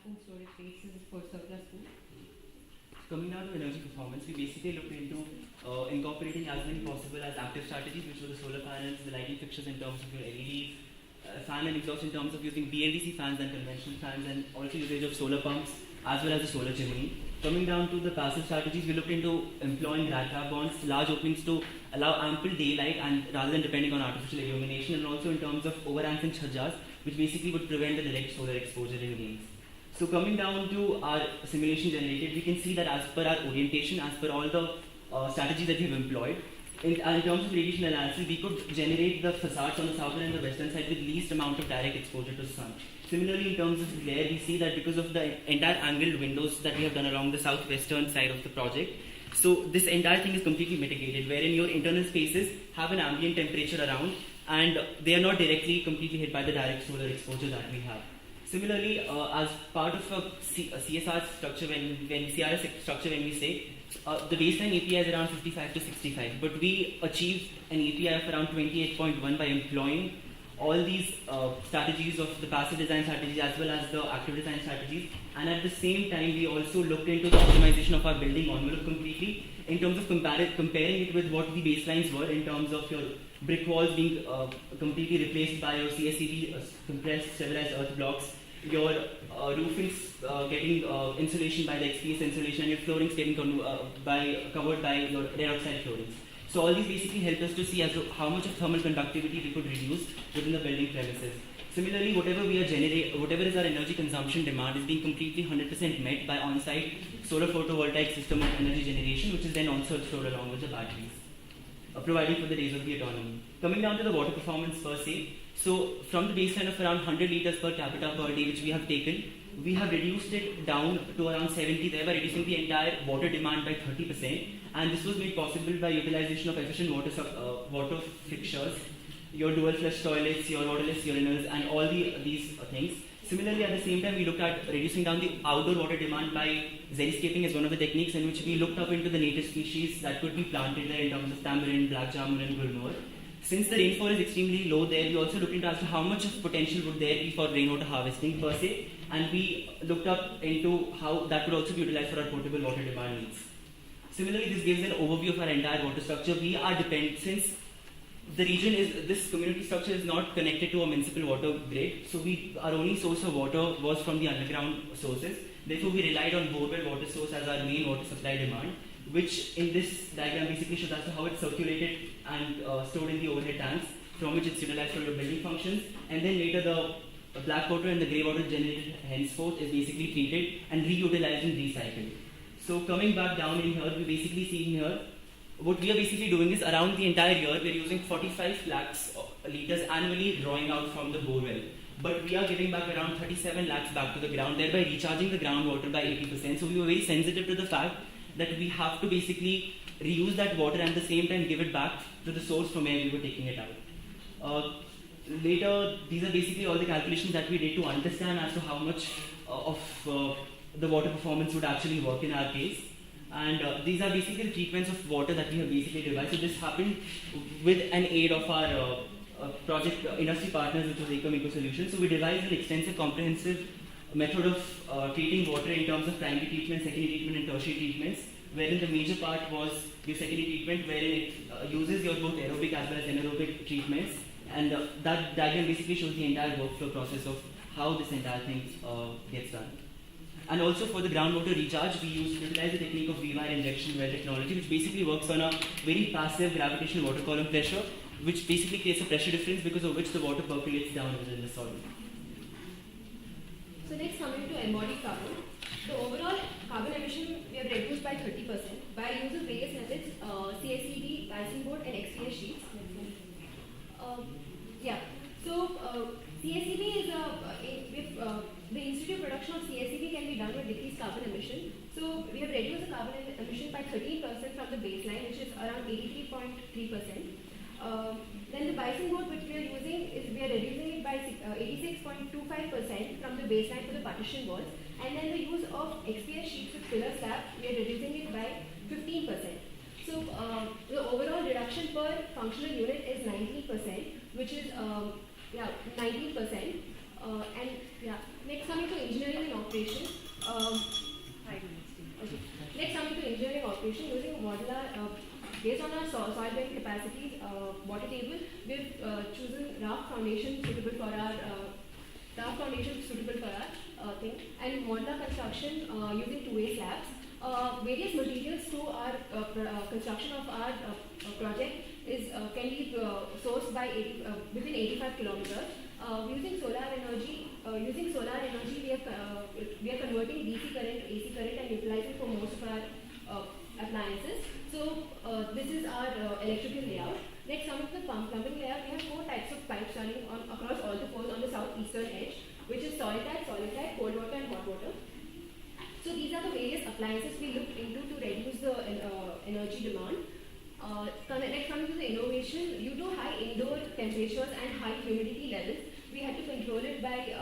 food storage spaces for surplus food. Coming down to energy performance, we basically looked into incorporating as many possible as active strategies, which were the solar panels, the lighting fixtures in terms of your LEDs, fan and exhaust in terms of using BLDC fans and conventional fans, and also usage of solar pumps as well as the solar chimney. Coming down to the passive strategies, we looked into employing rat bonds, large openings to allow ample daylight and rather than depending on artificial illumination, and also in terms of overhangs and chhajjas, which basically would prevent the direct solar exposure in games. So coming down to our simulation generated, we can see that as per our orientation, as per all the strategies that we've employed, in terms of radiation analysis, we could generate the facades on the southern and the western side with least amount of direct exposure to the sun. Similarly, in terms of glare, we see that because of the entire angled windows that we have done along the southwestern side of the project, so this entire thing is completely mitigated, wherein your internal spaces have an ambient temperature around and they are not directly completely hit by the direct solar exposure that we have. Similarly, as part of a CSR structure, when CRS structure, when we say the baseline API is around 55 to 65, but we achieved an API of around 28.1 by employing all these strategies of the passive design strategies as well as the active design strategies, and at the same time we also looked into the optimization of our building envelope completely in terms of comparing it with what the baselines were in terms of your brick walls being completely replaced by your CSCB compressed stabilized earth blocks, your roofings getting insulation by the XPS insulation, and your floorings getting covered by your red oxide floorings. So all these basically help us to see as to how much of thermal conductivity we could reduce within the building premises. Similarly, whatever is our energy consumption demand is being completely 100% met by on-site solar photovoltaic system of energy generation, which is then also stored along with the batteries, providing for the days of the autonomy. Coming down to the water performance per se, so from the baseline of around 100 liters per capita per day, which we have taken, we have reduced it down to around 70, thereby reducing the entire water demand by 30%. And this was made possible by utilization of efficient water fixtures, your dual flush toilets, your waterless urinals, and all these things. Similarly, at the same time, we looked at reducing down the outdoor water demand by xeriscaping as one of the techniques, in which we looked up into the native species that could be planted there in terms of tamarind, black jamun, and gulmohar. Since the rainfall is extremely low there, we also looked into as to how much of potential would there be for rainwater harvesting per se, and we looked up into how that could also be utilized for our potable water demand needs. Similarly, this gives an overview of our entire water structure. We are dependent, since the region is, this community structure is not connected to a municipal water grid, so our only source of water was from the underground sources. Therefore, we relied on borewell water source as our main water supply demand, which in this diagram basically shows as to how it's circulated and stored in the overhead tanks, from which it's utilized for your building functions, and then later the black water and the grey water generated henceforth is basically treated and reutilized and recycled. So coming back down in here, we basically see in here, what we are basically doing is around the entire year, we're using 45 lakhs liters annually drawing out from the borewell. But we are giving back around 37 lakhs back to the ground, thereby recharging the groundwater by 80%. So we were very sensitive to the fact that we have to basically reuse that water and at the same time give it back to the source from where we were taking it out. Later, these are basically all the calculations that we did to understand as to how much of the water performance would actually work in our case. And these are basically the treatments of water that we have basically devised. So this happened with an aid of our project industry partners, which was Eco Solutions. So we devised an extensive, comprehensive method of treating water in terms of primary treatment, secondary treatment, and tertiary treatments, wherein the major part was your secondary treatment, wherein it uses your both aerobic as well as anaerobic treatments. And that diagram basically shows the entire workflow process of how this entire thing gets done. And also for the groundwater recharge, we utilize the technique of V-wire injection well technology, which basically works on a very passive gravitational water column pressure, which basically creates a pressure difference because of which the water percolates down within the soil. So next, coming to embodied carbon. The overall carbon emission we have reduced by 30% by use of various methods, CSCB, balancing board, and XPS sheets. CSCB is the institute production of CSCB can be done with decreased carbon emission. So we have reduced the carbon emission by 13% from the baseline, which is around 83.3%. Then the balancing board which we are using is we are reducing it by 86.25% from the baseline for the partition walls, and then the use of XPS sheets with pillar slab we are reducing it by 15%. So the overall reduction per functional unit is 19%, which is 19%. Next, coming to engineering and operation. Okay. Next, coming to engineering operation, using modular, based on our soil bearing capacities, water table, we've chosen raft foundation suitable for our thing, and modular construction using two-way slabs. Various materials to our construction of our project is can be sourced by within 85 kilometers. Using solar energy, we are converting DC current to AC current and utilizing for most of our appliances. So this is our electrical layout. Next, coming to the plumbing layout, we have 4 types of pipes running across all the poles on the southeastern edge, which is solid type, cold water, and hot water. So these are the various appliances we looked into to reduce the energy demand. Next, coming to the innovation, due to high indoor temperatures and high humidity levels, we had to control it by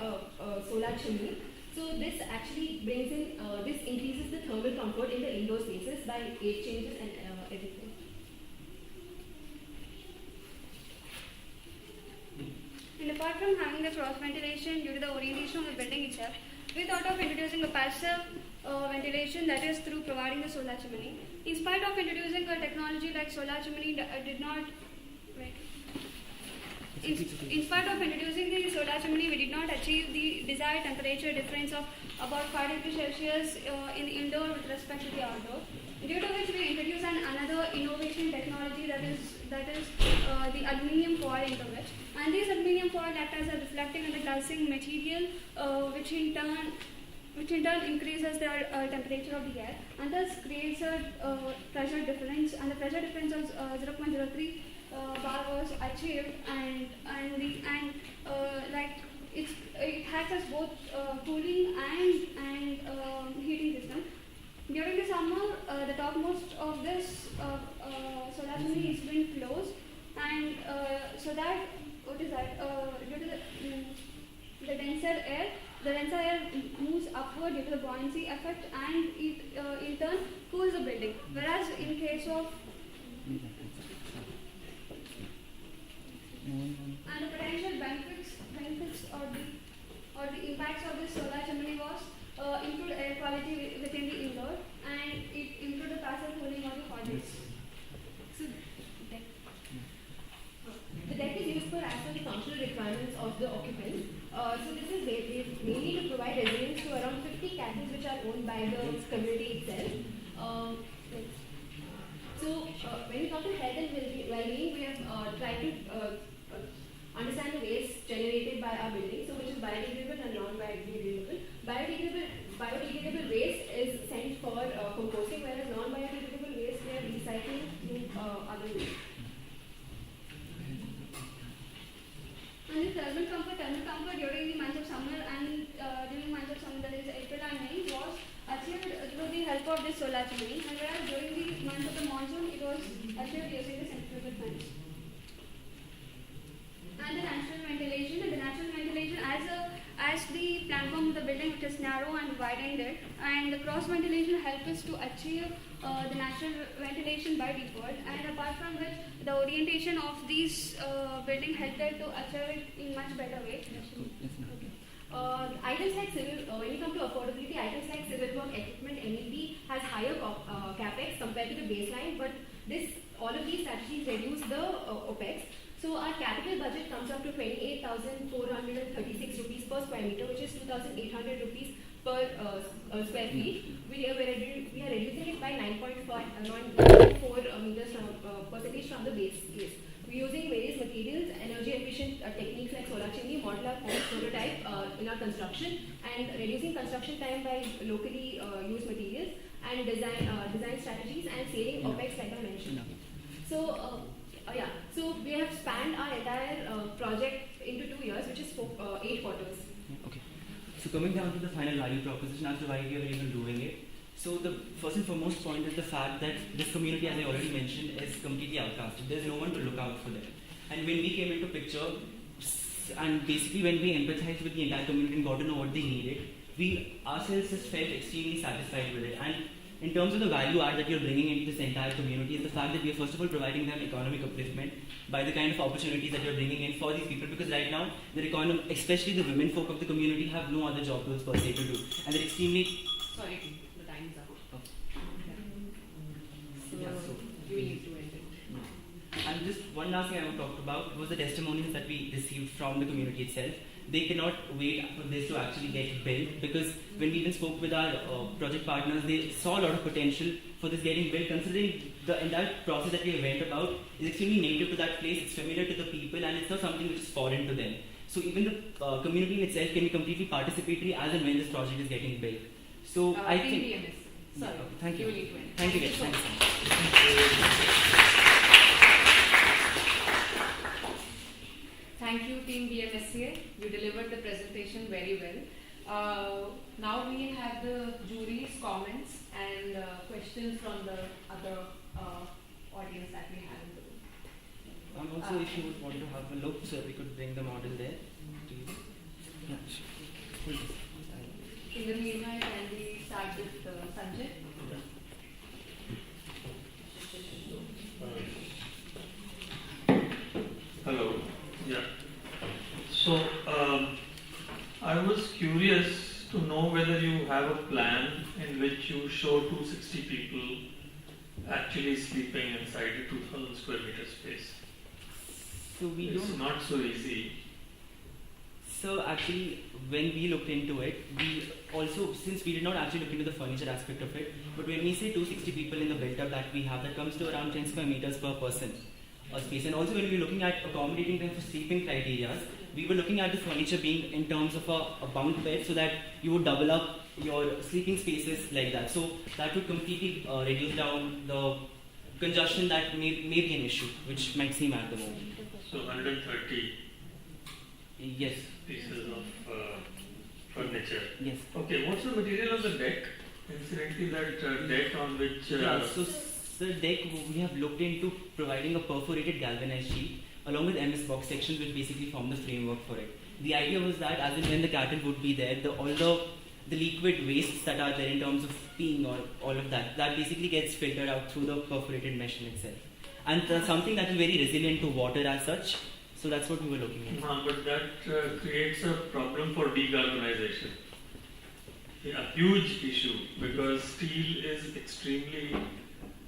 solar chimney. So this actually brings in, this increases the thermal comfort in the indoor spaces by 8 changes and everything. And apart from having the cross ventilation due to the orientation of the building itself, we thought of introducing a passive ventilation, that is through providing the solar chimney. In spite of introducing a technology like solar chimney in spite of introducing the solar chimney, we did not achieve the desired temperature difference of about 5 degrees Celsius in indoor with respect to the outdoor. Due to which we introduced another innovation technology, that is the aluminium foil into it. And this aluminium foil acts as a reflecting and the glassing material, which in turn increases the temperature of the air, and thus creates a pressure difference. And the pressure difference of 0.03 bar was achieved, and it acts as both cooling and heating system. During the summer, the topmost of this solar chimney is being closed, and so that due to the denser air moves upward due to the buoyancy effect, and it in turn cools the building. Whereas in case of and the potential benefits or the impacts of this solar chimney was improved air quality within the indoor, and it improved the passive cooling of the hotels. So, the deck is used for as per the functional requirements of the occupants. So this is mainly to provide residence to around 50 cafes which are owned by the community itself. So when we come to health and well-being, we have tried to understand the waste generated by our building, so which is biodegradable and non-biodegradable. Biodegradable waste is sent for composting, whereas non-biodegradable waste we are recycling to other waste. and the thermal comfort during the months of summer and during months of summer, that is April and May, was achieved through the help of this solar chimney, and whereas during the months of the monsoon, it was achieved using the centrifugal fans. And the natural ventilation, as the platform of the building, which is narrow and widened, and the cross ventilation helps us to achieve the natural ventilation by default. And apart from which, the orientation of these building helped us to achieve it in much better way. Items like when you come to affordability, items like civil work equipment, MEP has higher capex compared to the baseline, but all of these strategies reduce the OPEX. So our capital budget comes up to 28,436 rupees per square meter, which is 2,800 rupees per square feet. We are reducing it by 9.4 meters percentage from the base case. We're using various materials, energy efficient techniques like solar chimney, modular and prototype in our construction, and reducing construction time by locally used materials, and design strategies, and saving OPEX like I mentioned. So we have spanned our entire project into 2 years, which is 8 quarters. Okay. So coming down to the final value proposition as to why we are even doing it. So the first and foremost point is the fact that this community, as I already mentioned, is completely outcasted. There's no one to look out for them. And when we came into picture, and basically when we empathized with the entire community and got to know what they needed, we ourselves just felt extremely satisfied with it. And in terms of the value add that you're bringing into this entire community is the fact that we are first of all providing them economic upliftment by the kind of opportunities that you're bringing in for these people, because right now, the economy, especially the women folk of the community, have no other job roles per se to do. And they're extremely... Sorry, the time is up. Okay. So, Yeah, so you will need to end it. And just one last thing I want to talk about was the testimonials that we received from the community itself. They cannot wait for this to actually get built, because when we even spoke with our project partners, they saw a lot of potential for this getting built, considering the entire process that we went about is extremely native to that place, it's familiar to the people, and it's not something which is foreign to them. So even the community in itself can be completely participatory as and when this project is getting built. So I think... BMS. Sorry. Okay, thank you. You will need to end. Thank you guys. so Thank you so much. much. Thank you, Team BMSCA. You delivered the presentation very well. Now we have the jury's comments and questions from the other audience that we have in the room. Also, if you would want to have a look, so we could bring the model there. Yeah, sure. In the meanwhile, can we start with Sanjay? Hello. Yeah. So I was curious to know whether you have a plan in which you show 260 people actually sleeping inside a 2,000 square meter space. So we It's don't. not so easy. So actually, when we looked into it, we also, since we did not actually look into the furniture aspect of it, but when we say 260 people in the build-up that we have, that comes to around 10 square meters per person or space. And also when we were looking at accommodating them for sleeping criteria, we were looking at the furniture being in terms of a bunk bed, so that you would double up your sleeping spaces like that. So that would completely reduce down the congestion that may be an issue, which might seem at the moment. So 130 Yes. pieces of furniture. Yes. Okay, what's the material of the deck? Incidentally, that deck on which... Yeah, so the deck, we have looked into providing a perforated galvanized sheet along with MS box sections, which basically form the framework for it. The idea was that as and when the cattle would be there, all the liquid wastes that are there in terms of peeing or all of that basically gets filtered out through the perforated mesh in itself. And something that is very resilient to water as such. So that's what we were looking at. But that creates a problem for degalvanization. A huge issue, because steel is extremely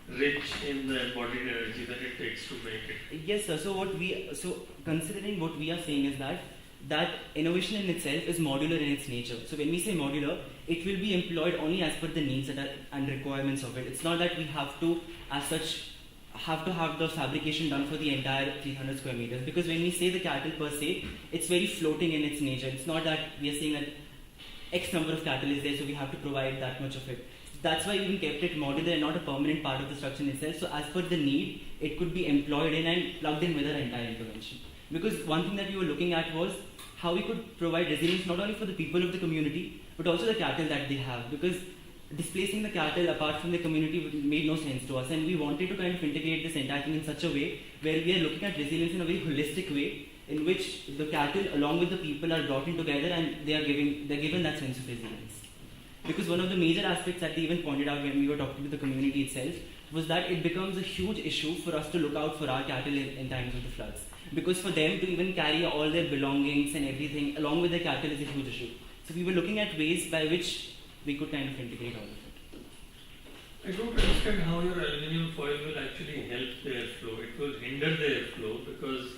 rich in the embodied energy that it takes to make it. Yes, sir. So considering what we are saying is that innovation in itself is modular in its nature. So when we say modular, it will be employed only as per the needs and requirements of it. It's not that we have to, as such, have to have the fabrication done for the entire 300 square meters, because when we say the cattle per se, it's very floating in its nature. It's not that we are saying that X number of cattle is there, so we have to provide that much of it. That's why we even kept it modular and not a permanent part of the structure itself. So as per the need, it could be employed in and plugged in with our entire intervention. Because one thing that we were looking at was how we could provide resilience not only for the people of the community, but also the cattle that they have. Because displacing the cattle apart from the community made no sense to us, and we wanted to kind of integrate this entire thing in such a way where we are looking at resilience in a very holistic way, in which the cattle along with the people are brought in together and they're given that sense of resilience. Because one of the major aspects that they even pointed out when we were talking to the community itself was that it becomes a huge issue for us to look out for our cattle in times of the floods. Because for them to even carry all their belongings and everything along with their cattle is a huge issue. So we were looking at ways by which we could kind of integrate all of it. I don't understand how your aluminium foil will actually help the airflow. It will hinder the airflow, because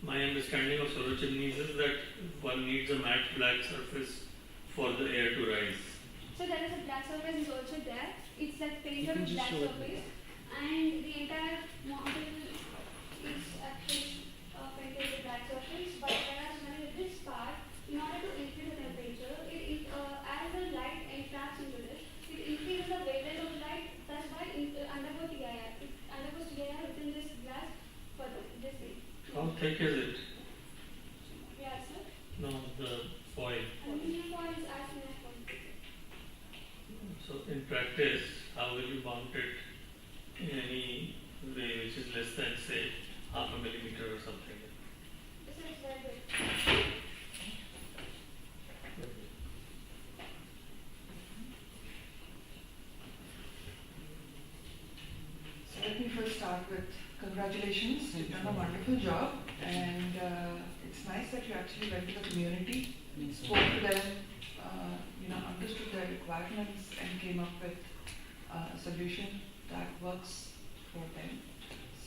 my understanding of solar chimneys is that one needs a matte black surface for the air to rise. So there is a black surface is also there. It's like painted with just black show it. surface, and the entire model is actually painted with black surface. But whereas when with this part, in order to increase the temperature, as the light entraps into this, it increases the wavelength of light. That's why it undergoes TIR. It undergoes TIR within this glass for this thing. How thick is it? Yeah, sir. No, the foil. Aluminium foil is as thin as possible. So in practice, how will you mount it in any way which is less than, say, half a millimeter or something? This is very good. with congratulations. You've done a wonderful job, and it's nice that you actually went to the community, spoke to them, understood their requirements, and came up with a solution that works for them.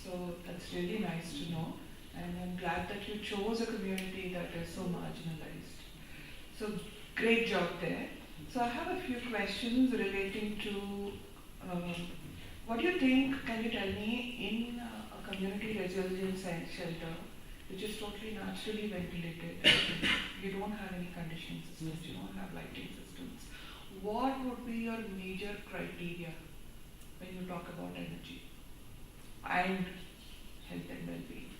So that's really nice to know, and I'm glad that you chose a community that is so marginalized. So great job there. So I have a few questions relating to what do you think, can you tell me, in a community resilience shelter, which is totally naturally ventilated, you don't have any conditioning systems, you don't have lighting systems, what would be your major criteria when you talk about energy and health and well-being?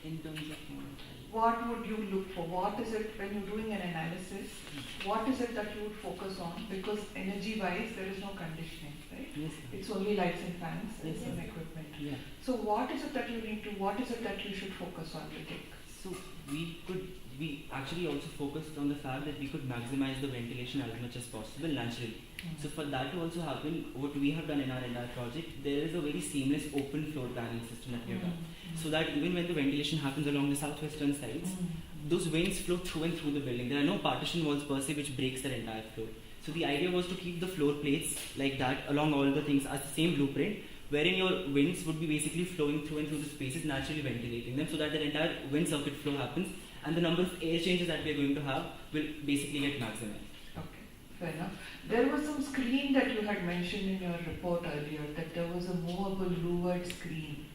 In terms of what would you look for? What is it when you're doing an analysis? What is it that you would focus on? Because energy-wise, there is no conditioning, right? Yes, It's only lights and fans and Yes, some sir. equipment. yeah. So what is it that you need to? What is it that you should focus on to take? So we actually also focused on the fact that we could maximize the ventilation as much as possible naturally. So for that to also happen, what we have done in our entire project, there is a very seamless open floor panel system that we have done. So that even when the ventilation happens along the southwestern sides, those winds flow through and through the building. There are no partition walls per se which breaks the entire floor. So the idea was to keep the floor plates like that along all the things as the same blueprint, wherein your winds would be basically flowing through and through the spaces, naturally ventilating them, so that the entire wind circuit flow happens and the number of air changes that we are going to have will basically get maximized. Okay, fair enough. There was some screen that you had mentioned in your report earlier, that there was a movable louvered screen.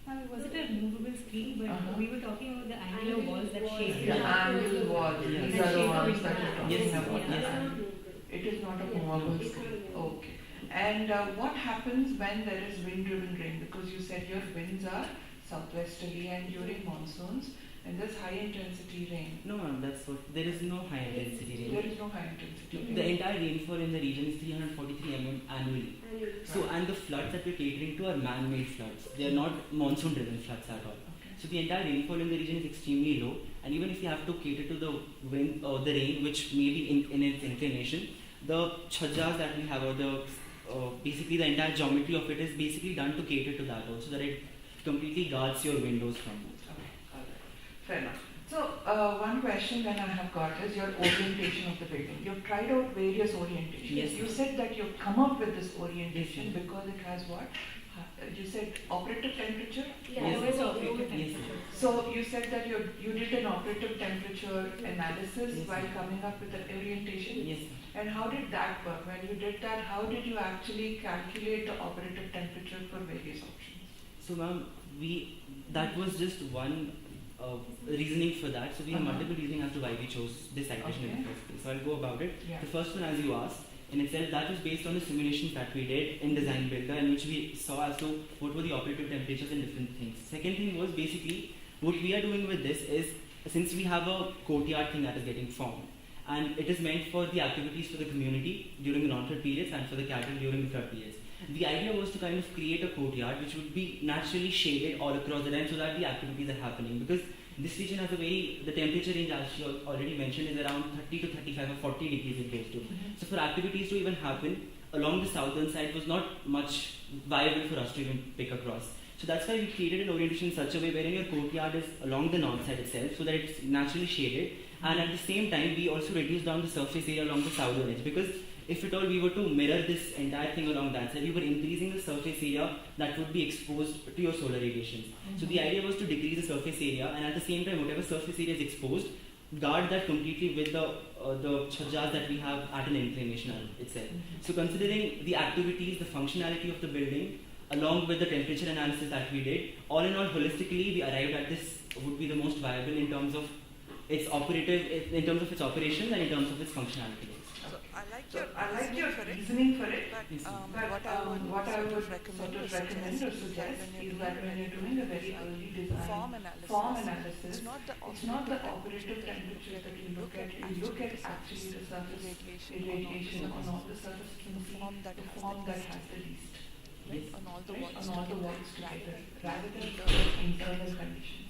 Was it a movable screen? But we were talking about the angular walls that shape. The angle walls, Yeah. these are the ones that you're talking Yes, about. yes. It is not a movable screen. Okay. And what happens when there is wind-driven rain? Because you said your winds are southwesterly and during monsoons, and there's high-intensity rain. No, ma'am, that's what. There is no high intensity rain. There is no high-intensity rain. The entire rainfall in the region is 343 mm annually. So, and the floods that we're catering to are man-made floods. They are not monsoon-driven floods at all. Okay. So the entire rainfall in the region is extremely low, and even if you have to cater to the wind or the rain, which may be in its inclination, the chhajjas that we have, or the basically the entire geometry of it is basically done to cater to that also, that it completely guards your windows from it. Okay, all right. Fair enough. So, one question that I have got is your orientation of the building. You've tried out various orientations. Yes. You said that you've come up with this orientation Yes. because it has what? You said operative temperature? Yeah, Yes. always Operative operative Yes. temperature. So, you said that you did an operative temperature analysis Yes. while coming up with an orientation? Yes. And how did that work? When you did that, how did you actually calculate the operative temperature for various options? So, ma'am, that was just one reasoning for that. So we have multiple reasons as to why we chose this citation in the first place. So I'll go about it. Yeah. The first one, as you asked, in itself, that was based on the simulations that we did in Design Builder, in which we saw as to what were the operative temperatures and different things. Second thing was basically what we are doing with this is, since we have a courtyard thing that is getting formed, and it is meant for the activities for the community during the non-flood periods and for the cattle during the flood periods. The idea was to kind of create a courtyard which would be naturally shaded all across the time so that the activities are happening, because this region has the temperature range, as you already mentioned, is around 30 to 35 or 40 degrees it goes to. So for activities to even happen along the southern side was not much viable for us to even pick across. So that's why we created an orientation in such a way wherein your courtyard is along the north side itself so that it's naturally shaded, and at the same time we also reduced down the surface area along the southern edge, because if at all we were to mirror this entire thing along that side, we were increasing the surface area that would be exposed to your solar radiations. So the idea was to decrease the surface area, and at the same time whatever surface area is exposed, guard that completely with the chhajjas that we have at an inclination itself. So considering the activities, the functionality of the building, along with the temperature analysis that we did, all in all, holistically, we arrived at this would be the most viable in terms of its operations and in terms of its functionality. I like your reasoning for it, Yes. but what I would sort of recommend or suggest is that when you're doing a very early design form analysis, it's not the operative temperature that you look at actually the surface irradiation on all the surface form that has the least. Yes. On all the walls together, rather than the internal conditions.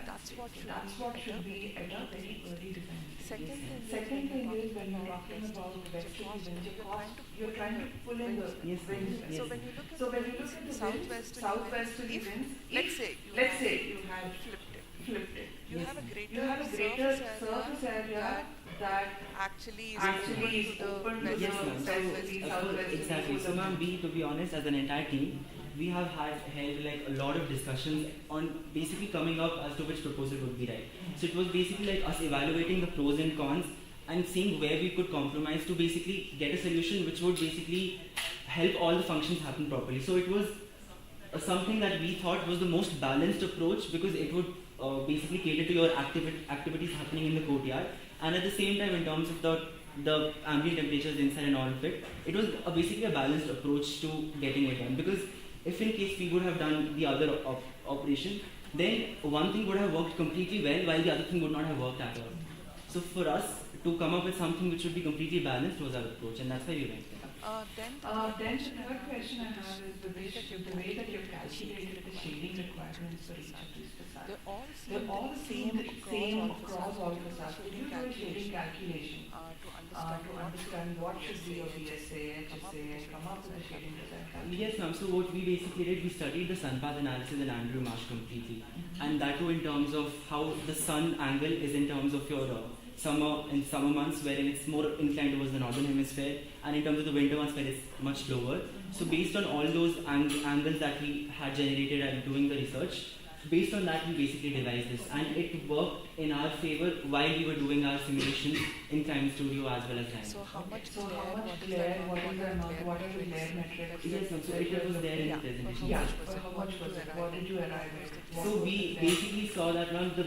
That's what should be at a very early design stage. Second thing is, when you're talking about westerly winds, you're trying to pull in the Yes, winds. yes. So when you look at the southwesterly winds, let's say you have flipped it. you Yes. have a You have a greater surface area that actually is open to the Yes, ma'am. westerly, So, southwesterly. exactly. So, ma'am, we, to be honest, as an entire team, we have held like a lot of discussions on basically coming up as to which proposal would be right. So it was basically like us evaluating the pros and cons and seeing where we could compromise to basically get a solution which would basically help all the functions happen properly. So it was something that we thought was the most balanced approach because it would basically cater to your activities happening in the courtyard, and at the same time in terms of the ambient temperatures inside and all of it, it was basically a balanced approach to getting it done. Because if in case we would have done the other operation, then one thing would have worked completely well while the other thing would not have worked at all. So for us to come up with something which would be completely balanced was our approach, and that's why we went there. Then the third question I have is the way that you've calculated the shading requirements for each of these facades. They're all same across all facades. Could you do a shading calculation to understand what should be your BSA, HSA, and come up with a shading design calculation? Yes, ma'am. So what we basically did, we studied the sun path analysis in Andrew Marsh completely, and that too in terms of how the sun angle is in terms of your summer months, wherein it's more inclined towards the northern hemisphere, and in terms of the winter months where it's much lower. So based on all those angles that we had generated and doing the research, based on that we basically devised this, and it worked in our favor while we were doing our simulations in Climate Studio as well as Rhino. so how much glare, what is the amount, what are the glare metrics? Yes, ma'am. So it was there in the presentation. Yeah, but how much was it? What did you arrive at? What So was we the basically saw that around the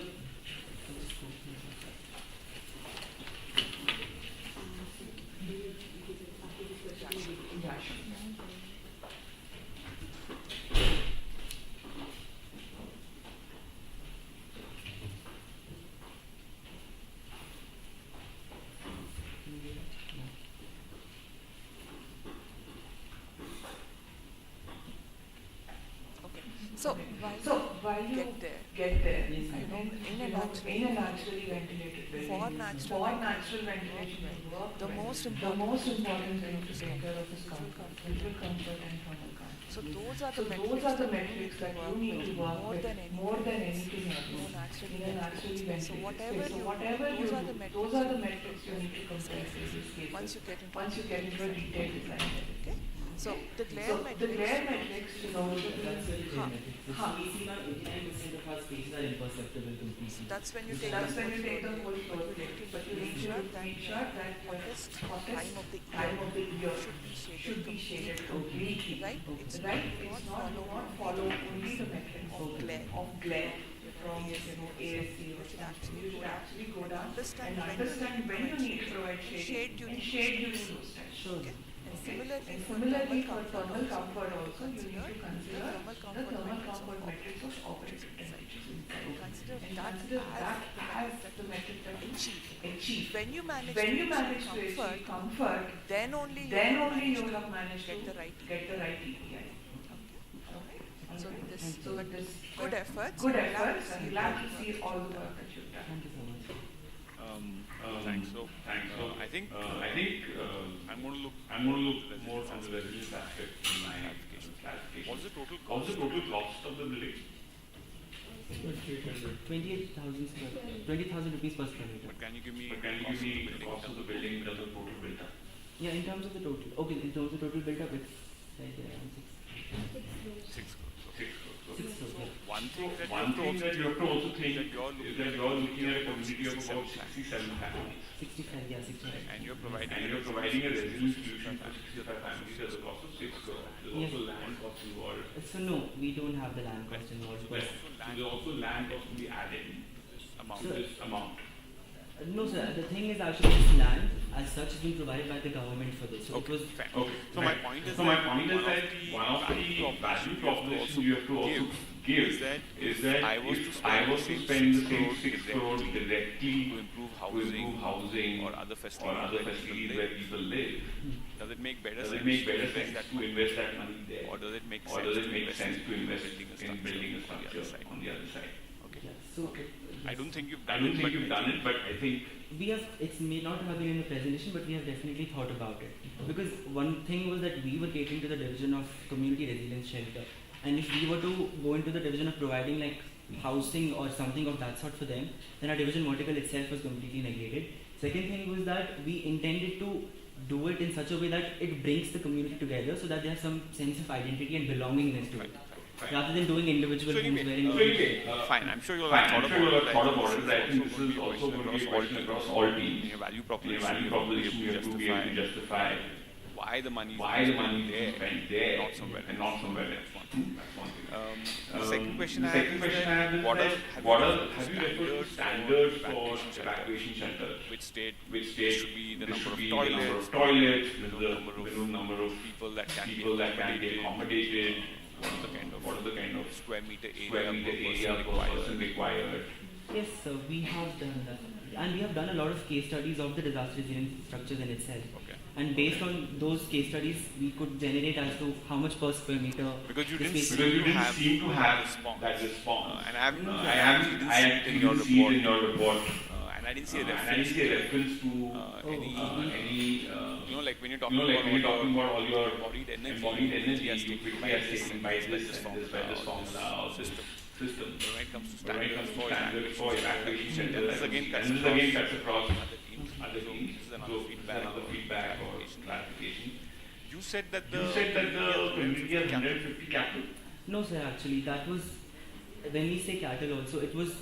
Yeah, sure. okay so While you get there get there, Yes, I ma'am. think in a in a naturally ventilated building, For natural ventilation to work the well, most the important most important thing to take care of is comfort, visual comfort and thermal comfort. so those are So the those are the metrics that work you need to with work more with than more than anything in a else naturally in a naturally ventilated so ventilated space. So whatever whatever you you those are the do, metrics those are the metrics you need to compare various cases once you get into once you get into a detailed design. okay so the glare So the metrics glare metrics, you know, should be that's very Huh. dramatic. So we see now 89% of our spaces are imperceptible completely. that's when you take that's the when you whole take the floor. whole floor plate, but you need to make sure that hottest hottest time of the year should be shaded completely. right it's Right? not It's follow not follow only the metrics of glare of glare from ASC or something. You should actually go down Understand and understand when you need to provide shade during and shade during those times. Sure. okay and Okay. similarly And for thermal comfort also, you consider need to consider the thermal the thermal comfort comfort metrics of operating temperatures inside. consider And that consider that as the metric that you achieve. when you manage When you to manage to achieve achieve comfort, then only then only you will have managed get to the right get the right EPI. so this So this good efforts good glad to efforts. see I'm you glad doing to well. see all the work that you've done. Thank you so much. Thanks. So, I think I'm going to look more from the resilience aspect in my clarification. What's the total cost of the building? 20,000 rupees per square meter. But can you give me the cost of the building in terms of total built up? Yeah, in terms of the total. Okay, in terms of total built up, it's like around 6 crores. 6 crores. Yeah. One thing that you have to also think is that you're looking at a community of about 67 families. 65, yeah, 65. And you're providing a resilient solution for 65 families at the cost of 6 crores. There's Yes. also land cost involved. So no, we don't have the land cost involved. But There's also land cost to be added to this amount. no, sir. The thing is actually this land, as such, has been provided by the government for this. So it was Okay. So my point is that one of the value propositions you have to also give is that if I was to spend the same 6 crore directly to improve housing or other facilities where people live, does it make better does sense it make better to sense to invest that money there? or does it make Or sense does it to make invest sense to invest in in building a structure on the other side? Okay. yeah. So I don't think you've I done don't it, think but you've I done think it, but I think we have. It may not have been in the presentation, but we have definitely thought about it. Because one thing was that we were catering to the division of community resilience shelter, and if we were to go into the division of providing like housing or something of that sort for them, then our division vertical itself was completely negated. Second thing was that we intended to do it in such a way that it brings the community together, so that they have some sense of identity and belongingness to it, rather than doing individual So things anyway, wherein. fine. I'm sure you'll have thought about it. I think this is also going to be a question across all teams. In your value proposition, you have to be able to justify why the money is spent there, and not somewhere else. That's one thing. The second question I have is what that have you referred to standards for evacuation shelters? which state Should be the there number should of be toilets, the toilets, the minimum number of people that can people that can be accommodated, what are the kind of square meter area per person required. Yes, sir, we have done that. And we have done a lot of case studies of the disaster resilience structures in itself. Okay. And based on those case studies, we could generate as to how much per square meter. Because you the didn't space- seem to have that response. and I haven't I seen it in your didn't see it report, in your report. and I didn't see a And I reference didn't see a reference to any like when you're talking about all your embodied energy, embodied energy, you you quickly quickly are taken by this formula or system. system. But when it comes to But when it comes to standards for evacuation and shelters, this again cuts and this again cuts across other teams. other teams. This is another So feedback, another feedback or clarification. You said that You said that the community has 150 cattle. No, sir, actually, that was, when we say cattle also, it was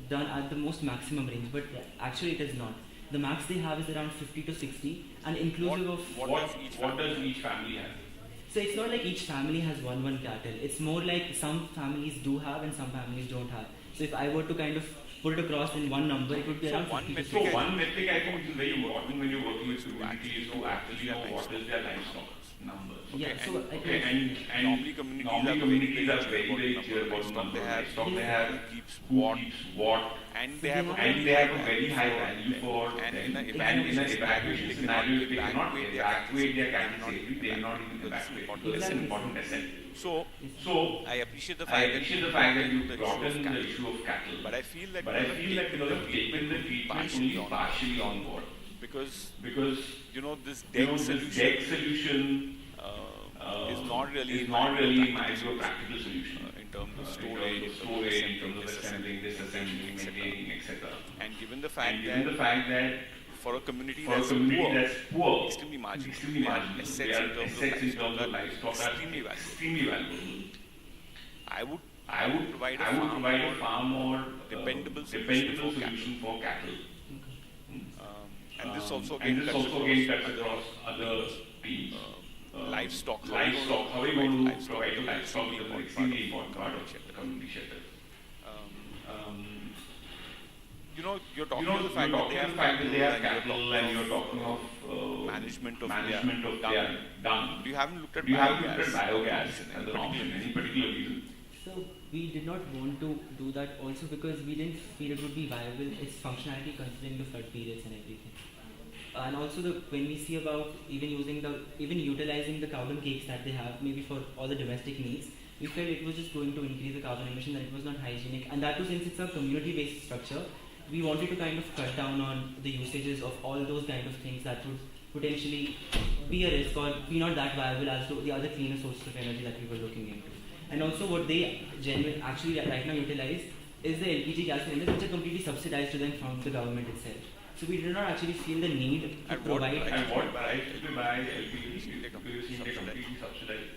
done at the most maximum range, but actually it is not. The max they have is around 50 to 60, and inclusive of. What does each family have? So it's not like each family has one cattle. It's more like some families do have and some families don't have. So if I were to kind of put it across in one number, it would be So around one 50 to metric 60. So one metric I think is very important when you're working with community is to actually know what is their livestock numbers. Yeah, so I Okay, think and normally communities are very clear about the number of livestock they have, keeps who what, keeps what, and they have a and they have a very high value for and them. in a And in an evacuation evacuation scenario, they cannot evacuate their cattle cannot safely, they are not even That's evacuate. important. That's an important lesson. So So, I appreciate the I fact appreciate the that fact that you you brought in the issue of cattle. but I feel that But I feel like you have taken the treatment only partially on board. because Because this you deck know, this solution deck solution is not really is not really in my view a practical solution. in terms of In storage, in terms of assembling, disassembling, maintaining, etc. and given the fact And given that the fact that for a community for a that's community poor, that's poor, extremely marginal, extremely their marginal, assets their in terms of assets in terms of livestock are extremely valuable. extremely valuable. I would provide a far more dependable solution for cattle. and this also And again this cuts also again across cuts across other teams. livestock. Livestock, how are we provide going to provide the livestock is an extremely important part of the community shelter. You're talking about the fact that they have cattle and you're talking of management of their dung. You haven't looked at biogas as an option, any particular reason? So we did not want to do that also because we didn't feel it would be viable, its functionality considering the flood periods and everything. And also when we see about even utilizing the carbon cakes that they have, maybe for all the domestic needs, we felt it was just going to increase the carbon emission, that it was not hygienic. And that too, since it's a community-based structure, we wanted to kind of cut down on the usages of all those kind of things that would potentially be a risk or be not that viable as to the other cleaner sources of energy that we were looking into. And also what they actually right now utilize is the LPG gas cylinders, which are completely subsidized to them from the government itself. So we did not actually feel the need to provide. And what price do they buy LPG? Do you think they're completely subsidized?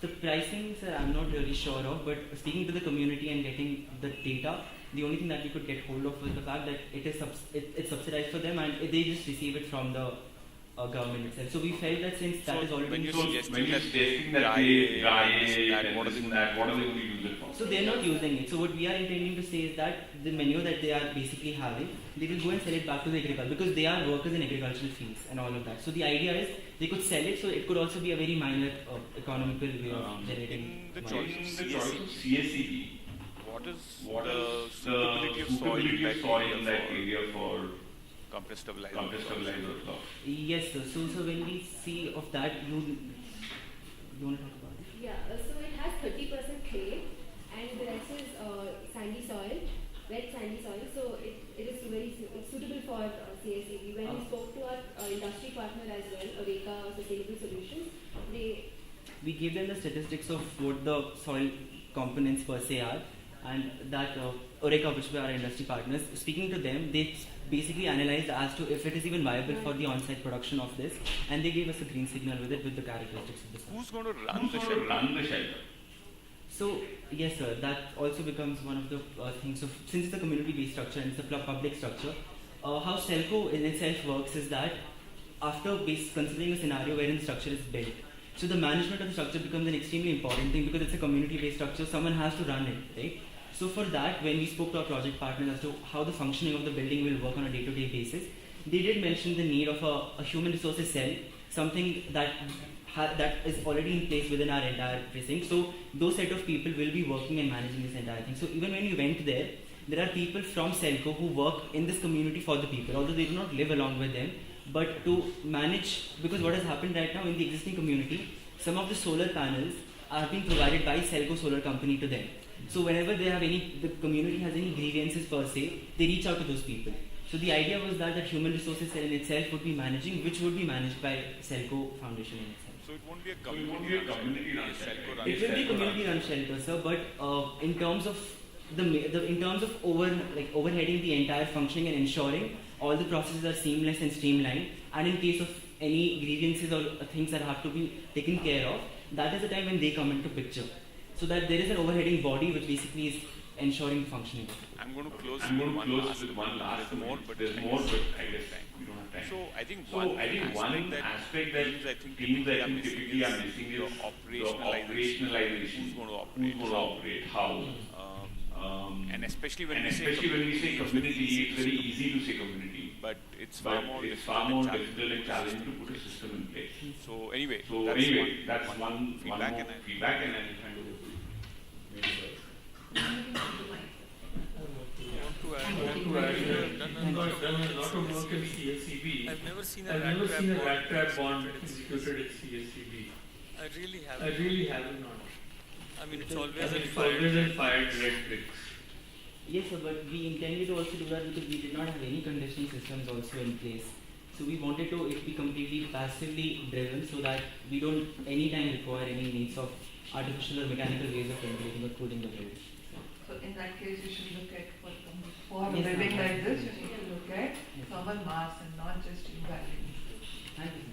The pricing, sir, I'm not really sure of, but speaking to the community and getting the data, the only thing that we could get hold of was the fact that it's subsidized for them and they just receive it from the government itself. So we felt that since that is already... When you're suggesting that they dry it, what are they going to use it for? So they're not using it. So what we are intending to say is that the manure that they are basically having, they will go and sell it back to the agriculture because they are workers in agricultural fields and all of that. So the idea is they could sell it, so it could also be a very minor economical way of generating in the money. choice In the choice of CACB, what is what the is suitability of soil in that area for compressed stabilizer? Yes, sir. So when we see of that, you want to talk about it? Yeah, so it has 30% clay and the rest is sandy soil. wet sandy soil, so it is it's suitable for CSAB. When we spoke to our industry partner as well, Aureka Sustainable Solutions, we gave them the statistics of what the soil components per se are, and that Aureka, which were our industry partners, speaking to them, they basically analyzed as to if it is even viable for the on-site production of this, and they gave us a green signal with it with the characteristics of the soil. Who's going to run the shelter? So, yes sir, that also becomes one of the things. So, since it's a community-based structure and it's a public structure, how Stelco in itself works is that after considering a scenario wherein the structure is built, so the management of the structure becomes an extremely important thing because it's a community-based structure, someone has to run it, right? So for that, when we spoke to our project partners as to how the functioning of the building will work on a day-to-day basis, they did mention the need of a human resources cell, something that is already in place within our entire precinct. So those set of people will be working and managing this entire thing. So even when we went there are people from Selco who work in this community for the people, although they do not live along with them, but to manage, because what has happened right now in the existing community, some of the solar panels are being provided by Selco Solar Company to them. So whenever the community has any grievances per se, they reach out to those people. So the idea was that human resources cell in itself would be managing, which would be managed by Selco Foundation in itself. So it won't be a community run shelter. It will be community run shelter, sir, but in terms of overheading the entire functioning and ensuring all the processes are seamless and streamlined, and in case of any grievances or things that have to be taken care of, that is the time when they come into picture. So that there is an overheading body which basically is ensuring functioning. I'm going to close with one last. There's more, but I guess we don't have time. So I think one aspect that teams typically are missing is the operationalization. Who's going to operate? How? And especially when we say community, it's very easy to say community, but it's far more difficult and challenging to put a system in place. So anyway, that's one feedback, and I'll hand over to I've done a lot of work in CSCB. I've never seen a rat trap bond executed at CSCB. I really haven't. I mean, it's always in fired red bricks. Yes, sir, but we intended to also do that because we did not have any conditioning systems also in place. So we wanted it be completely passively driven so that we don't anytime require any needs of artificial or mechanical ways of ventilating or cooling the building. So in that case, you should look at for a building like this, you need to look at thermal mass and not just value. Thank you.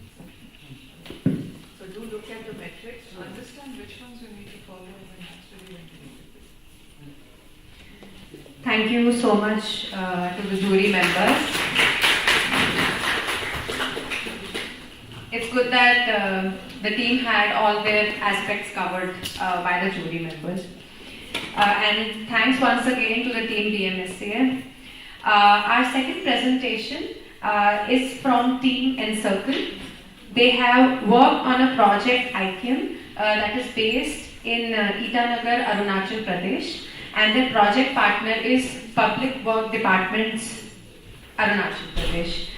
So do look at the metrics, understand which ones you need to follow and when has to be ventilated. Thank you so much to the jury members. It's good that the team had all their aspects covered by the jury members. And thanks once again to the team DMSCA. Our second presentation is from Team Encircle. They have worked on a project ICAM that is based in Itanagar, Arunachal Pradesh, and their project partner is Public Work Departments, Arunachal Pradesh.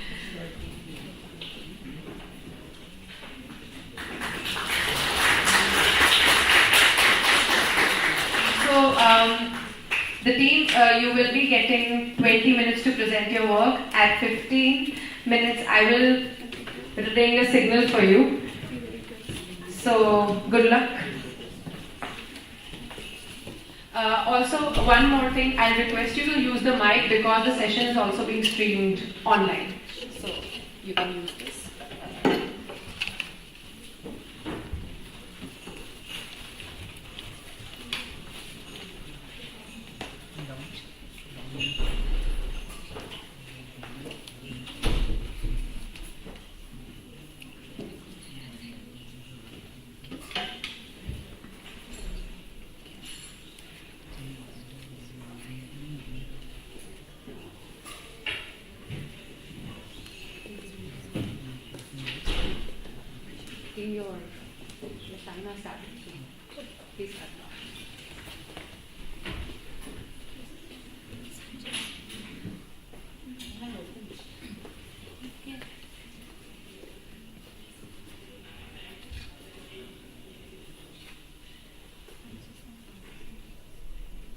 So, the team, you will be getting 20 minutes to present your work. At 15 minutes, I will ring a signal for you. So, good luck. Also, one more thing, I'll request you to use the mic because the session is also being streamed online. So, you can use this. Your time has started. Please start.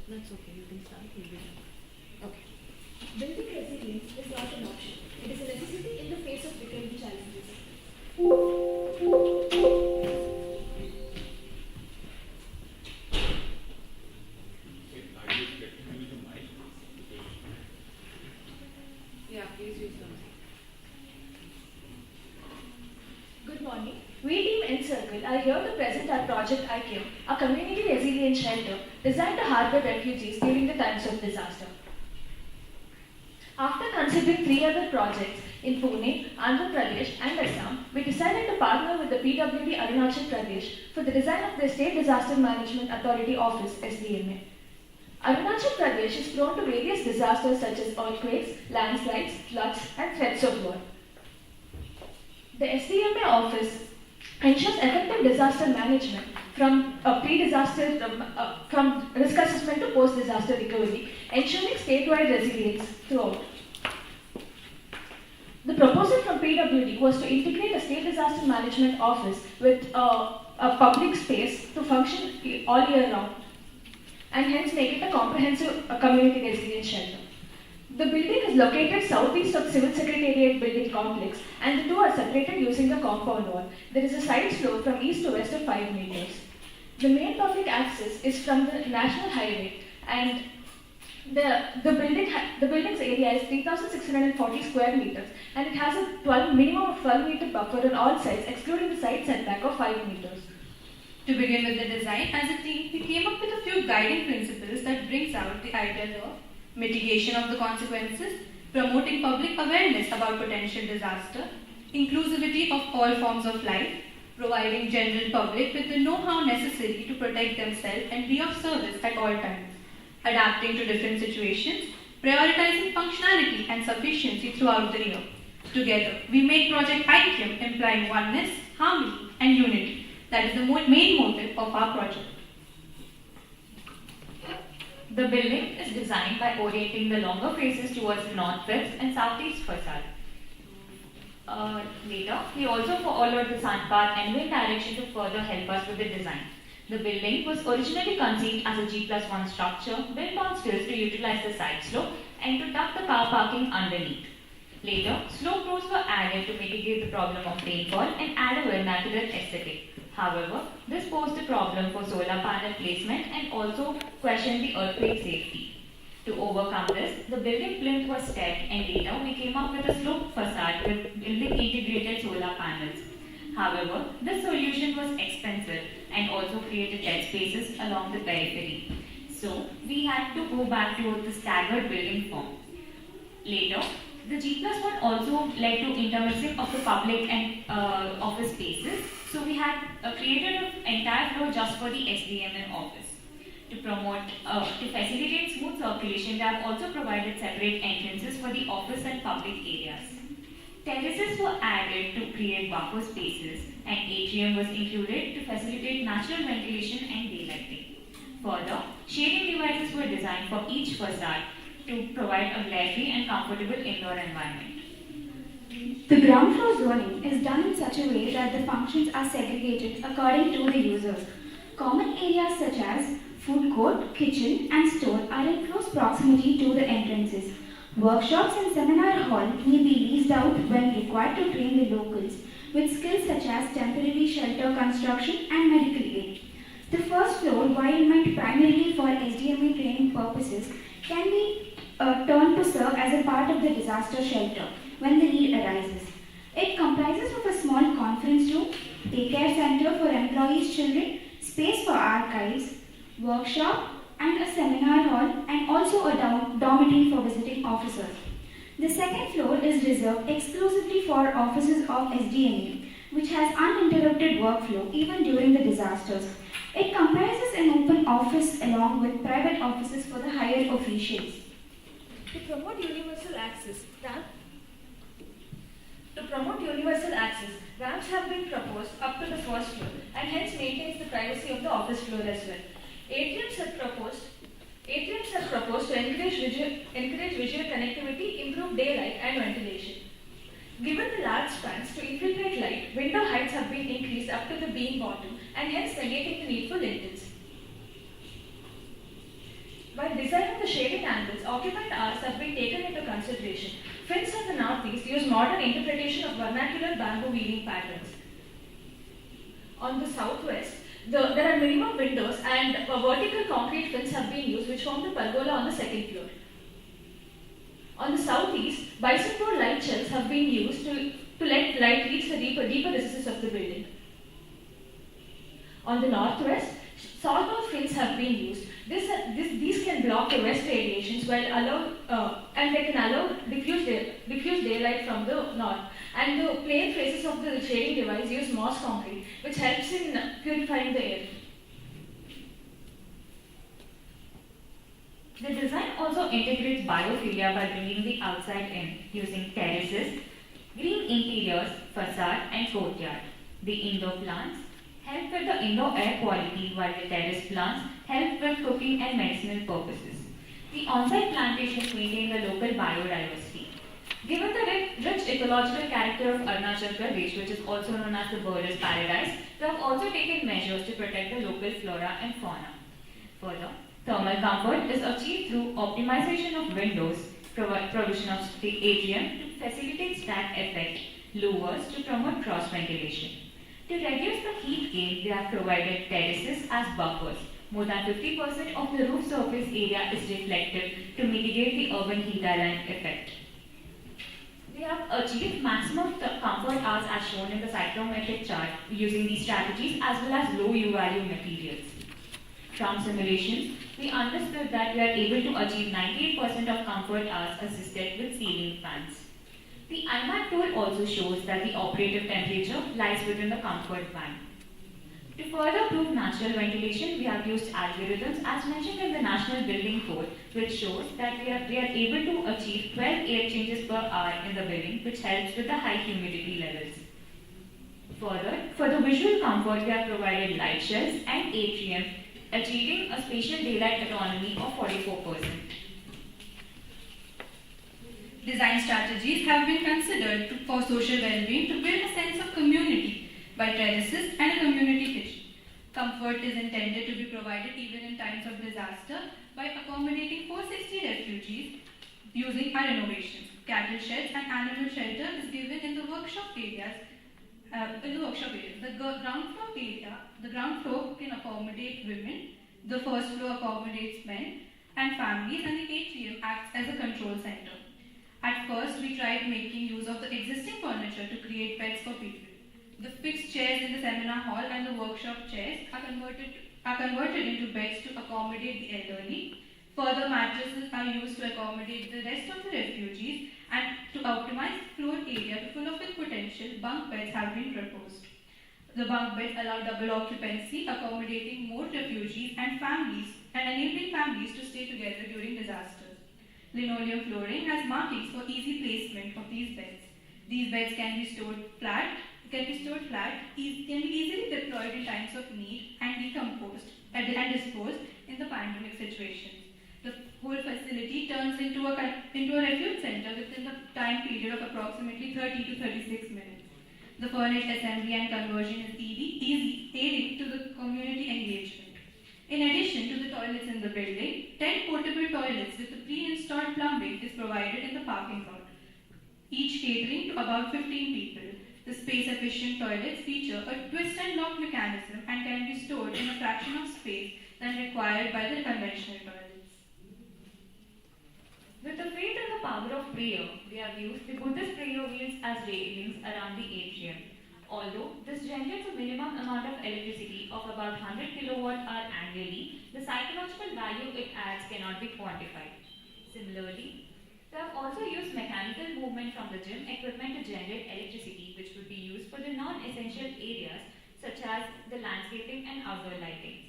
That's okay, you can start. Building resilience is not an option. It is a necessity in the face of recurring challenges. Yeah, please use them. Good morning. We team Encircle are here to present our project IQ, a community resilience shelter designed to harbor refugees during the times of disaster. After considering 3 other projects in Pune, Andhra Pradesh and Assam, we decided to partner with the PWD Arunachal Pradesh for the design of the State Disaster Management Authority Office (SDMA). Arunachal Pradesh is prone to various disasters such as earthquakes, landslides, floods and threats of war. The SDMA office ensures effective disaster management from from risk assessment to post-disaster recovery, ensuring statewide resilience throughout. The proposal from PWD was to integrate a state disaster management office with a public space to function all year round, and hence make it a comprehensive community resilience shelter. The building is located southeast of Civil Secretariat building complex, and the two are separated using a compound wall. There is a side slope from east to west of 5 meters. The main public access is from the national highway, and the building's area is 3,640 square meters, and it has a minimum of 12 meter buffer on all sides, excluding the side setback of 5 meters. To begin with the design, as a team, we came up with a few guiding principles that brings out the ideas of mitigation of the consequences, promoting public awareness about potential disaster, inclusivity of all forms of life, providing general public with the know-how necessary to protect themselves and be of service at all times, adapting to different situations, prioritizing functionality and sufficiency throughout the year. Together, we make Project IQM implying oneness, harmony, and unity. That is the main motive of our project. The building is designed by orienting the longer faces towards the northwest and southeast facade. Later, we also followed the sun path and wind direction to further help us with the design. The building was originally conceived as a G+1 structure built on stilts to utilize the side slope and to tuck the car parking underneath. Later, slope roads were added to mitigate the problem of rainfall and add a vernacular aesthetic. However, this posed a problem for solar panel placement and also questioned the earthquake safety. To overcome this, the building plinth was stepped, and later we came up with a sloped facade with building integrated solar panels. However, this solution was expensive and also created dead spaces along the periphery. So, we had to go back to the staggered building form. Later, the G+1 also led to intermixing of the public and office spaces. So we had created an entire floor just for the SDMN office. To facilitate smooth circulation, they have also provided separate entrances for the office and public areas. Terraces were added to create buffer spaces, and atrium was included to facilitate natural ventilation and daylighting. Further, shading devices were designed for each facade to provide a glare-free and comfortable indoor environment. The ground floor zoning is done in such a way that the functions are segregated according to the users. Common areas such as food court, kitchen, and store are in close proximity to the entrances. Workshops and seminar hall may be leased out when required to train the locals with skills such as temporary shelter construction and medical aid. The first floor, while meant primarily for SDMA training purposes, can be turned to serve as a part of the disaster shelter when the need arises. It comprises of a small conference room, daycare center for employees' children, space for archives, workshop, and a seminar hall, and also a dormitory for visiting officers. The second floor is reserved exclusively for offices of SDMA, which has uninterrupted workflow even during the disasters. It comprises an open office along with private offices for the higher officials. To promote universal access, ramps have been proposed up to the first floor and hence maintains the privacy of the office floor as well. Atriums are proposed to encourage visual connectivity, improve daylight and ventilation. Given the large spans to infiltrate light, window heights have been increased up to the beam bottom and hence negating the need for lintels. While designing the shading angles, occupant hours have been taken into consideration. Fins in the northeast use modern interpretation of vernacular bamboo weaving patterns. On the southwest, there are minimum windows and vertical concrete fins have been used which form the pergola on the second floor. On the southeast, bison board light shells have been used to let light reach the deeper recesses of the building. On the northwest, sawtooth fins have been used. These can block the west radiations and they can allow diffuse daylight from the north. And the plain faces of the shading device use moss concrete, which helps in purifying the air. The design also integrates biophilia by bringing the outside in, using terraces, green interiors, facade, and courtyard. The indoor plants help with the indoor air quality, while the terrace plants help with cooking and medicinal purposes. The on-site plantations maintain the local biodiversity. Given the rich ecological character of Arunachal Pradesh, which is also known as the bird's paradise, we have also taken measures to protect the local flora and fauna. Further, thermal comfort is achieved through optimization of windows, provision of the atrium to facilitate stack effect, louvers to promote cross ventilation. To reduce the heat gain, we have provided terraces as buffers. More than 50% of the roof surface area is reflective to mitigate the urban heat island effect. We have achieved maximum comfort hours as shown in the psychrometric chart using these strategies as well as low U-value materials. From simulations, we understood that we are able to achieve 98% of comfort hours assisted with ceiling fans. The IMAC tool also shows that the operative temperature lies within the comfort band. To further prove natural ventilation, we have used algorithms as mentioned in the National Building Code, which shows that we are able to achieve 12 air changes per hour in the building, which helps with the high humidity levels. Further, for the visual comfort, we have provided light shells and atrium, achieving a spatial daylight autonomy of 44%. Design strategies have been considered for social well-being to build a sense of community by terraces and a community kitchen. Comfort is intended to be provided even in times of disaster by accommodating 460 refugees using our renovations. Cattle sheds and animal shelter is given in the workshop areas. The ground floor can accommodate women, the first floor accommodates men and families, and the atrium acts as a control center. At first, we tried making use of the existing furniture to create beds for people. The fixed chairs in the seminar hall and the workshop chairs are converted into beds to accommodate the elderly. Further, mattresses are used to accommodate the rest of the refugees, and to optimize floor area to full of its potential, bunk beds have been proposed. The bunk beds allow double occupancy, accommodating more refugees and families and enabling families to stay together during disasters. Linoleum flooring has markings for easy placement of these beds. These beds can be stored flat, can be easily deployed in times of need and disposed in the pandemic situations. The whole facility turns into a refuge center within the time period of approximately 30 to 36 minutes. The furnished assembly and conversion is easy, aiding to the community engagement. In addition to the toilets in the building, 10 portable toilets with the pre-installed plumbing is provided in the parking lot, each catering to about 15 people. The space-efficient toilets feature a twist and lock mechanism and can be stored in a fraction of space than required by the conventional toilets. With the faith and the power of prayer, we have used the Buddhist prayer wheels as railings around the atrium. Although this generates a minimum amount of electricity of about 100 kWh annually, the psychological value it adds cannot be quantified. Similarly, we have also used mechanical movement from the gym equipment to generate electricity, which would be used for the non-essential areas such as the landscaping and outdoor lighting.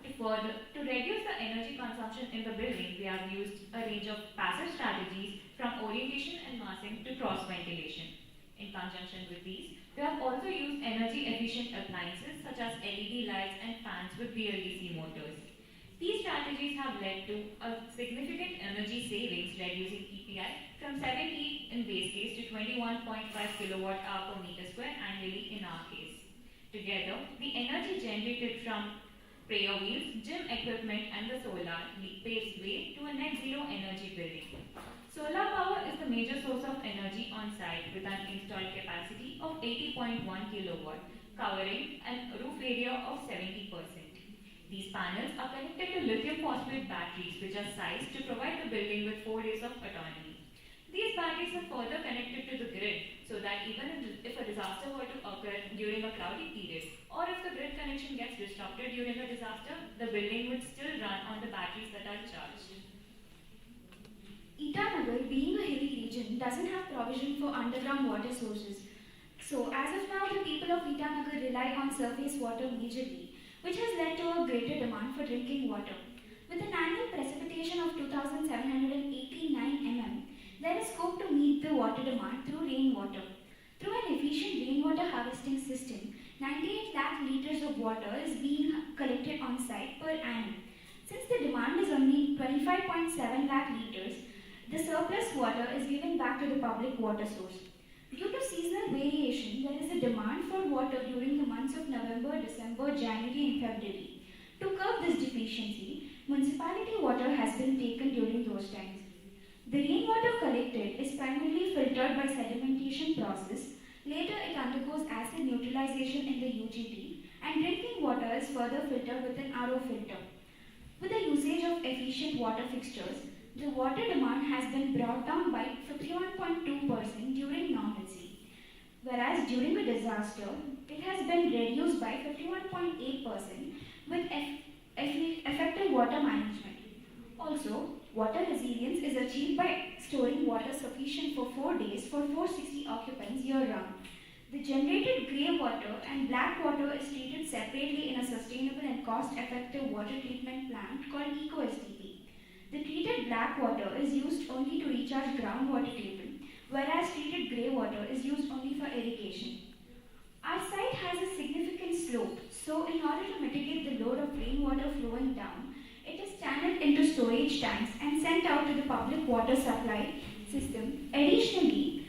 To reduce the energy consumption in the building, we have used a range of passive strategies from orientation and massing to cross ventilation. In conjunction with these, we have also used energy-efficient appliances such as LED lights and fans with BLDC motors. These strategies have led to a significant energy savings, reducing EPI from 70 in base case to 21.5 kWh per meter square annually in our case. Together, the energy generated from prayer wheels, gym equipment and the solar paves way to a net zero energy building. Solar power is the major source of energy on site with an installed capacity of 80.1 kilowatt, covering a roof area of 70%. These panels are connected to lithium phosphate batteries which are sized to provide the building with 4 days of autonomy. These batteries are further connected to the grid so that even if a disaster were to occur during a cloudy period or if the grid connection gets disrupted during a disaster, the building would still run on the batteries that are charged. Itanagar, being a hilly region, doesn't have provision for underground water sources. So, as of now, the people of Itanagar rely on surface water majorly, which has led to a greater demand for drinking water. With an annual precipitation of 2,789 mm, there is scope to meet the water demand through rainwater. Through an efficient rainwater harvesting system, 98 lakh liters of water is being collected on site per annum. Since the demand is only 25.7 lakh liters, the surplus water is given back to the public water source. Due to seasonal variation, there is a demand for water during the months of November, December, January and February. To curb this deficiency, municipality water has been taken during those times. The rainwater collected is primarily filtered by sedimentation process. Later it undergoes acid neutralization in the UGT and drinking water is further filtered with an RO filter. With the usage of efficient water fixtures, the water demand has been brought down by 51.2% during normalcy, whereas during a disaster, it has been reduced by 51.8% with effective water management. Also, water resilience is achieved by storing water sufficient for 4 days for 460 occupants year-round. The generated grey water and black water is treated separately in a sustainable and cost-effective water treatment plant called EcoSTP. The treated black water is used only to recharge groundwater table, whereas treated grey water is used only for irrigation. Our site has a significant slope, so in order to mitigate the load of rainwater flowing down, it is channeled into storage tanks and sent out to the public water supply system. Additionally,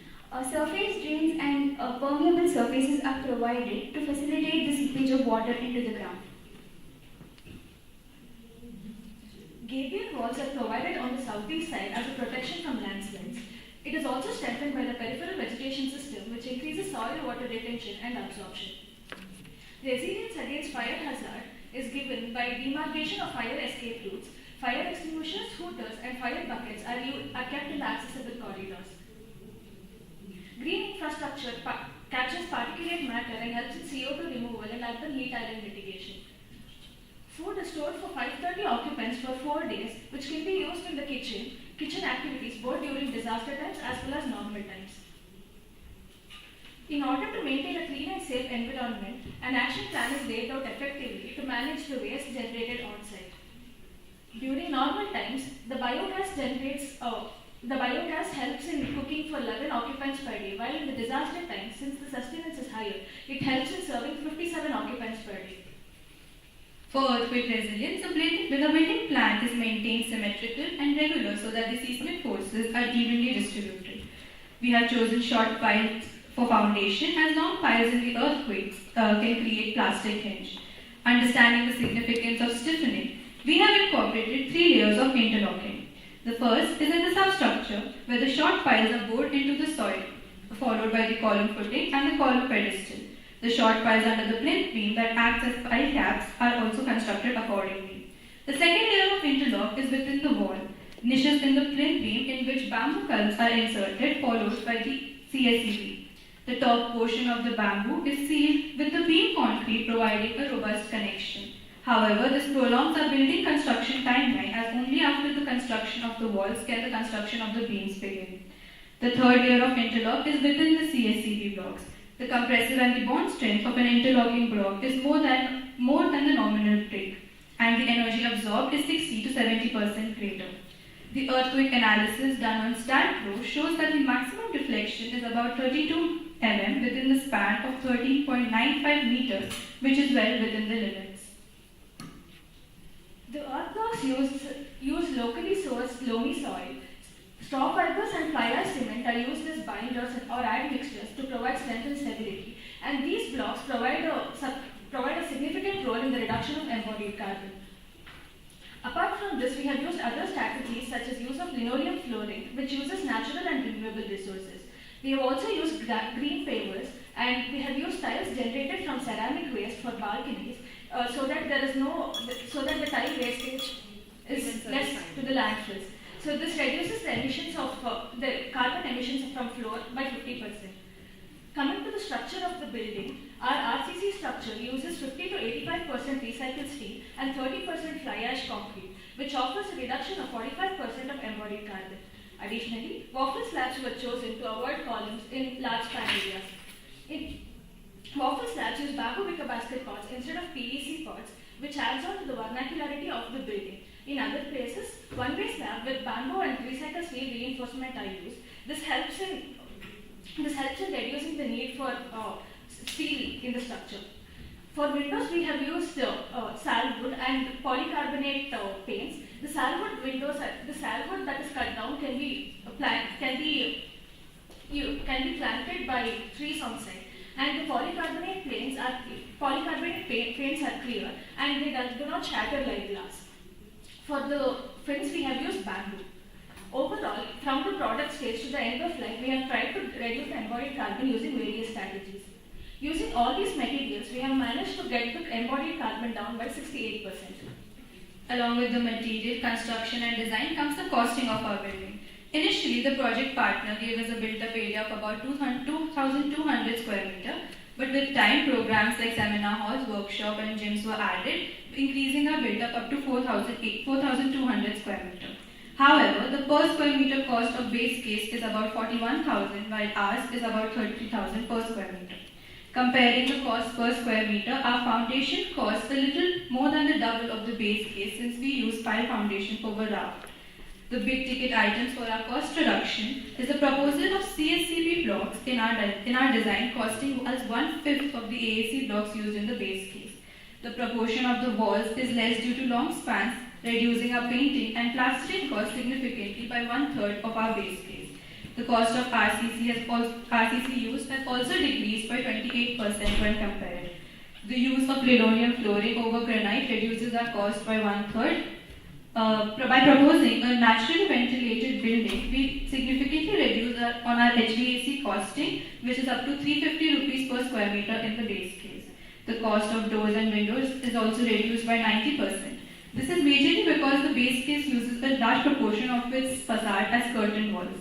surface drains and permeable surfaces are provided to facilitate the seepage of water into the ground. Gabion walls are provided on the southeast side as a protection from landslides. It is also strengthened by the peripheral vegetation system, which increases soil water retention and absorption. Resilience against fire hazard is given by demarcation of fire escape routes. Fire extinguishers, hooters, and fire buckets are kept in the accessible corridors. Green infrastructure captures particulate matter and helps in CO2 removal and urban heat island mitigation. Food is stored for 530 occupants for 4 days, which can be used in the kitchen activities both during disaster times as well as normal times. In order to maintain a clean and safe environment, an action plan is laid out effectively to manage the waste generated on-site. During normal times, the biogas helps in cooking for 11 occupants per day, while in the disaster times, since the sustenance is higher, it helps in serving 57 occupants per day. For earthquake resilience, the building plant is maintained symmetrical and regular so that the seismic forces are evenly distributed. We have chosen short piles for foundation as long piles in the earthquakes can create plastic hinge. Understanding the significance of stiffening, we have incorporated 3 layers of interlocking. The first is in the substructure where the short piles are bored into the soil, followed by the column footing and the column pedestal. The short piles under the plinth beam that acts as pile caps are also constructed accordingly. The second layer of interlock is within the wall, niches in the plinth beam in which bamboo culls are inserted, followed by the CSEB. The top portion of the bamboo is sealed with the beam concrete, providing a robust connection. However, this prolongs our building construction timeline, as only after the construction of the walls can the construction of the beams begin. The third layer of interlock is within the CSEB blocks. The compressive and the bond strength of an interlocking block is more than the nominal break, and the energy absorbed is 60 to 70% greater. The earthquake analysis done on StatPro shows that the maximum deflection is about 32 mm within the span of 13.95 meters, which is well within the limits. The earth blocks use locally sourced loamy soil. Straw fibers and fly ash cement are used as binders or admixtures to provide strength and stability, and these blocks provide provide a significant role in the reduction of embodied carbon. Apart from this, we have used other strategies such as use of linoleum flooring, which uses natural and renewable resources. We have also used green pavers, and we have used tiles generated from ceramic waste for balconies, so that the tile wastage is less to the landfills. So this reduces the emissions of the carbon emissions from floor by 50%. Coming to the structure of the building, our RCC structure uses 50 to 85% recycled steel and 30% fly ash concrete, which offers a reduction of 45% of embodied carbon. Additionally, waffle slabs were chosen to avoid columns in large span areas. Waffle slabs use bamboo wicker basket pots instead of PVC pots, which adds on to the vernacularity of the building. In other places, one-way slab with bamboo and recycled steel reinforcement are used. This helps in reducing the need for steel in the structure. For windows, we have used salwood and polycarbonate paints. The salwood that is cut down can be planted by trees on site. And the polycarbonate paints are clear and they do not shatter like glass. For the fins, we have used bamboo. Overall, from the product stage to the end of life, we have tried to reduce the embodied carbon using various strategies. Using all these materials, we have managed to get the embodied carbon down by 68%. Along with the material, construction and design comes the costing of our building. Initially, the project partner gave us a built-up area of about 2,200 square meter, but with time, programs like seminar halls, workshop and gyms were added, increasing our built-up up to 4,200 square meter. However, the per square meter cost of base case is about 41,000, while ours is about 30,000 per square meter. Comparing the cost per square meter, our foundation costs a little more than the double of the base case since we use pile foundation over raft. The big ticket items for our cost reduction is the proposal of CSCB blocks in our design costing us 1/5 of the AAC blocks used in the base case. The proportion of the walls is less due to long spans, reducing our painting and plastering costs significantly by 1/3 of our base case. The cost of RCC use has also decreased by 28% when compared. The use of linoleum flooring over granite reduces our cost by 1/3. By proposing a naturally ventilated building, we significantly reduce on our HVAC costing, which is up to 350 rupees per square meter in the base case. The cost of doors and windows is also reduced by 90%. This is majorly because the base case uses a large proportion of its facade as curtain walls.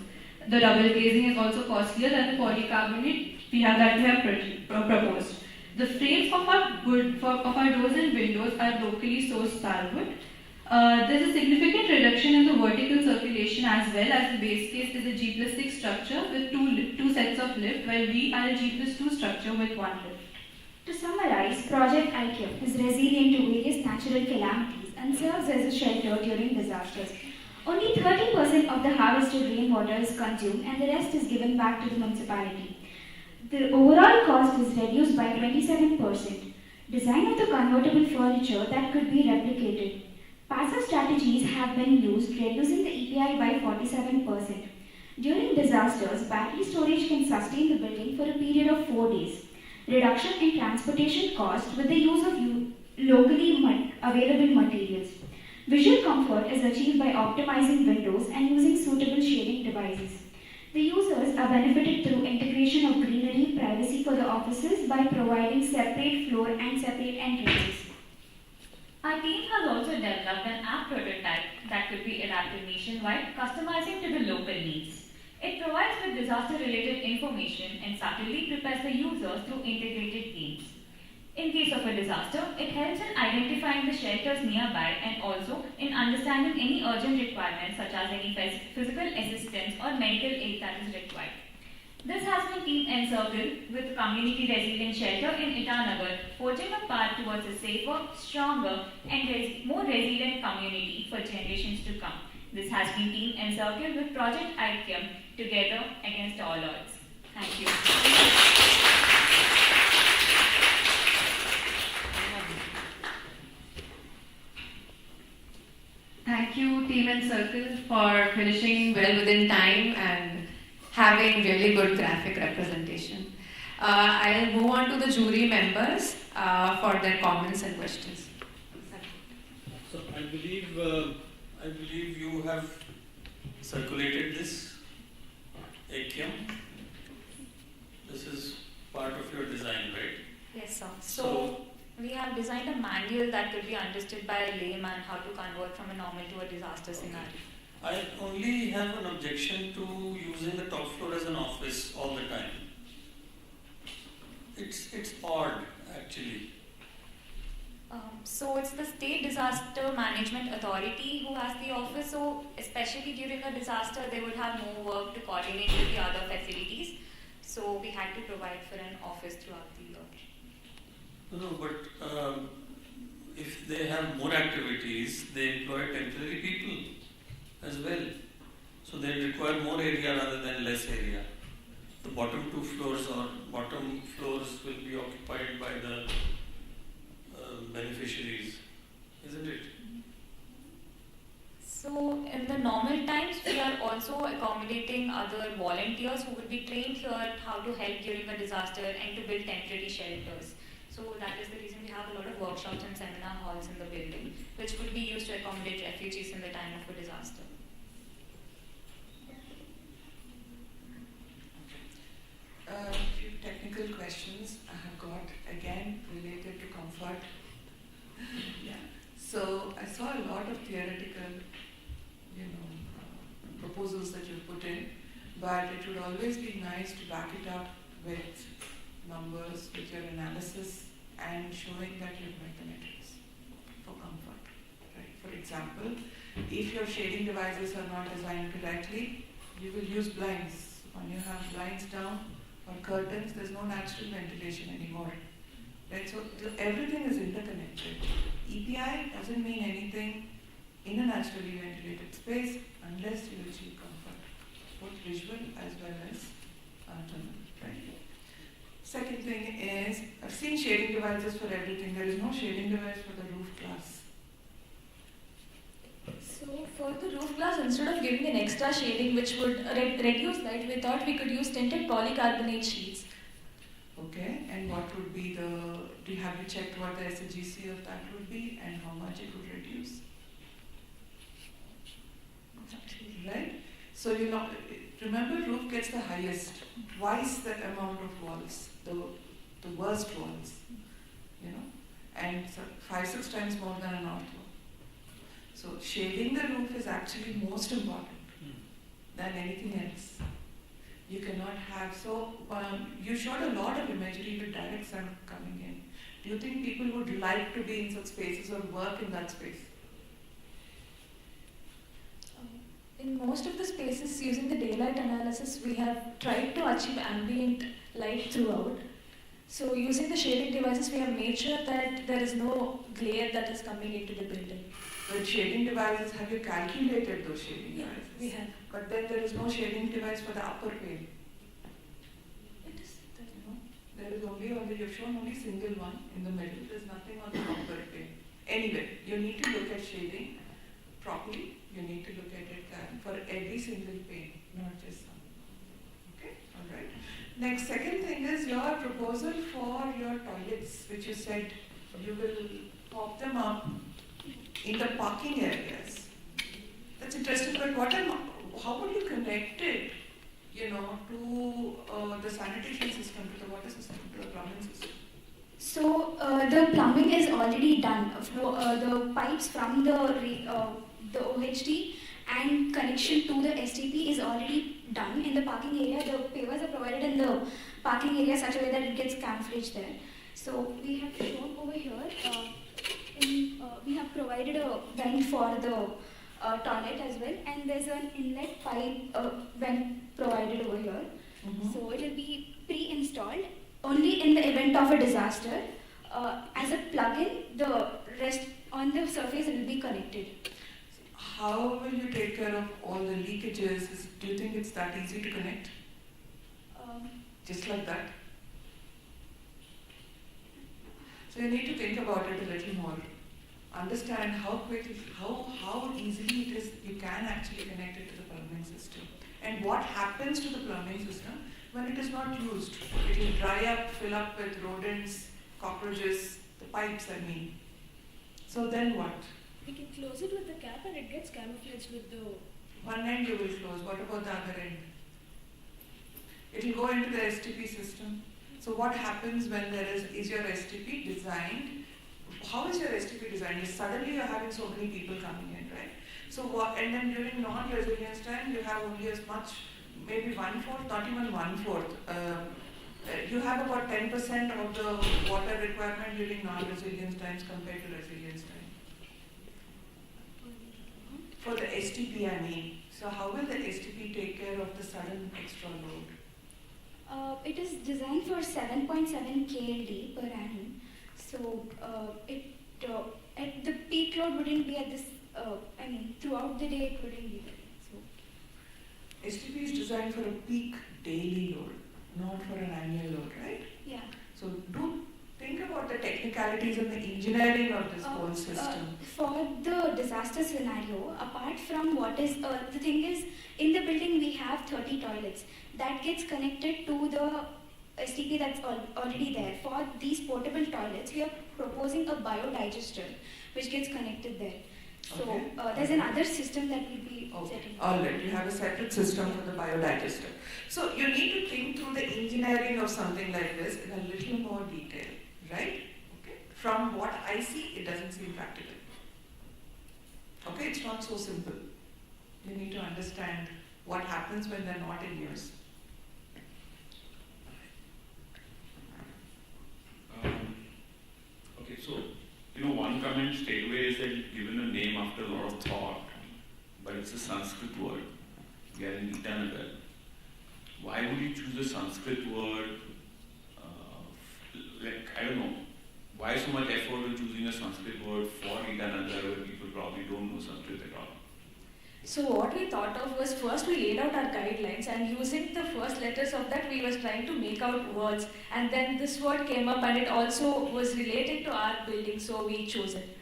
The double glazing is also costlier than the polycarbonate we have proposed. The frames of our doors and windows are locally sourced plywood. There's a significant reduction in the vertical circulation as well, as the base case is a G+6 structure with two sets of lift, while we are a G+2 structure with one lift. To summarize, Project ICAM is resilient to various natural calamities and serves as a shelter during disasters. Only 30% of the harvested rainwater is consumed and the rest is given back to the municipality. The overall cost is reduced by 27%. Design of the convertible furniture that could be replicated. Passive strategies have been used, reducing the EPI by 47%. During disasters, battery storage can sustain the building for a period of 4 days. Reduction in transportation cost with the use of locally available materials. Visual comfort is achieved by optimizing windows and using suitable shading devices. The users are benefited through integration of greenery, privacy for the offices by providing separate floor and separate entrances. Our team has also developed an app prototype that could be adapted nationwide, customizing to the local needs. It provides with disaster-related information and subtly prepares the users through integrated games. In case of a disaster, it helps in identifying the shelters nearby and also in understanding any urgent requirements such as any physical assistance or medical aid that is required. This has been Team Encircle with Community Resilient Shelter in Itanagar, forging a path towards a safer, stronger and more resilient community for generations to come. This has been Team Encircle with Project ICAM, together against all odds. Thank you. Thank you, Team Encircle, for finishing well within time and having really good graphic representation. I'll move on to the jury members. for their comments and questions. So I believe you have circulated this AQM. This is part of your design, right? Yes, sir. So we have designed a manual that could be understood by a layman how to convert from a normal to a disaster scenario. I only have an objection to using the top floor as an office all the time. It's odd, actually. So it's the State Disaster Management Authority who has the office. So especially during a disaster, they would have more work to coordinate with the other facilities. So we had to provide for an office throughout the year. No, but if they have more activities, they employ temporary people as well. So they require more area rather than less area. The bottom two floors or bottom floors will be occupied by the beneficiaries, isn't it? So in the normal times, we are also accommodating other volunteers who would be trained here how to help during a disaster and to build temporary shelters. So that is the reason we have a lot of workshops and seminar halls in the building, which would be used to accommodate refugees in the time of a disaster. A few technical questions I have got, again related to comfort. Yeah. So I saw a lot of theoretical, proposals that you put in, but it would always be nice to back it up with numbers, with your analysis, and showing that you've met the metrics for comfort. Right? For example, if your shading devices are not designed correctly, you will use blinds. When you have blinds down or curtains, there's no natural ventilation anymore. Right? So everything is interconnected. EPI doesn't mean anything in a naturally ventilated space unless you achieve comfort, both visual as well as thermal. Right? Second thing is, I've seen shading devices for everything. There is no shading device for the roof glass. So for the roof glass, instead of giving an extra shading which would reduce light, we thought we could use tinted polycarbonate sheets. Okay, and what would be have you checked what the SAGC of that would be and how much it would reduce? Right? So remember, roof gets the highest, twice the amount of walls, the worst walls, and so 5-6 times more than an outwall. So shading the roof is actually most important than anything else. You cannot have, you showed a lot of imagery with direct sun coming in. Do you think people would like to be in such spaces or work in that space? In most of the spaces using the daylight analysis, we have tried to achieve ambient light throughout. So using the shading devices, we have made sure that there is no glare that is coming into the building. With shading devices, have you calculated those shading devices? We have. But then there is no shading device for the upper pane. It is there is you've shown only single one in the middle. There's nothing on the upper pane. Anyway, you need to look at shading properly. You need to look at it for every single pane, not just some. Okay, all right. Next, second thing is your proposal for your toilets, which you said you will pop them up in the parking areas. That's interesting, but how would you connect it, to the sanitation system, to the water system, to the plumbing system? So the plumbing is already done. The pipes from the OHD and connection to the STP is already done in the parking area. The pavers are provided in the parking area such a way that it gets camouflaged there. So we have shown over here, we have provided a vent for the toilet as well, and there's an inlet pipe vent provided over here. So it will be pre-installed only in the event of a disaster. As a plug-in, the rest on the surface it will be connected. How will you take care of all the leakages? Do you think it's that easy to connect? Just like that? So you need to think about it a little more. Understand how quickly, how easily it is you can actually connect it to the plumbing system. And what happens to the plumbing system when it is not used? It will dry up, fill up with rodents, cockroaches, the pipes, I mean. So then what? We can close it with the cap and it gets camouflaged with the... One end you will close. What about the other end? It will go into the STP system. So what happens when there is your STP designed? How is your STP designed? Suddenly you're having so many people coming in, right? So what, and then during non-resilience time, you have only as much, maybe 1/4, not even 1/4. You have about 10% of the water requirement during non-resilience times compared to resilience time. For the STP, I mean. So how will the STP take care of the sudden extra load? It is designed for 7.7 KLD per annum. So at the peak load wouldn't be at this, throughout the day it wouldn't be there. So STP is designed for a peak daily load, not for an annual load, right? Yeah. So do think about the technicalities and the engineering of this whole system. For the disaster scenario, apart from what is, the thing is, in the building we have 30 toilets. That gets connected to the STP that's already there. For these portable toilets, we are proposing a biodigester which gets connected there. So Okay. there's another system that we'll be setting up. Alright, you have a separate system for the biodigester. So you need to think through the engineering of something like this in a little more detail, right? Okay. From what I see, it doesn't seem practical. Okay, it's not so simple. You need to understand what happens when they're not in use. Okay, so, one comment straight away is that you've given a name after a lot of thought, but it's a Sanskrit word. We are in Itanagar. Why would you choose a Sanskrit word? I don't know. Why so much effort in choosing a Sanskrit word for Itanagar where people probably don't know Sanskrit at all? So what we thought of was first we laid out our guidelines and using the first letters of that we was trying to make out words and then this word came up and it also was related to our building so we chose it.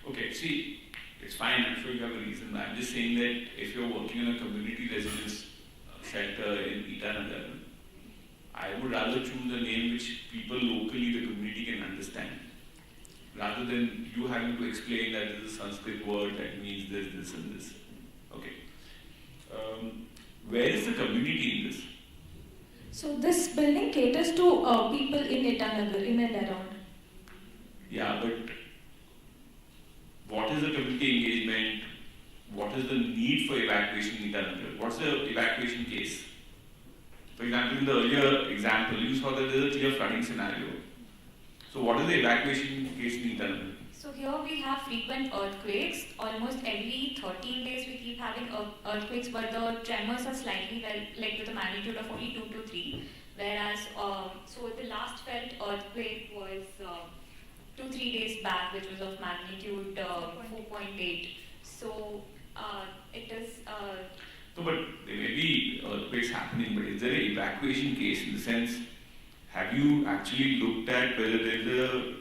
Okay, see, it's fine, I'm sure you have a reason. I'm just saying that if you're working in a community residence center in Itanagar, I would rather choose a name which people locally, the community can understand, rather than you having to explain that this is a Sanskrit word that means this, this and this. Okay. Where is the community in this? So this building caters to people in Itanagar, in and around. Yeah, but what is the community engagement? What is the need for evacuation in Itanagar? What's the evacuation case? For example, in the earlier example, you saw that there is a clear flooding scenario. So what is the evacuation case in Itanagar? So here we have frequent earthquakes. Almost every 13 days we keep having earthquakes, but the tremors are slightly with a magnitude of only 2 to 3. Whereas, so the last felt earthquake was 2-3 days back, which was of magnitude 4.8. So it is. No, but there may be earthquakes happening, but is there an evacuation case in the sense? Have you actually looked at whether there is a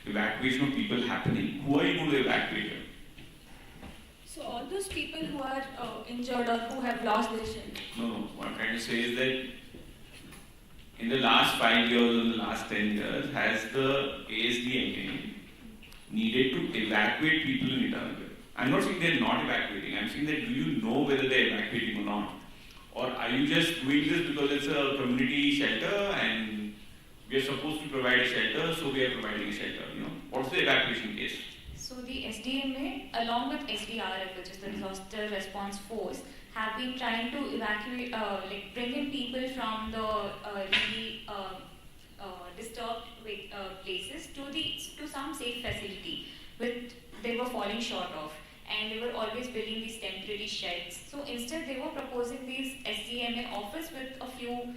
evacuation of people happening? Who are you going to evacuate? So all those people who are injured or who have lost their shelter. No, what I'm trying to say is that in the last 5 years or in the last 10 years, has the ASDMA needed to evacuate people in Itanagar? I'm not saying they're not evacuating, I'm saying that do you know whether they're evacuating or not? Or are you just doing this because it's a community shelter and we are supposed to provide a shelter, so we are providing a shelter, What's the evacuation case? So the SDMA, along with SDRF, which is the Disaster Response Force, have been trying to evacuate, bring in people from the really disturbed places to some safe facility, which they were falling short of, and they were always building these temporary sheds. So instead, they were proposing these SDMA office with a few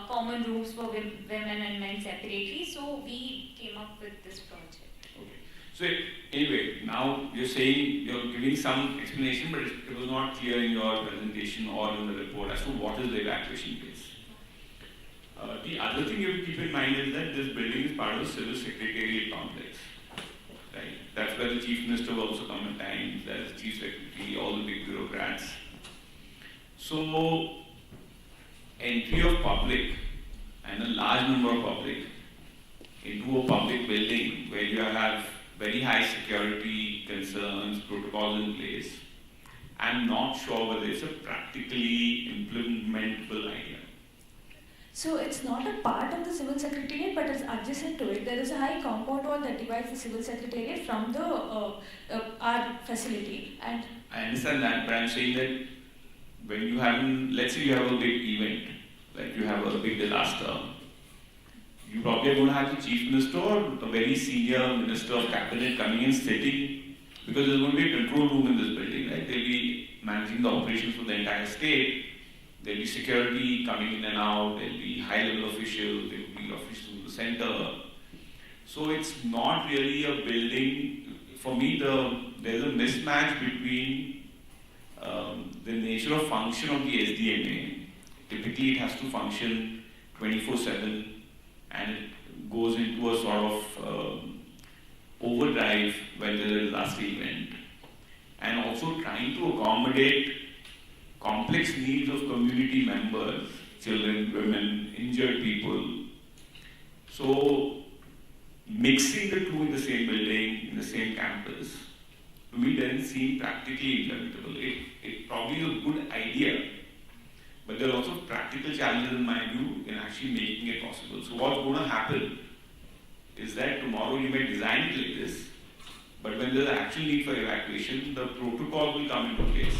common rooms for women and men separately. So we came up with this project. Okay. So anyway, now you're saying you're giving some explanation, but it was not clear in your presentation or in the report as to what is the evacuation case. The other thing you have to keep in mind is that this building is part of the Civil Secretariat complex. Right? That's where the Chief Minister will also come at times, there's the Chief Secretary, all the big bureaucrats. So entry of public and a large number of public into a public building where you have very high security concerns, protocols in place, I'm not sure whether it's a practically implementable idea. So it's not a part of the civil secretariat, but it's adjacent to it. There is a high compound wall that divides the civil secretariat from the our facility. And I understand that, but I'm saying that when you have, let's say you have a big event, like you have a big disaster, you probably are going to have the chief minister or a very senior minister of cabinet coming and sitting, because there's going to be a control room in this building, right? They'll be managing the operations for the entire state. There'll be security coming in and out, there'll be high-level officials, there'll be officials in the center. So it's not really a building. For me, there's a mismatch between the nature of function of the SDMA. Typically, it has to function 24/7, and it goes into a sort of overdrive when there's a disaster event. And also trying to accommodate complex needs of community members, children, women, injured people. So mixing the two in the same building, in the same campus, to me doesn't seem practically implementable. It probably is a good idea, but there are also practical challenges in my view in actually making it possible. So what's going to happen is that tomorrow you may design it like this, but when there's an actual need for evacuation, the protocol will come into place,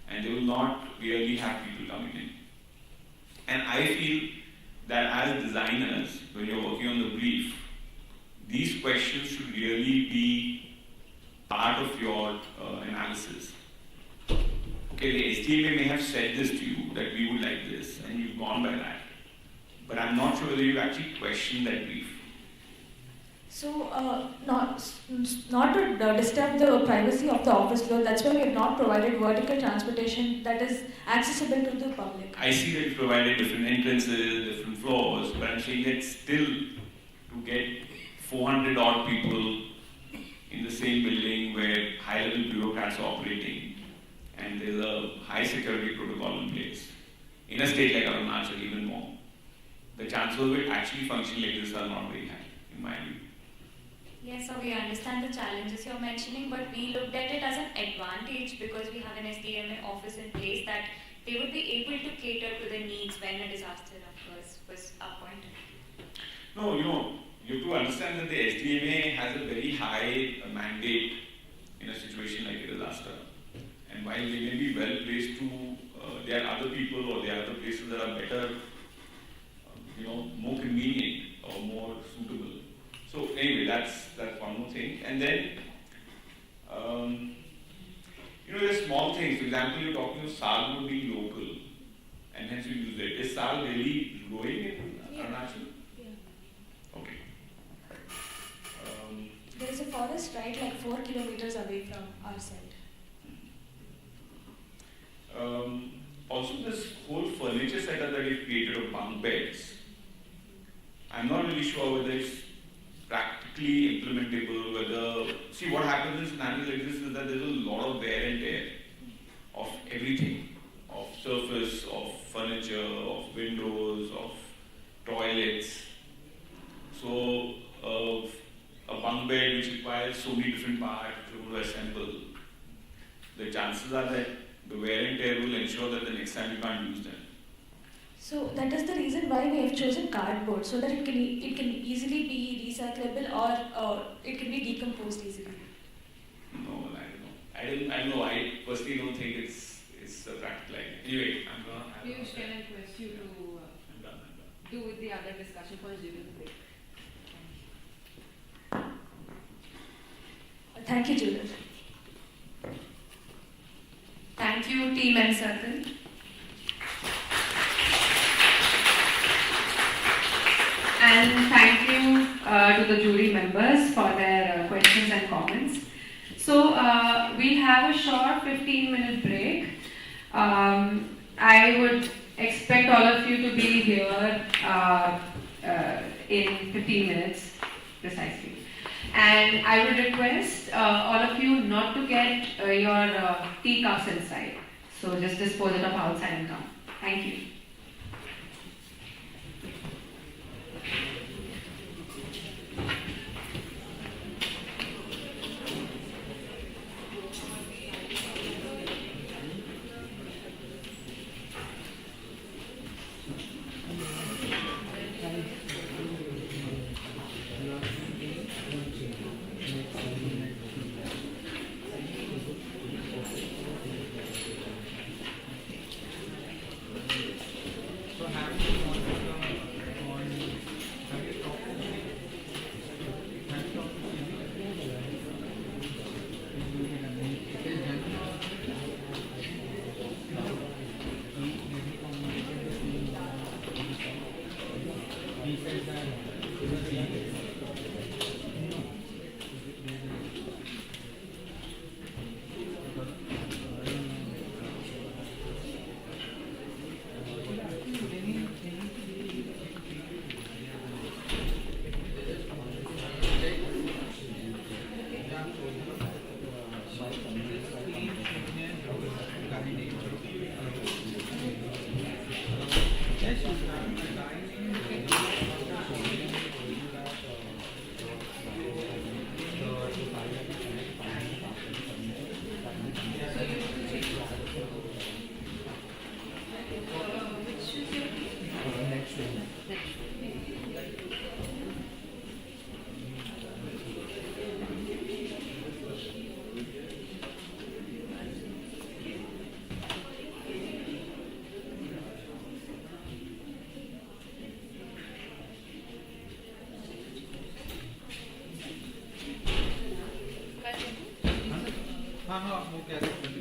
and they will not really have people coming in. And I feel that as designers, when you're working on the brief, these questions should really be part of your analysis. Okay, the SDMA may have said this to you, that we would like this, and you've gone by that. But I'm not sure whether you've actually questioned that brief. so, not to disturb the privacy of the office floor, that's why we have not provided vertical transportation that is accessible to the public. I see that you provided different entrances, different floors, but I'm saying that still to get 400 odd people in the same building where high-level bureaucrats are operating, and there's a high security protocol in place, in a state like Arunachal even more, the chances of it actually functioning like this are not very high, in my view. Yes, so we understand the challenges you're mentioning, but we looked at it as an advantage because we have an SDMA office in place that they would be able to cater to the needs when a disaster occurs, was our point. No, you have to understand that the SDMA has a very high mandate in a situation like a disaster. And while they may be well placed to, there are other people or there are other places that are better, more convenient or more suitable. So anyway, that's one more thing. And then, there's small things. For example, you're talking of SAL being local, and hence you use it. Is SAL really growing in Arunachal? Yeah. Okay. There is a forest right like 4 kilometers away from our site. Also, this whole furniture setup that you've created of bunk beds, I'm not really sure whether it's practically implementable, whether, see what happens in scenarios like this is that there's a lot of wear and tear of everything, of surface, of furniture, of windows, of toilets. So, a bunk bed which requires so many different parts to assemble, the chances are that the wear and tear will ensure that the next time you can't use them. So that is the reason why we have chosen cardboard, so that it can easily be recyclable or it can be decomposed easily. No, I don't know. I personally don't think it's a practical idea. Anyway, I'm gonna have. Piyush, can I request you to I'm done. do with the other discussion points during the break? Thank you, Judith. Thank you, Team Encircle. And thank you to the jury members for their questions and comments. So we have a short 15-minute break. I would expect all of you to be here in 15 minutes precisely. And I would request all of you not to get your teacups inside. So just dispose it of outside and come. Thank you. हाँ हाँ वो कह सकते हैं.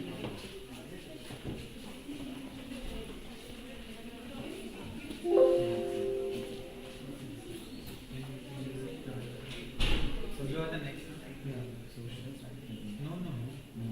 So you are the next one. No, no, no.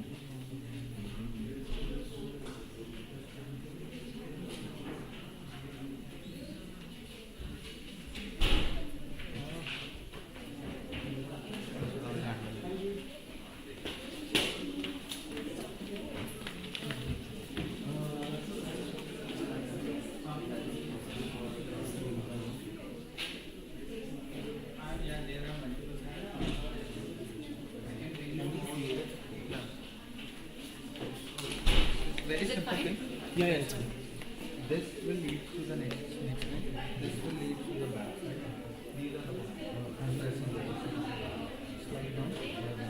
Very simple thing. Yeah, it's fine. This will lead to the next one. This will lead to the back side. These are the ones. I'm pressing the button. Slide down,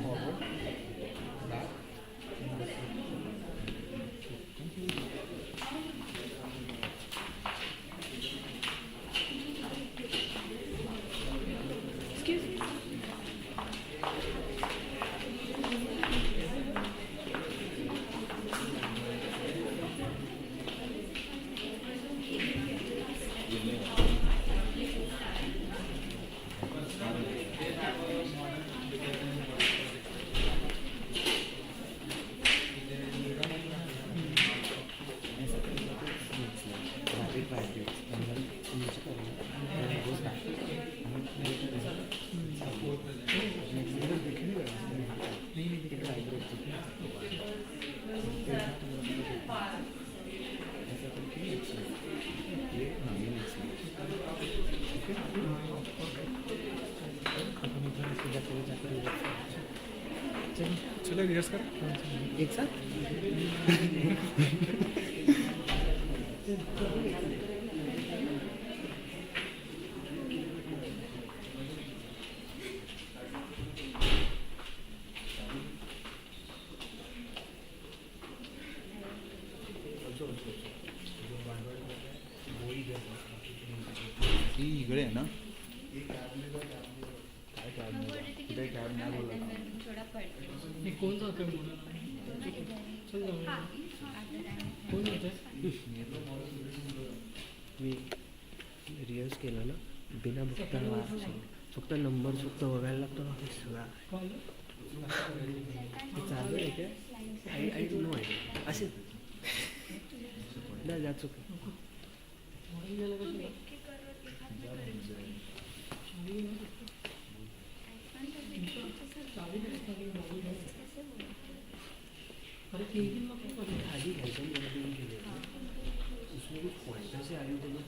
forward, back, and this way. Thank you. Excuse me. चलो rehearse कर एक साथ इकडे आहे ना कौन सा कर चल जाऊंगा कौन होता है मी रिहर्स केलं ना बिना बघता फक्त नंबर फक्त बघायला लागतो ना सगळा चालू आहे काय आय डोंट नो आयडिया असेल नाही दॅट्स ओके खाली घ्यायचं उसमें कुछ पॉइंटर से आयु दोनों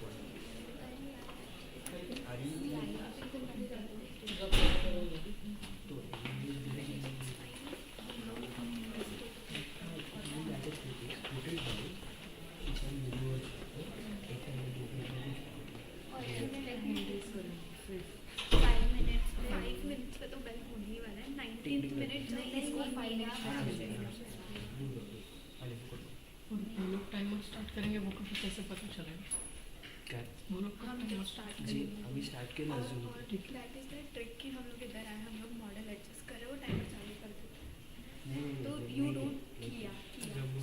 स्टार्ट करेंगे वो कब कैसे पता चलेगा क्या वो लोग कब स्टार्ट जी अभी स्टार्ट केलं अजून दैट इज द ट्रिक कि हम लोग इधर आए हम लोग मॉडल एडजस्ट करे वो टाइमर चालू कर देते तो यू डोंट किया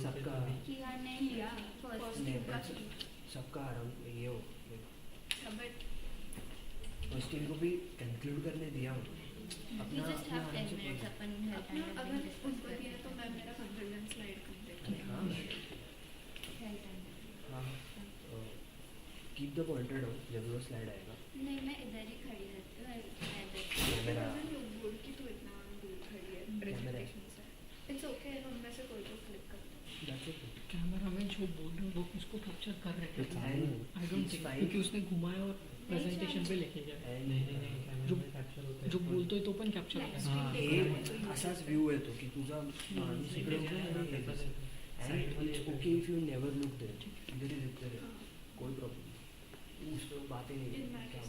सबका किया नहीं किया फर्स्ट सबका आराम ये हो बट फर्स्ट टीम को भी कंक्लूड करने दिया हो वी जस्ट हैव 10 मिनट्स अपन अगर उनको दिया तो मैं मेरा control slide complete keep the pointer down जब वो स्लाइड आएगा नहीं मैं इधर ही खड़ी रहती हूँ कैमरा बोल कि तू इतना दूर खड़ी है प्रेजेंटेशन से इट्स ओके हम में से कोई तो क्लिक करता कैमरा में जो बोल रहे हो वो उसको कैप्चर कर रहे हैं आई डोंट थिंक क्योंकि उसने घुमाया और प्रेजेंटेशन पे लेके गया जो बोलतोय तो पण कॅप्चर होतं असाच व्ह्यू येतो की तुझा माणूस इकडे उभा आहे and it's okay if you never look there there is कोई प्रॉब्लम उसमें बातें नहीं क्या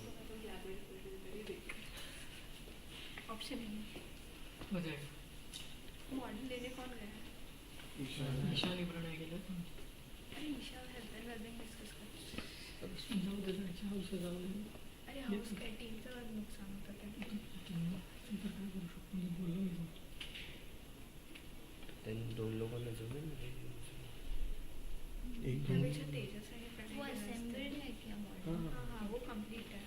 ऑप्शन नहीं हो जाएगा मॉडल लेने कौन गया ईशा ने बनाया गेलं अरे ईशा हेल्थ वेलबिंग डिस्कस कर जाऊ दे जायचं हाऊस जाऊ दे अरे हाऊस काय टीमचं नुकसान होतं त्या काय करू शकतो बोललो मी then हमेशा तेजस है वो असेंबल्ड है क्या मॉडल? हाँ वो कंप्लीट है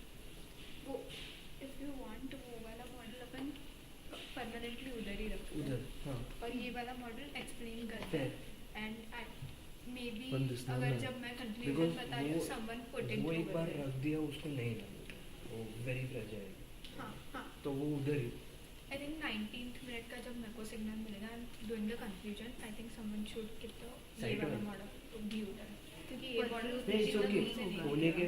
वो इफ यू वांट वो वाला मॉडल अपन परमानेंटली उधर ही रखते हैं हाँ और ये वाला मॉडल एक्सप्लेन करते हैं एंड मे बी पण दिसणार अगर नाही. जब मैं कंक्लूजन बता रही हूँ समवन पुट इट वो एक बार रख दिया उसको नहीं लगता, वो वेरी फ्रेजाइल. हाँ हाँ तो वो उधर ही. आई थिंक 19th मिनट का जब मेरे को सिग्नल मिलेगा I am doing the conclusion I think someone should keep the ये वाला मॉडल भी उधर क्योंकि ये मॉडल नहीं चौकी होने के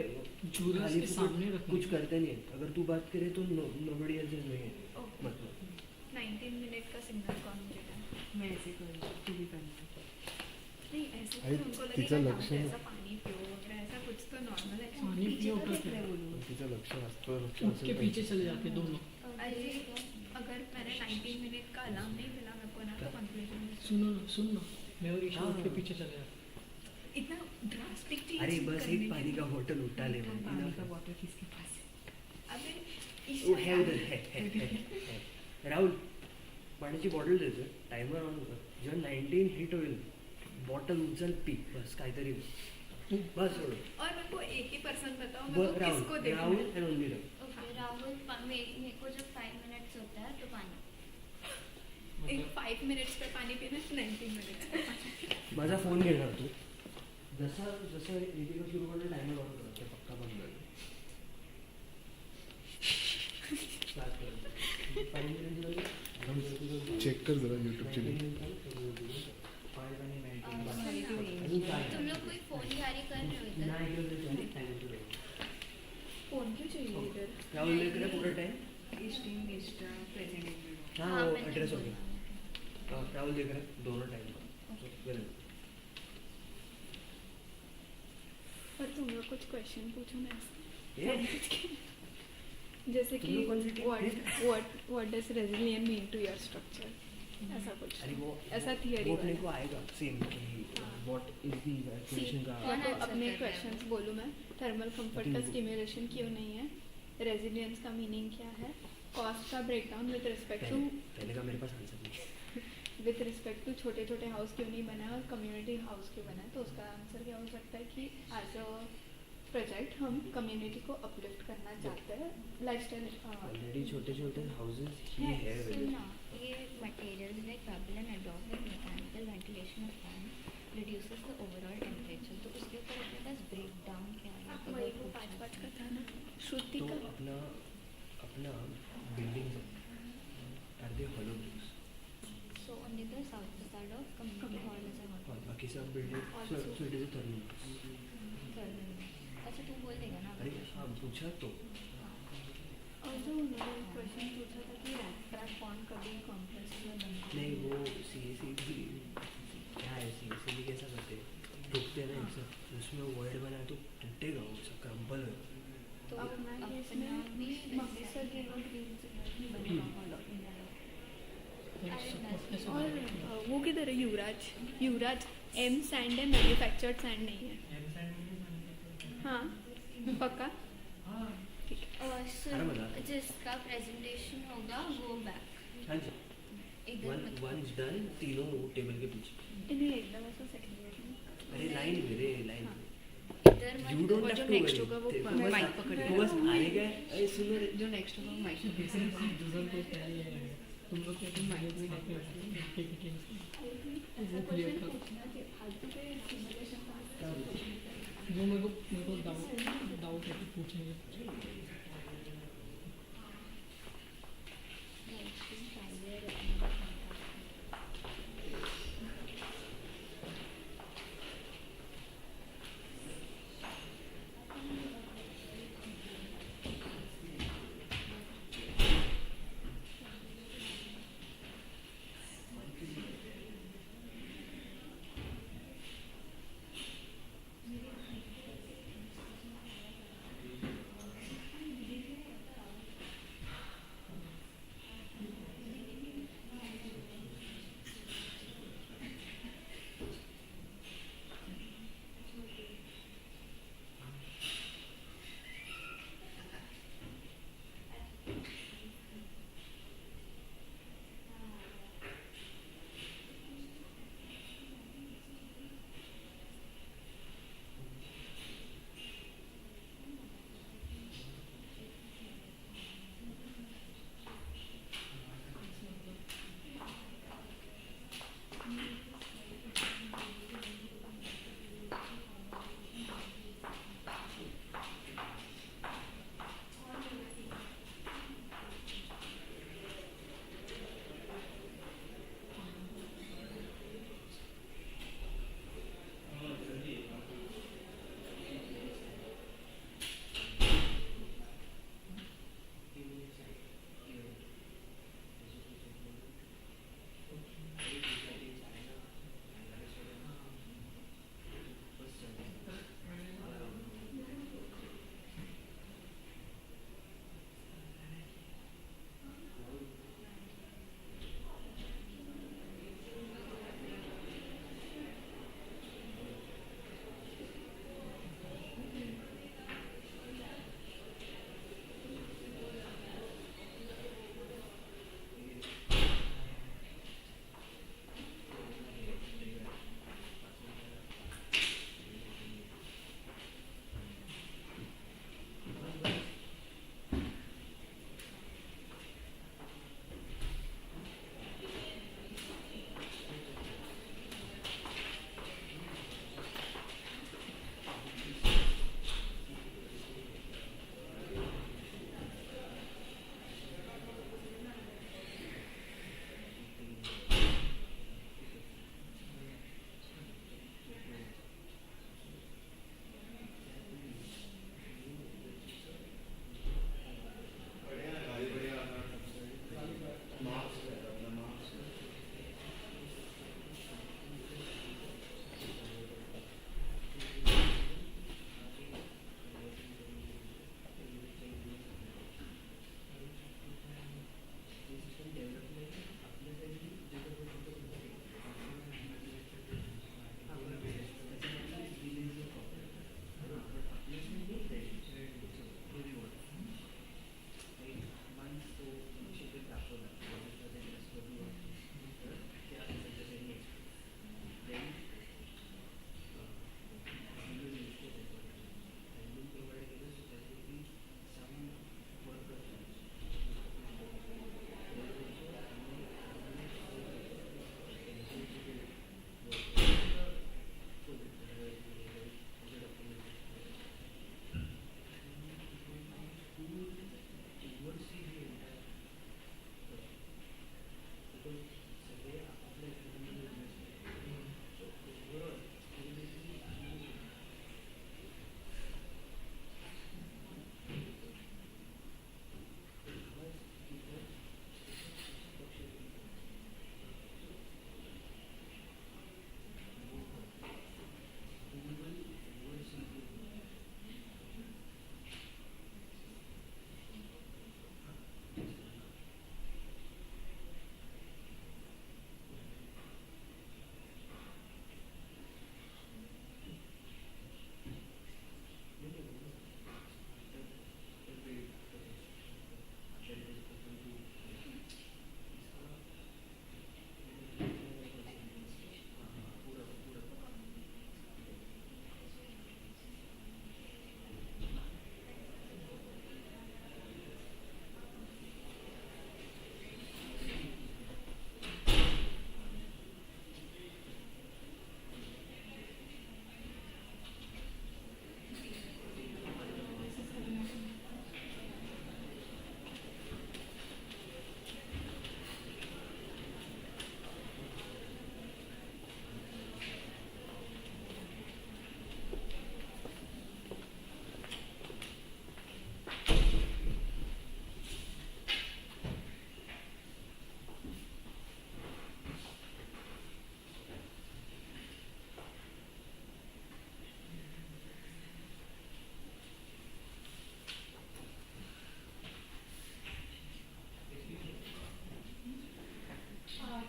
खाली के सामने रखना. कुछ करते नहीं है. अगर तू बात करे तो nobody else is doing it. मतलब 19 मिनट का सिग्नल कौन देगा मैं ऐसे करूँगी, तू भी करना. नहीं ऐसे अरे, तो उनको तिचं लगेगा लक्ष कि नाही. ऐसा पानी पियो वगैरह ऐसा कुछ तो नॉर्मल है पानी पियो करते हैं. तिचं लक्ष असतं, लक्ष उसके असेल पीछे पाहिजे. चले जाते दोनों. अरे अगर मैंने 19 मिनट का अलार्म नहीं मिला मेरे को ना तो कंक्लूजन सुनो ना मैं और ईशा उसके पीछे चले जाते. इतना ड्रास्टिक चीज अरे बस एक पानी का बोतल उठा ले. पानी का बॉटल किसके पास है? अबे वो है उधर है. राहुल पाण्याची बॉटल द्यायचं, टायमर ऑन कर. जेव्हा 19 हिट होईल बॉटल उचल पी, बस काहीतरी बस एवढं. और मेरे को एक ही पर्सन बताओ मेरे को किसको देखना राहुल है. And only Rahul. Okay Rahul मेरे को जब 5 मिनट्स होता है तो पानी. एक 5 मिनट्स पे पानी पीना 19 मिनट्स पे पानी. माझा फोन घेणार तू. जसं एटीका सुरू करणार टायमर ऑन कर, ते पक्का बंद कर. स्टार्ट कर. 5 मिनिट झाले. चेक कर जरा यूट्यूबची लिंक. तुम लोग कोई फोन जारी कर रहे हो इधर? नाही फोन क्यों चाहिए इधर? राहुल देख रहे पूरा टाइम. प्रेजेंट. हाँ वो एड्रेस हो गया. राहुल देख रहे दोनों टाइम. और तुम लोग कुछ क्वेश्चन पूछो ना. ये जैसे तुम कि लोग कौन सी team? what does resilient mean to your structure? ऐसा कुछ. अरे वो ऐसा थियरी वो अपने को आएगा सेम कि व्हाट इज द इवैक्यूएशन का. मैं तो अपने क्वेश्चंस बोलूँ मैं. थर्मल कंफर्ट का स्टिमुलेशन क्यों नहीं है? रेजिलियंस का मीनिंग क्या है? कॉस्ट का ब्रेकडाउन विद रिस्पेक्ट टू पहले का मेरे पास आंसर नहीं. विद रिस्पेक्ट टू छोटे छोटे हाउस क्यों नहीं बना और कम्युनिटी हाउस क्यों बना है? तो उसका आंसर क्या हो सकता है कि एज अ प्रोजेक्ट हम कम्युनिटी को अपलिफ्ट करना चाहते हैं. लाइफस्टाइल ऑलरेडी छोटे छोटे हाउसेस ही है. ये materials like bubble and adopt with mechanical ventilation of fan reduces the overall temperature. तो उसके ऊपर अपने पास ब्रेकडाउन क्या है? वही वो 5 का था ना श्रुति तो का. अपना building are they hollow bricks. So only the south facade of community hall is a hall. बाकी सब building so it is a thermal. अच्छा तू बोल देगा ना. अरे हाँ पूछा तो. और जो उन्होंने क्वेश्चन पूछा था कि रैक कौन कभी कॉम्प्लेक्स में बनता है. नहीं वो सीएसी भी क्या है. सीएसी भी कैसा करते हैं, टूटते ना इनसे. उसमें वर्ड बना तो टूटेगा, वो सब क्रम्बल होगा. तो अपना केस में मकसद के लोग ग्रीन से बनेगा. और वो किधर है? युवराज एम सैंड है, मैन्युफैक्चर्ड सैंड नहीं है. हाँ पक्का. ठीक है. जिसका प्रेजेंटेशन होगा वो बैक. हाँ जी. वंस डन तीनों टेबल के पीछे. इन्हें एकदम ऐसा सेकंड. अरे लाइन मेरे लाइन. इधर you don't have to next होगा वो माइक पकड़ तू बस आने गए. अरे सुनो रे, जो नेक्स्ट होगा माइक रिजल्ट को पहले तुम लोग के माइक में लेके वो क्लियर कर. वो मेरे को डाउट है कि पूछेंगे.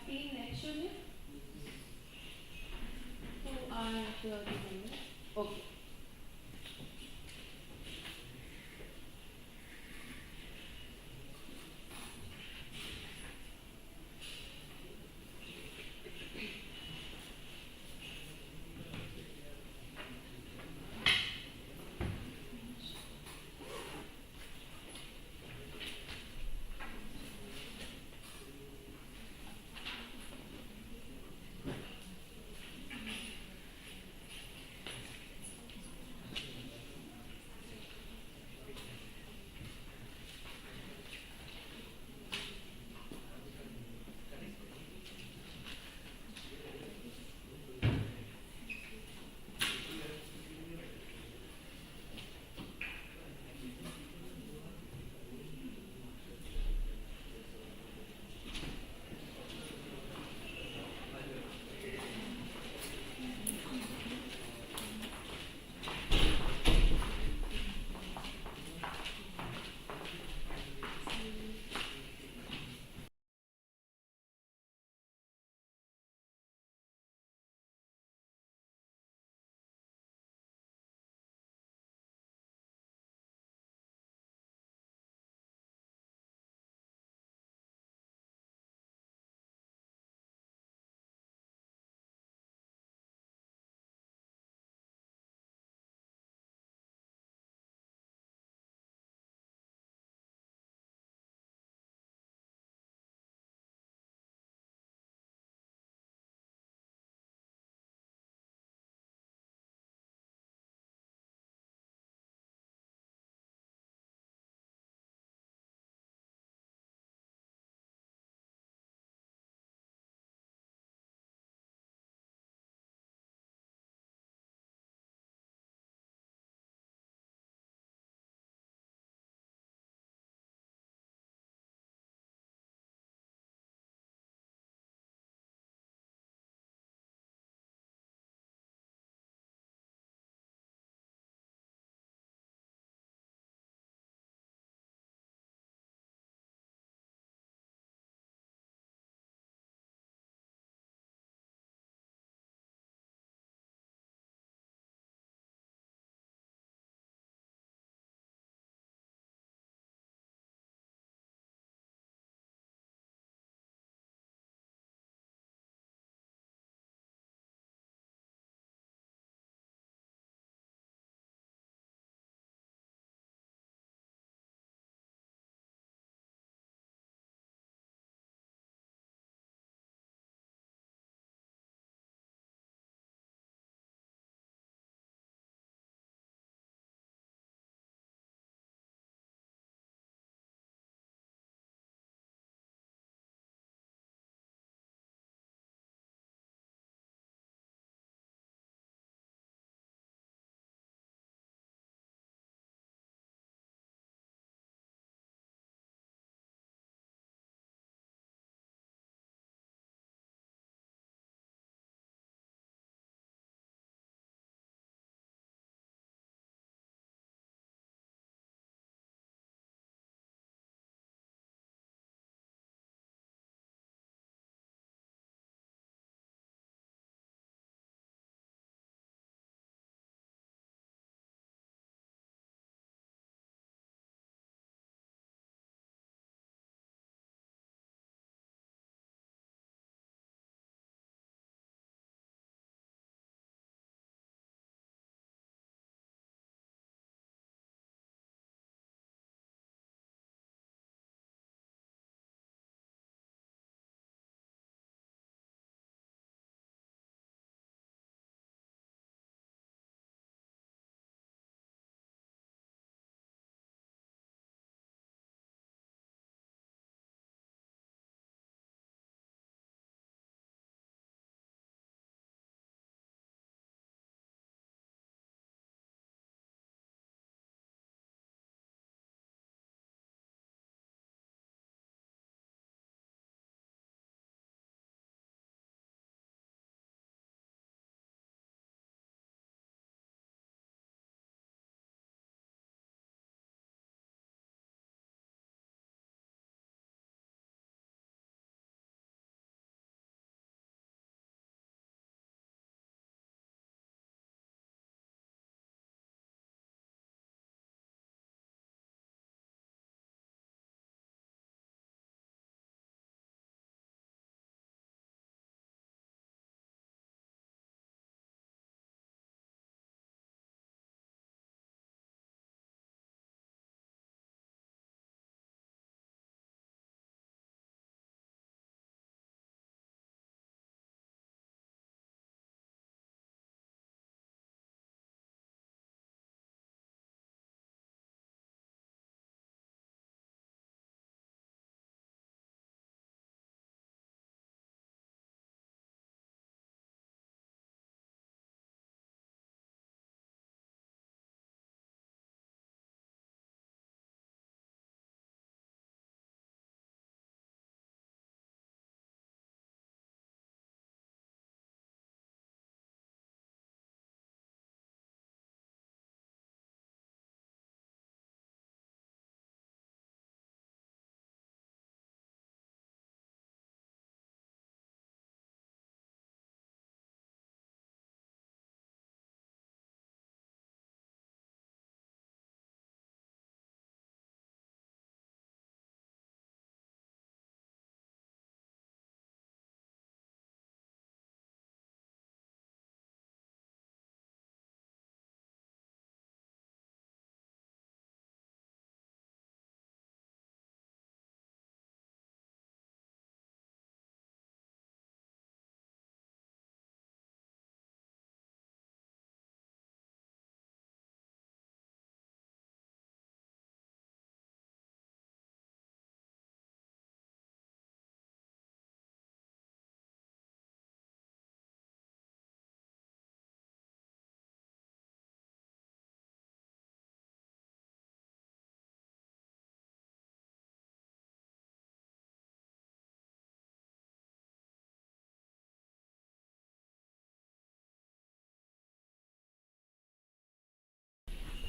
team next show here? Who are the members? Okay.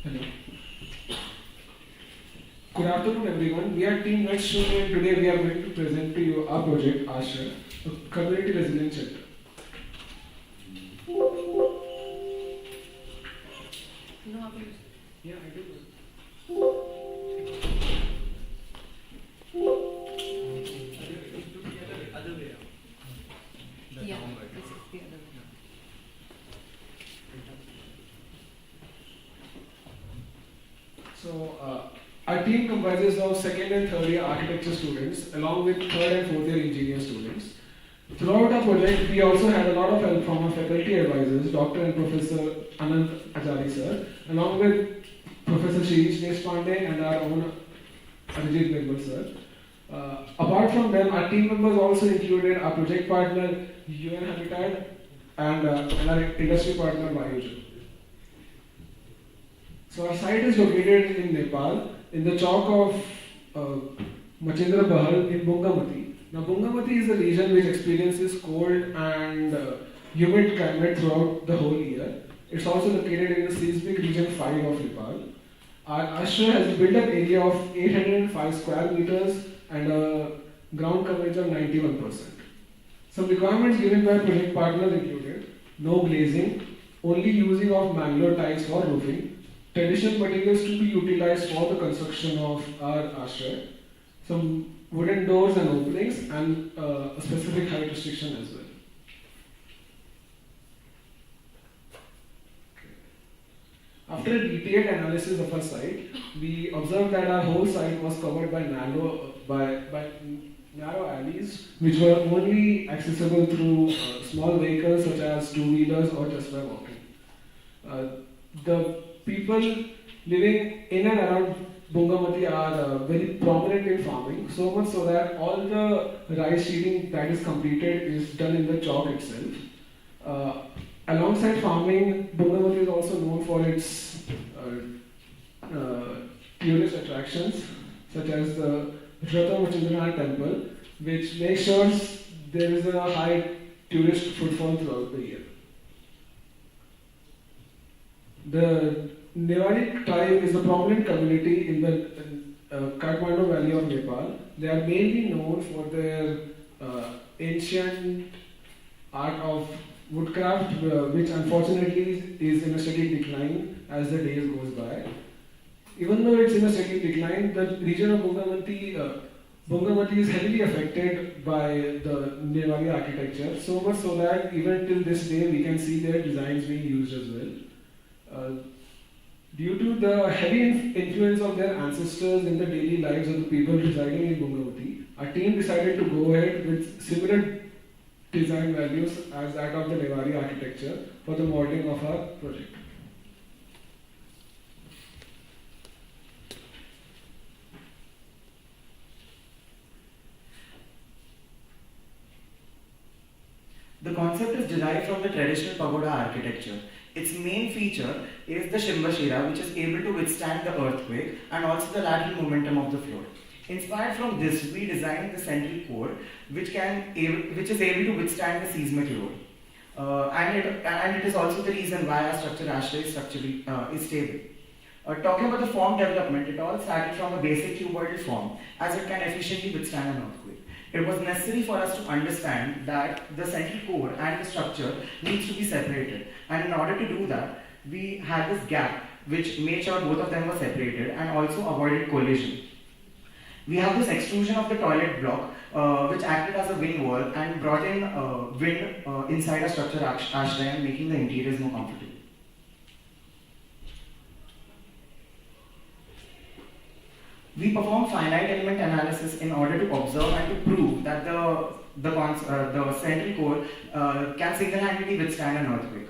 Hello. Good afternoon, everyone. We are Team Next Show, and today we are going to present to you our project, Ashra, a community resilience center. You know how to use it? Yeah, I do. Other way around. Yeah, this is the other way. So, our team comprises of second and third year architecture students, along with third and fourth year engineer students. Throughout our project, we also had a lot of help from our faculty advisors, Dr. and Professor Anand Achari sir, along with Professor Shirish Deshpande and our own Arijit Nirmal sir. Apart from them, our team members also included our project partner UN Habitat and our industry partner Biophilia. So our site is located in Nepal, in the chalk of Machendra Bahal in Bungamati. Now Bungamati is a region which experiences cold and humid climate throughout the whole year. It's also located in the Seismic region 5 of Nepal. Our ashram has a built-up area of 805 square meters and a ground coverage of 91%. Some requirements given by project partners included no glazing, only using of Mangalore tiles for roofing, traditional materials to be utilized for the construction of our ashram, some wooden doors and openings, and a specific height restriction as well. After a detailed analysis of our site, we observed that our whole site was covered by narrow alleys, which were only accessible through small vehicles such as two-wheelers or just by walking. The people living in and around Bungamati are very prominent in farming, so much so that all the rice seeding that is completed is done in the chalk itself. Alongside farming, Bungamati is also known for its tourist attractions, such as the Machendra temple, which makes sure there is a high tourist footfall throughout the year. The Newari tribe is a prominent community in the Kathmandu Valley of Nepal. They are mainly known for their ancient art of woodcraft, which unfortunately is in a steady decline as the days goes by. Even though it's in a steady decline, the region of Bungamati is heavily affected by the Newari architecture, so much so that even till this day we can see their designs being used as well. Due to the heavy influence of their ancestors in the daily lives of the people residing in Bungamati, our team decided to go ahead with similar design values as that of the Newari architecture for the modeling of our project. The concept is derived from the traditional pagoda architecture. Its main feature is the Shimbashira, which is able to withstand the earthquake and also the lateral momentum of the floor. Inspired from this, we designed the central core, which is able to withstand the seismic load. And it is also the reason why our structure ashray is stable. Talking about the form development, it all started from a basic cuboidal form, as it can efficiently withstand an earthquake. It was necessary for us to understand that the central core and the structure needs to be separated. And in order to do that, we had this gap which made sure both of them were separated and also avoided collision. We have this extrusion of the toilet block which acted as a wing wall and brought in wind inside a structure ashray, making the interiors more comfortable. We perform finite element analysis in order to observe and to prove that the central core can single-handedly withstand an earthquake.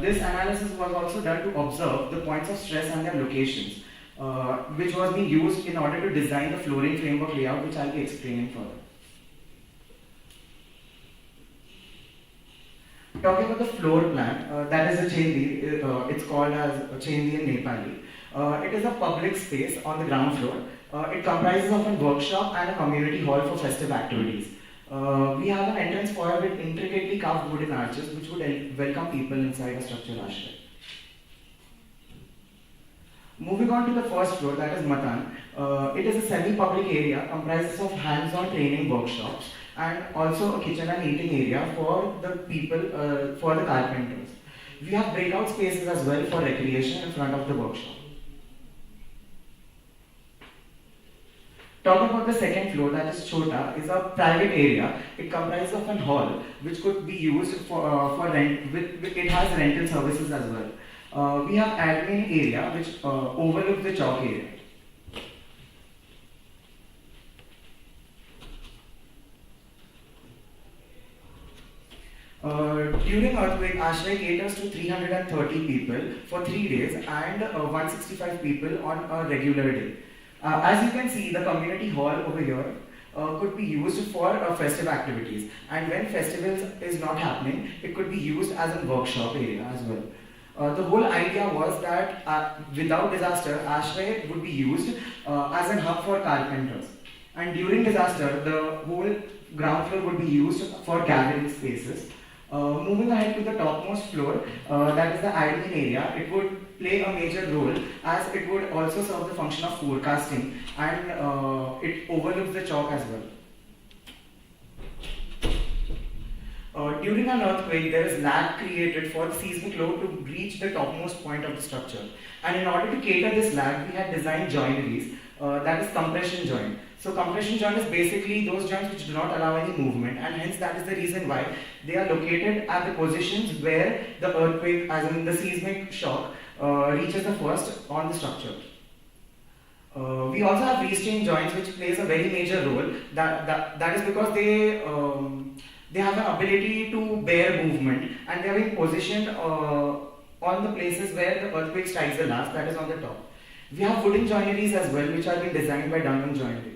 This analysis was also done to observe the points of stress and their locations, which was being used in order to design the flooring framework layout, which I'll be explaining further. Talking about the floor plan, that is a Chendi, it's called as a Chendi in Nepali. It is a public space on the ground floor. It comprises of a workshop and a community hall for festive activities. We have an entrance foyer with intricately carved wooden arches which would welcome people inside a structure ashray. Moving on to the first floor, that is Matan. It is a semi-public area comprises of hands-on training workshops and also a kitchen and eating area for the people, for the carpenters. We have breakout spaces as well for recreation in front of the workshop. Talking about the second floor, that is Chota, is a private area. It comprises of an hall which could be used for rent. It has rental services as well. We have admin area which overlooks the chalk area. During earthquake, Ashray caters to 330 people for 3 days and 165 people on a regular day. As you can see, the community hall over here could be used for festive activities, and when festivals is not happening, it could be used as a workshop area as well. The whole idea was that without disaster, Ashray would be used as a hub for carpenters, and during disaster, the whole ground floor would be used for gathering spaces. Moving ahead to the topmost floor, that is the admin area, it would play a major role as it would also serve the function of forecasting, and it overlooks the chalk as well. During an earthquake, there is lag created for the seismic load to reach the topmost point of the structure. And in order to cater this lag, we had designed joineries, that is compression joint. So compression joint is basically those joints which do not allow any movement, and hence that is the reason why they are located at the positions where the earthquake, as in the seismic shock, reaches the first on the structure. We also have restraint joints which plays a very major role. That is because they have an ability to bear movement, and they are being positioned on the places where the earthquake strikes the last, that is on the top. We have wooden joineries as well, which are being designed by Dunham Joinery.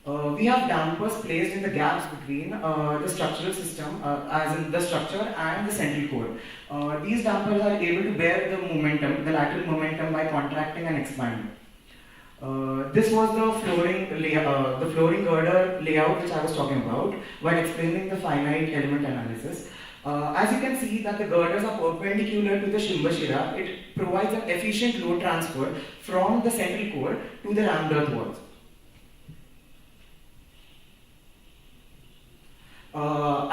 We have dampers placed in the gaps between the structural system, as in the structure and the central core. These dampers are able to bear the momentum, the lateral momentum, by contracting and expanding. This was the flooring girder layout which I was talking about while explaining the finite element analysis. As you can see that the girders are perpendicular to the Shimbashira, it provides an efficient load transfer from the central core to the rammed earth walls.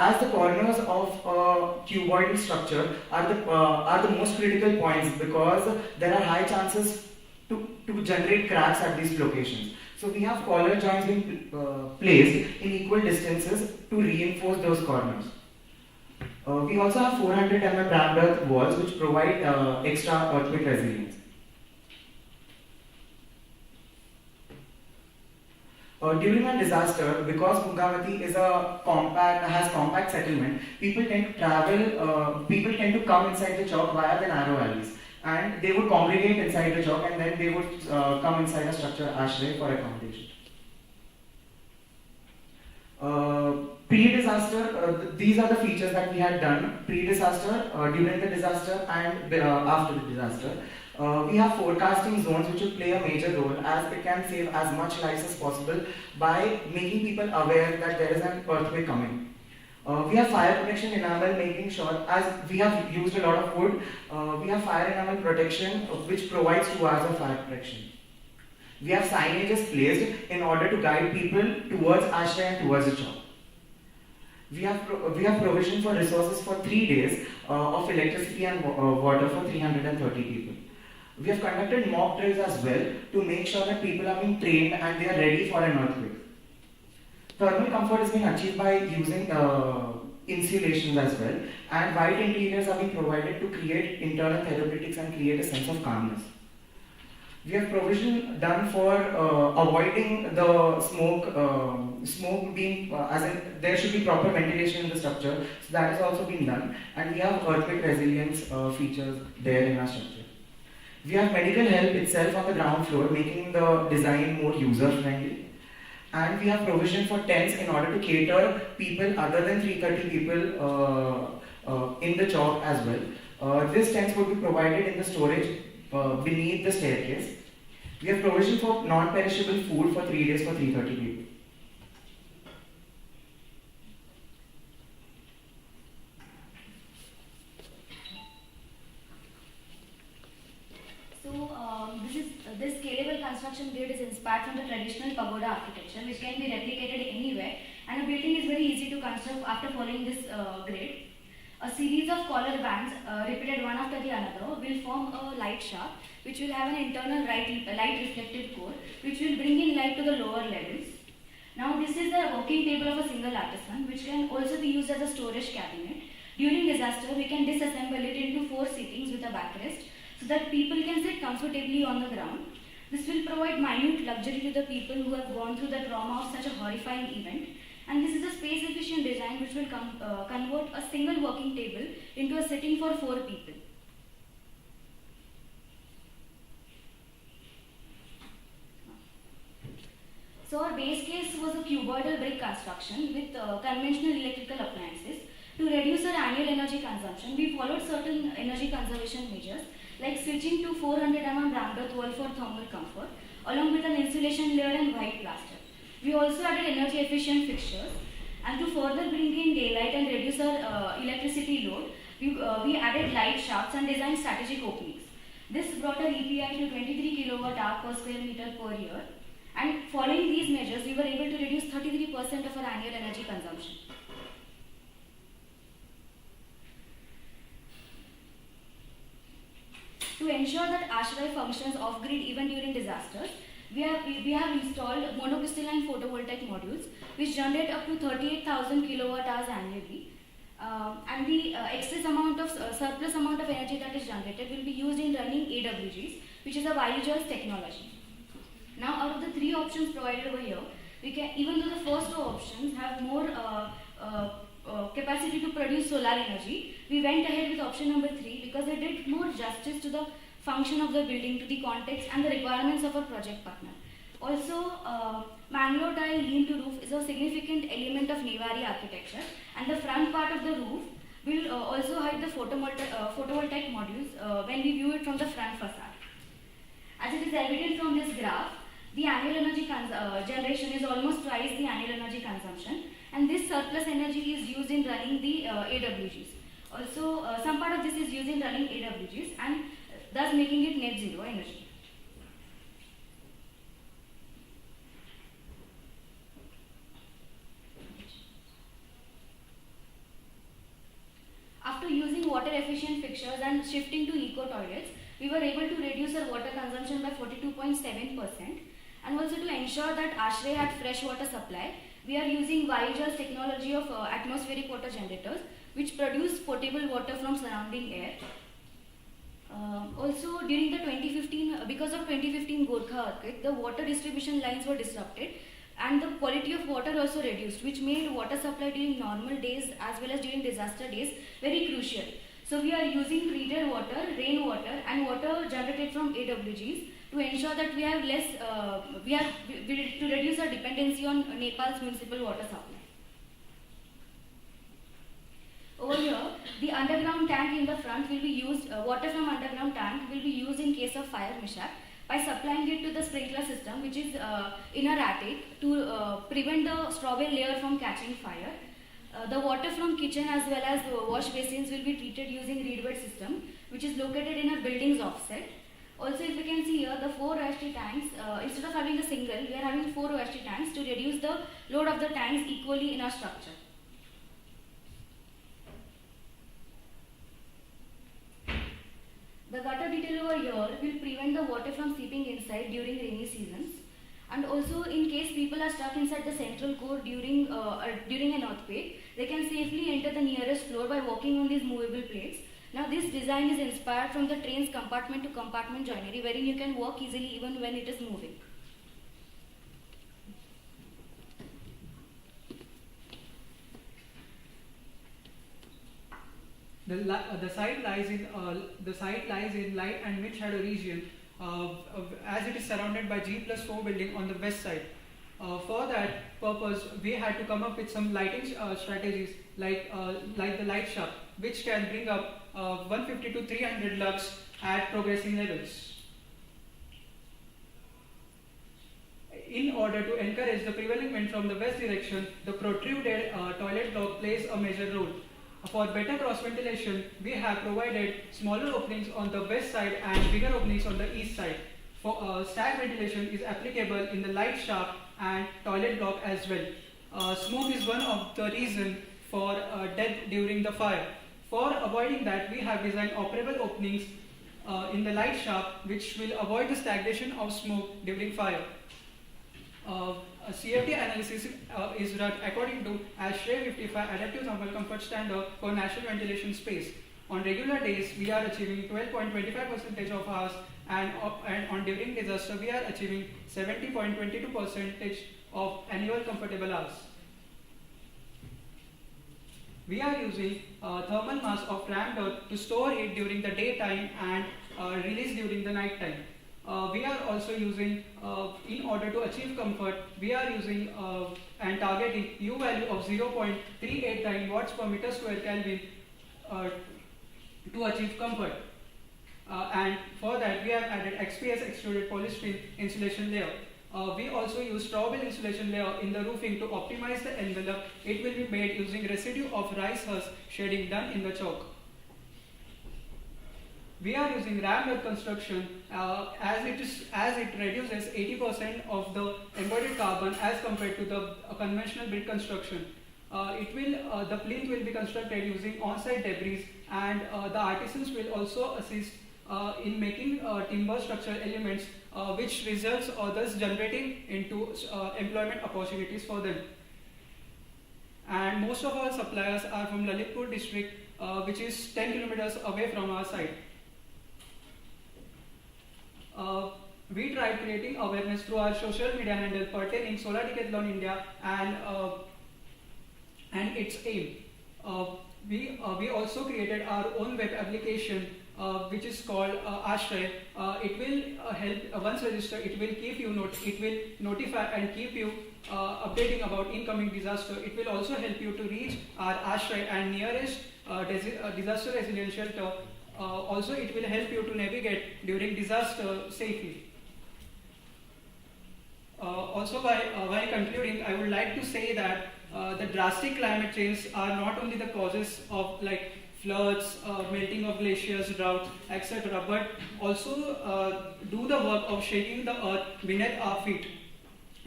As the corners of a cuboidal structure are the most critical points because there are high chances to generate cracks at these locations. So we have collar joints being placed in equal distances to reinforce those corners. We also have 400 mm rammed earth walls which provide extra earthquake resilience. During a disaster, because Gungavati is has compact settlement, people tend to come inside the chalk via the narrow alleys, and they would congregate inside the chalk, and then they would come inside a structure Ashray for accommodation. Pre-disaster, these are the features that we had done pre-disaster, during the disaster, and after the disaster. We have forecasting zones which will play a major role as it can save as much lives as possible by making people aware that there is an earthquake coming. We have fire protection enamel, making sure, as we have used a lot of wood, we have fire enamel protection which provides 2 hours of fire protection. We have signages placed in order to guide people towards Ashray and towards the chalk. We have provision for resources for 3 days of electricity and water for 330 people. We have conducted mock drills as well to make sure that people are being trained and they are ready for an earthquake. Thermal comfort is being achieved by using insulations as well, and white interiors are being provided to create internal therapeutics and create a sense of calmness. We have provision done for avoiding the smoke being, as in there should be proper ventilation in the structure, so that is also being done, and we have earthquake resilience features there in our structure. We have medical help itself on the ground floor, making the design more user-friendly. And we have provision for tents in order to cater people other than 330 people in the chalk as well. These tents would be provided in the storage beneath the staircase. We have provision for non-perishable food for 3 days for 330 people. inspired from the traditional pagoda architecture, which can be replicated anywhere, and a building is very easy to construct after following this grid. A series of collar bands, repeated one after the another, will form a light shaft, which will have an internal light reflective core, which will bring in light to the lower levels. Now, this is the working table of a single artisan, which can also be used as a storage cabinet. During disaster, we can disassemble it into 4 seatings with a backrest, so that people can sit comfortably on the ground. This will provide minute luxury to the people who have gone through the trauma of such a horrifying event. And this is a space-efficient design which will convert a single working table into a sitting for 4 people. So our base case was a cuboidal brick construction with conventional electrical appliances. To reduce our annual energy consumption, we followed certain energy conservation measures like switching to 400 mm rammed earth wall for thermal comfort, along with an insulation layer and white plaster. We also added energy efficient fixtures, and to further bring in daylight and reduce our electricity load, we added light shafts and designed strategic openings. This brought our EPI to 23 kWh per square meter per year, and following these measures, we were able to reduce 33% of our annual energy consumption. To ensure that ASHRAE functions off-grid even during disasters, we have installed monocrystalline photovoltaic modules which generate up to 38,000 kWh annually. And the surplus amount of energy that is generated will be used in running AWGs, which is a Biophilia technology. Now, out of the 3 options provided over here, we can, even though the first 2 options have more capacity to produce solar energy, we went ahead with option number 3 because it did more justice to the function of the building, to the context and the requirements of our project partner. Also, Mangalore tile lean-to roof is a significant element of Newari architecture, and the front part of the roof will also hide the photovoltaic modules when we view it from the front facade. As it is evident from this graph, the annual energy generation is almost twice the annual energy consumption, and this surplus energy is used in running the AWGs. Also, some part of this is used in running AWGs and thus making it net zero energy. After using water efficient fixtures and shifting to eco toilets, we were able to reduce our water consumption by 42.7%, and also to ensure that ASHRAE had fresh water supply, we are using Biophilia technology of atmospheric water generators which produce potable water from surrounding air. Also, during the 2015, because of 2015 Gorkha earthquake, the water distribution lines were disrupted and the quality of water also reduced, which made water supply during normal days as well as during disaster days very crucial. So we are using treated water, rainwater and water generated from AWGs to ensure that we have less, to reduce our dependency on Nepal's municipal water supply. Over here, the underground tank in the front will be used, water from underground tank will be used in case of fire mishap by supplying it to the sprinkler system which is in our attic to prevent the straw bale layer from catching fire. The water from kitchen as well as wash basins will be treated using reed bed system which is located in our building's offset. Also, if you can see here, the 4 OHT tanks, instead of having a single, we are having 4 OHT tanks to reduce the load of the tanks equally in our structure. The gutter detail over here will prevent the water from seeping inside during rainy seasons. And also, in case people are stuck inside the central core during an earthquake, they can safely enter the nearest floor by walking on these movable plates. Now, this design is inspired from the train's compartment to compartment joinery, wherein you can walk easily even when it is moving. The site lies in light and mid shadow region, as it is surrounded by G+4 building on the west side. For that purpose, we had to come up with some lighting strategies like the light shaft, which can bring up 150 to 300 lux at progressing levels. In order to encourage the prevailing wind from the west direction, the protruded toilet block plays a major role. For better cross ventilation, we have provided smaller openings on the west side and bigger openings on the east side. Stack ventilation is applicable in the light shaft and toilet block as well. Smoke is one of the reasons for death during the fire. For avoiding that, we have designed operable openings in the light shaft which will avoid the stagnation of smoke during fire. A CFD analysis is run according to ASHRAE 55 Adaptive Thermal Comfort Standard for natural ventilation space. On regular days, we are achieving 12.25% of hours, and on during disaster, we are achieving 70.22% of annual comfortable hours. We are using thermal mass of rammed earth to store heat during the daytime and release during the night time. We are also using, in order to achieve comfort, we are using and targeting U value of 0.389 watts per meter square Kelvin to achieve comfort. And for that, we have added XPS extruded polystyrene insulation layer. We also use straw bale insulation layer in the roofing to optimize the envelope. It will be made using residue of rice husk shading done in the chalk. We are using rammed earth construction as it reduces 80% of the embodied carbon as compared to the conventional brick construction. The plinth will be constructed using on-site debris, and the artisans will also assist in making timber structural elements, which results thus generating into employment opportunities for them. And most of our suppliers are from Lalitpur district, which is 10 kilometers away from our site. We tried creating awareness through our social media handle pertaining Solar Decathlon India and its aim. We also created our own web application which is called ASHRAE. It will help, once registered, it will keep you it will notify and keep you updating about incoming disaster. It will also help you to reach our ASHRAE and nearest disaster resilient shelter. Also, it will help you to navigate during disaster safely. Also, while concluding, I would like to say that the drastic climate change are not only the causes of like floods, melting of glaciers, drought, etc., but also do the work of shaking the earth beneath our feet,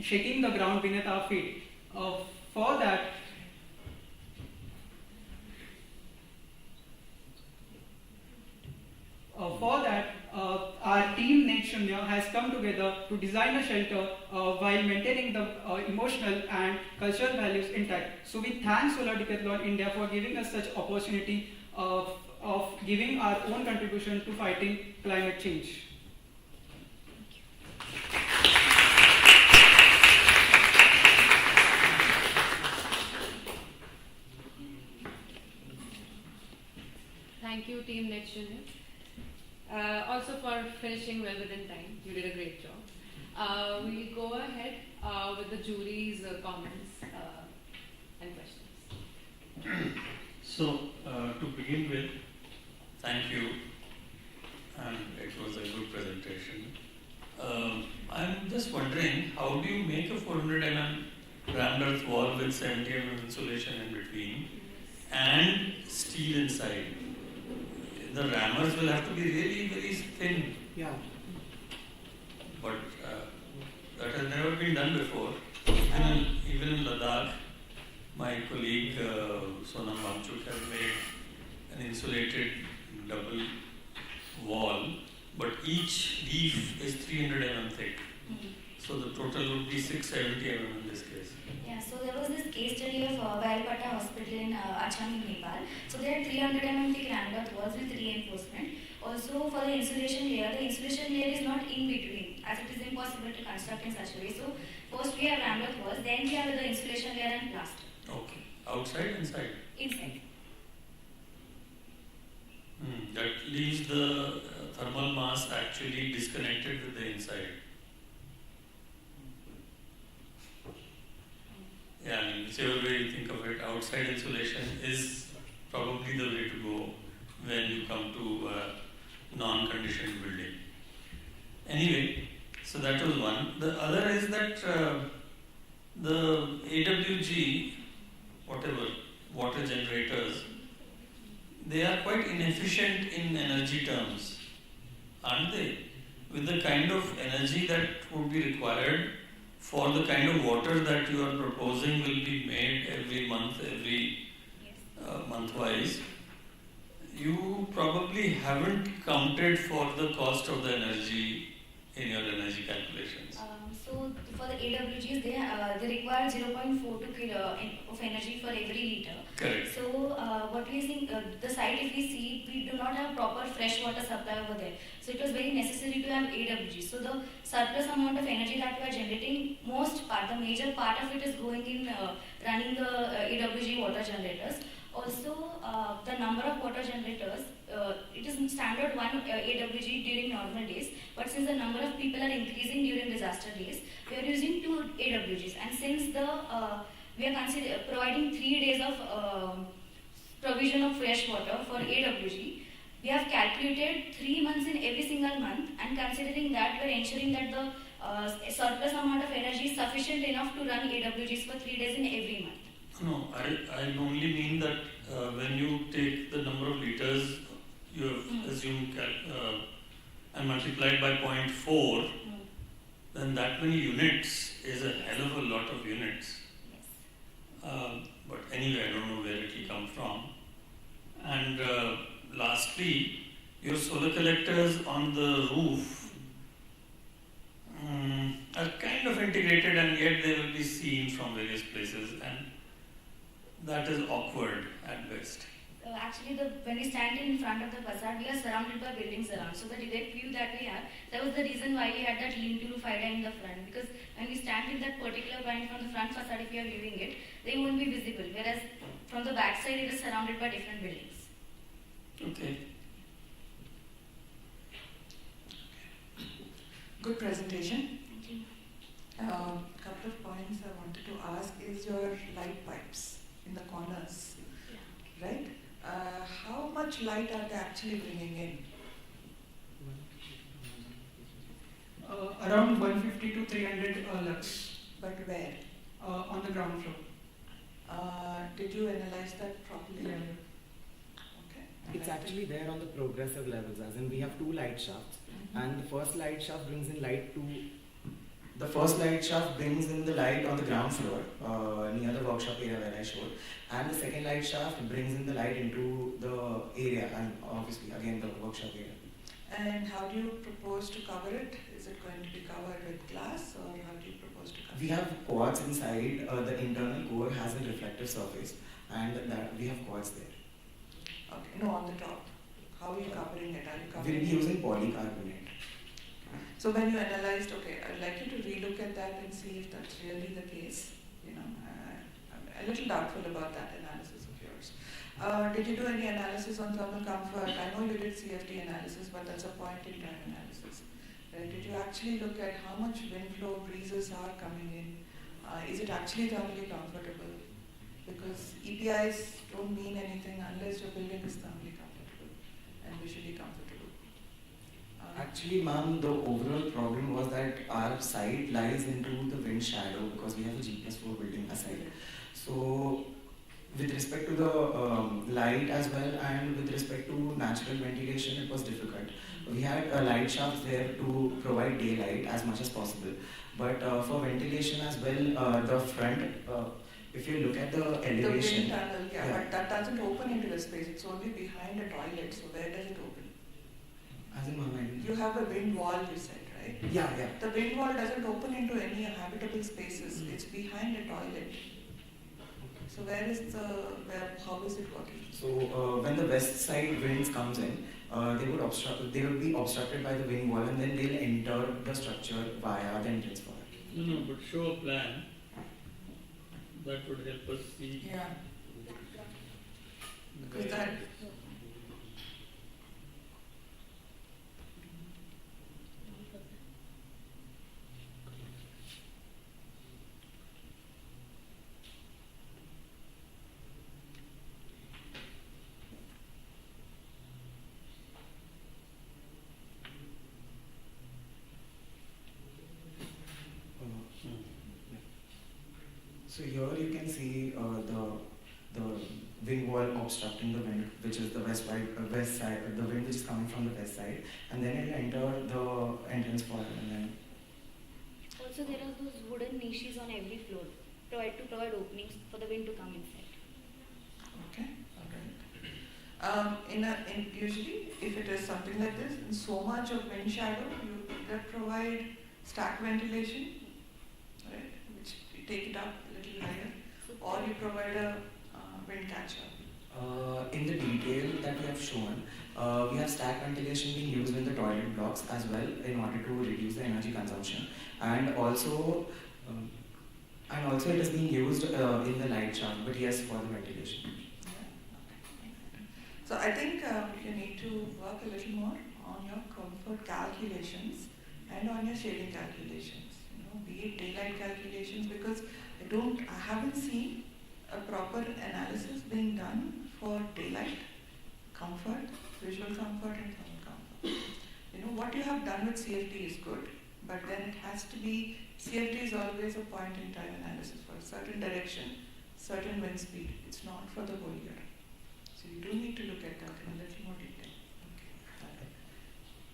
shaking the ground beneath our feet. For that, our team Net Shunya has come together to design a shelter while maintaining the emotional and cultural values intact. So we thank Solar Decathlon India for giving us such opportunity of giving our own contribution to fighting climate change. Thank you, Team Net Shunya. Also for finishing well within time. You did a great job. We'll go ahead with the jury's comments and questions. So, to begin with, thank you, and it was a good presentation. I'm just wondering, how do you make a 400 mm rammed earth wall with 70 mm insulation in between and steel inside? The rammers will have to be really very thin. Yeah. But that has never been done before. Even in Ladakh, my colleague Sonam Bamchuk has made an insulated double wall, but each leaf is 300 mm thick. So the total would be 670 mm in this case. Yeah, so there was this case study of Biophilia Hospital in Acham in Nepal. So they had 300 mm thick rammed earth walls with reinforcement. Also for the insulation layer is not in between, as it is impossible to construct in such a way. So first we have rammed earth walls, then we have the insulation layer and plaster. Okay. Outside, inside? Inside. That leaves the thermal mass actually disconnected with the inside. Yeah, I mean, whichever way you think of it, outside insulation is probably the way to go when you come to a non-conditioned building. Anyway, so that was one. The other is that the AWG, whatever, water generators, they are quite inefficient in energy terms, aren't they? with the kind of energy that would be required for the kind of water that you are proposing will be made every month, month-wise, you probably haven't counted for the cost of the energy in your energy calculations. So for the AWGs, they require 0.42 kilo of energy for every liter. Correct. So what we think, the site, if we see, we do not have proper fresh water supply over there. So it was very necessary to have AWGs. So the surplus amount of energy that we are generating, the major part of it is going in running the AWG water generators. Also, the number of water generators, it is standard one AWG during normal days, but since the number of people are increasing during disaster days, we are using 2 AWGs. And since we are providing 3 days of provision of fresh water for AWG, we have calculated 3 months in every single month, and considering that, we are ensuring that the surplus amount of energy is sufficient enough to run AWGs for 3 days in every month. No, I only mean that when you take the number of liters you have assumed and multiplied by 0.4, then that many units is a hell of a lot of units. But anyway, I don't know where it will come from. And lastly, your solar collectors on the roof are kind of integrated, and yet they will be seen from various places, and that is awkward at best. Actually, when we stand in front of the facade, we are surrounded by buildings around. So the direct view that we have, that was the reason why we had that lean-to faida in the front. Because when we stand in that particular point from the front facade, if we are viewing it, they won't be visible. Whereas from the back side, it is surrounded by different buildings. Okay. Good presentation. Thank you. Couple of points I wanted to ask is your light pipes in the corners, right? How much light are they actually bringing in? Around 150 to 300 lux. But where? On the ground floor. Did you analyze that properly? Yeah. Okay. It's actually there on the progressive levels, as in we have 2 light shafts, and the first light shaft brings in light to. The first light shaft brings in the light on the ground floor, near the workshop area where I showed, and the second light shaft brings in the light into the area, and obviously again the workshop area. And how do you propose to cover it? Is it going to be covered with glass, or how do you propose to cover it? We have quads inside. The internal core has a reflective surface, and that we have quads there. Okay. No, on the top. How are you covering it? Are you covering We'll be using polycarbonate. So when you analyzed, okay, I'd like you to relook at that and see if that's really the case. You know, I'm a little doubtful about that analysis of yours. Did you do any analysis on thermal comfort? I know you did CFD analysis, but that's a point-in-time analysis. Right? Did you actually look at how much wind flow breezes are coming in? Is it actually thermally comfortable? Because EPIs don't mean anything unless your building is thermally comfortable and visually comfortable. Actually, ma'am, the overall problem was that our site lies into the wind shadow because we have a G+4 building aside. So, with respect to the light as well and with respect to natural ventilation, it was difficult. We had light shafts there to provide daylight as much as possible. But for ventilation as well, the front, if you look at the elevation. The wind tunnel, but that doesn't open into the space. It's only behind a toilet. So where does it open? As in you have a wind wall, you said, right? Yeah. The wind wall doesn't open into any habitable spaces. It's behind a toilet. So how is it working? So when the west side winds comes in, they will be obstructed by the wind wall, and then they'll enter the structure via the entrance for it. No, but show a plan. That would help us see. Yeah. Because that. So here you can see the wing wall obstructing the wind, which is the west side, the wind which is coming from the west side, and then it will enter the entrance for it, and then. Also, there are those wooden niches on every floor, to provide openings for the wind to come inside. Okay, alright. Usually, if it is something like this, in so much of wind shadow, you either provide stack ventilation, right, which you take it up a little higher, or you provide a wind catcher. In the detail that we have shown, we have stack ventilation being used in the toilet blocks as well in order to reduce the energy consumption, and also it is being used in the light shaft, but yes, for the ventilation. So I think you need to work a little more on your comfort calculations and on your shading calculations. Be it daylight calculations, because I haven't seen a proper analysis being done for daylight, comfort, visual comfort, and thermal comfort. What you have done with CFD is good, but then it has to be, CFD is always a point in time analysis for a certain direction, certain wind speed. It's not for the whole year. So you do need to look at that in a little more detail.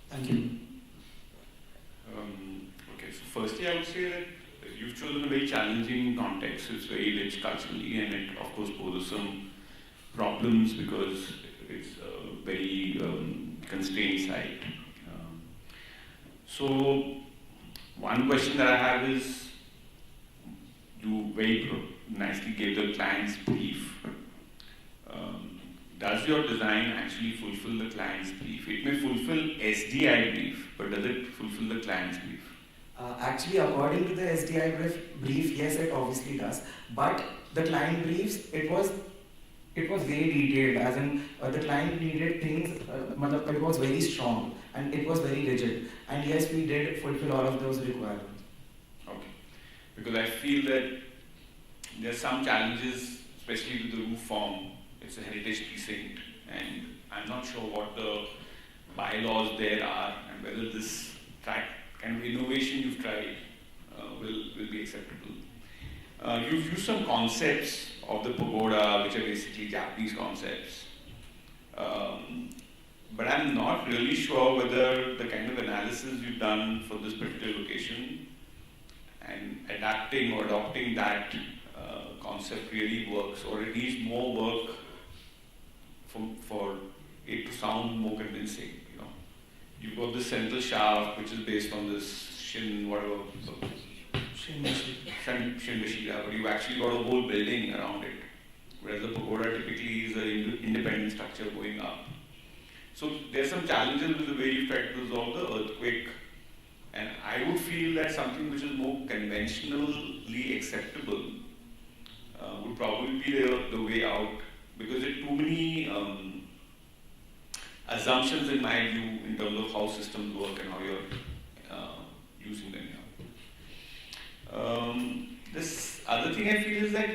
Thank you. Okay, so firstly I would say that you've chosen a very challenging context. It's very rich culturally, and it of course poses some problems because it's a very constrained site. So one question that I have is, you very nicely gave the client's brief. Does your design actually fulfill the client's brief? It may fulfill SDI brief, but does it fulfill the client's brief? Actually, according to the SDI brief, yes, it obviously does. But the client briefs, it was very detailed, as in the client needed things, it was very strong and it was very rigid. And yes, we did fulfill all of those requirements. Okay. Because I feel that there are some challenges, especially with the roof form. It's a heritage precinct, and I'm not sure what the bylaws there are and whether this kind of innovation you've tried will be acceptable. You've used some concepts of the pagoda, which are basically Japanese concepts. But I'm not really sure whether the kind of analysis you've done for this particular location and adapting or adopting that concept really works, or it needs more work for it to sound more convincing. You've got this central shaft, which is based on this Shinbashira, but you've actually got a whole building around it, whereas the pagoda typically is an independent structure going up. So there's some challenges with the way you've tried to resolve the earthquake, and I would feel that something which is more conventionally acceptable would probably be the way out, because there are too many assumptions in my view in terms of how systems work and how you're using them here. This other thing I feel is that,